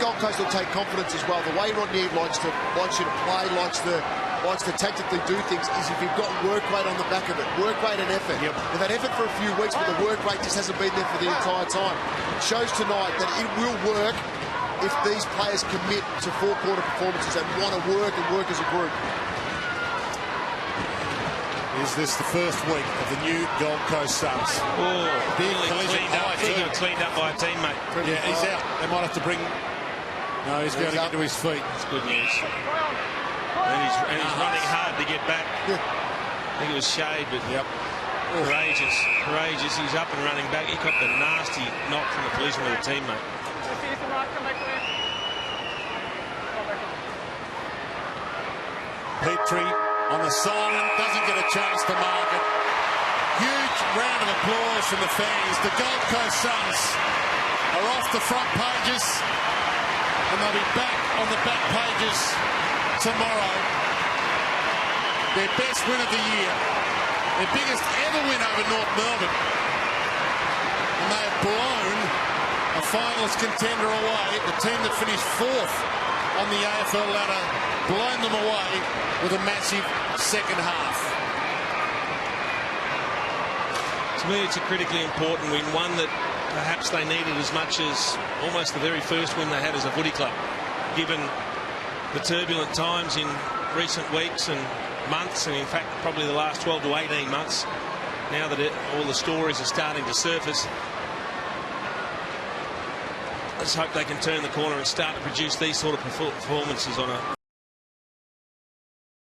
Gold Coast will take confidence as well. The way Rodney likes you to play, likes to tactically do things, is if you've got work rate on the back of it, work rate and effort. They've had effort for a few weeks, but the work rate just hasn't been there for the entire time. It shows tonight that it will work if these players commit to four-quarter performances and want to work and work as a group. Is this the first week of the new Gold Coast Subs? Oh, big collision. He got cleaned up by a teammate. Yeah, he's out. They might have to bring... No, he's going to get to his feet. That's good news. And he's running hard to get back. I think it was Shade, but courageous. He's up and running back. He got the nasty knock from the collision with a teammate. Petrie on the siren, doesn't get a chance to mark it. Huge round of applause from the fans. The Gold Coast Suns are off the front pages, and they'll be back on the back pages tomorrow. Their best win of the year, their biggest ever win over North Melbourne, and they have blown a finals contender away. The team that finished 4th on the AFL ladder, blown them away with a massive second half. To me, it's a critically important win, one that perhaps they needed as much as almost the very first win they had as a footy club, given the turbulent times in recent weeks and months, and in fact probably the last 12 to 18 months, now that all the stories are starting to surface. Let's hope they can turn the corner and start to produce these sort of performances on a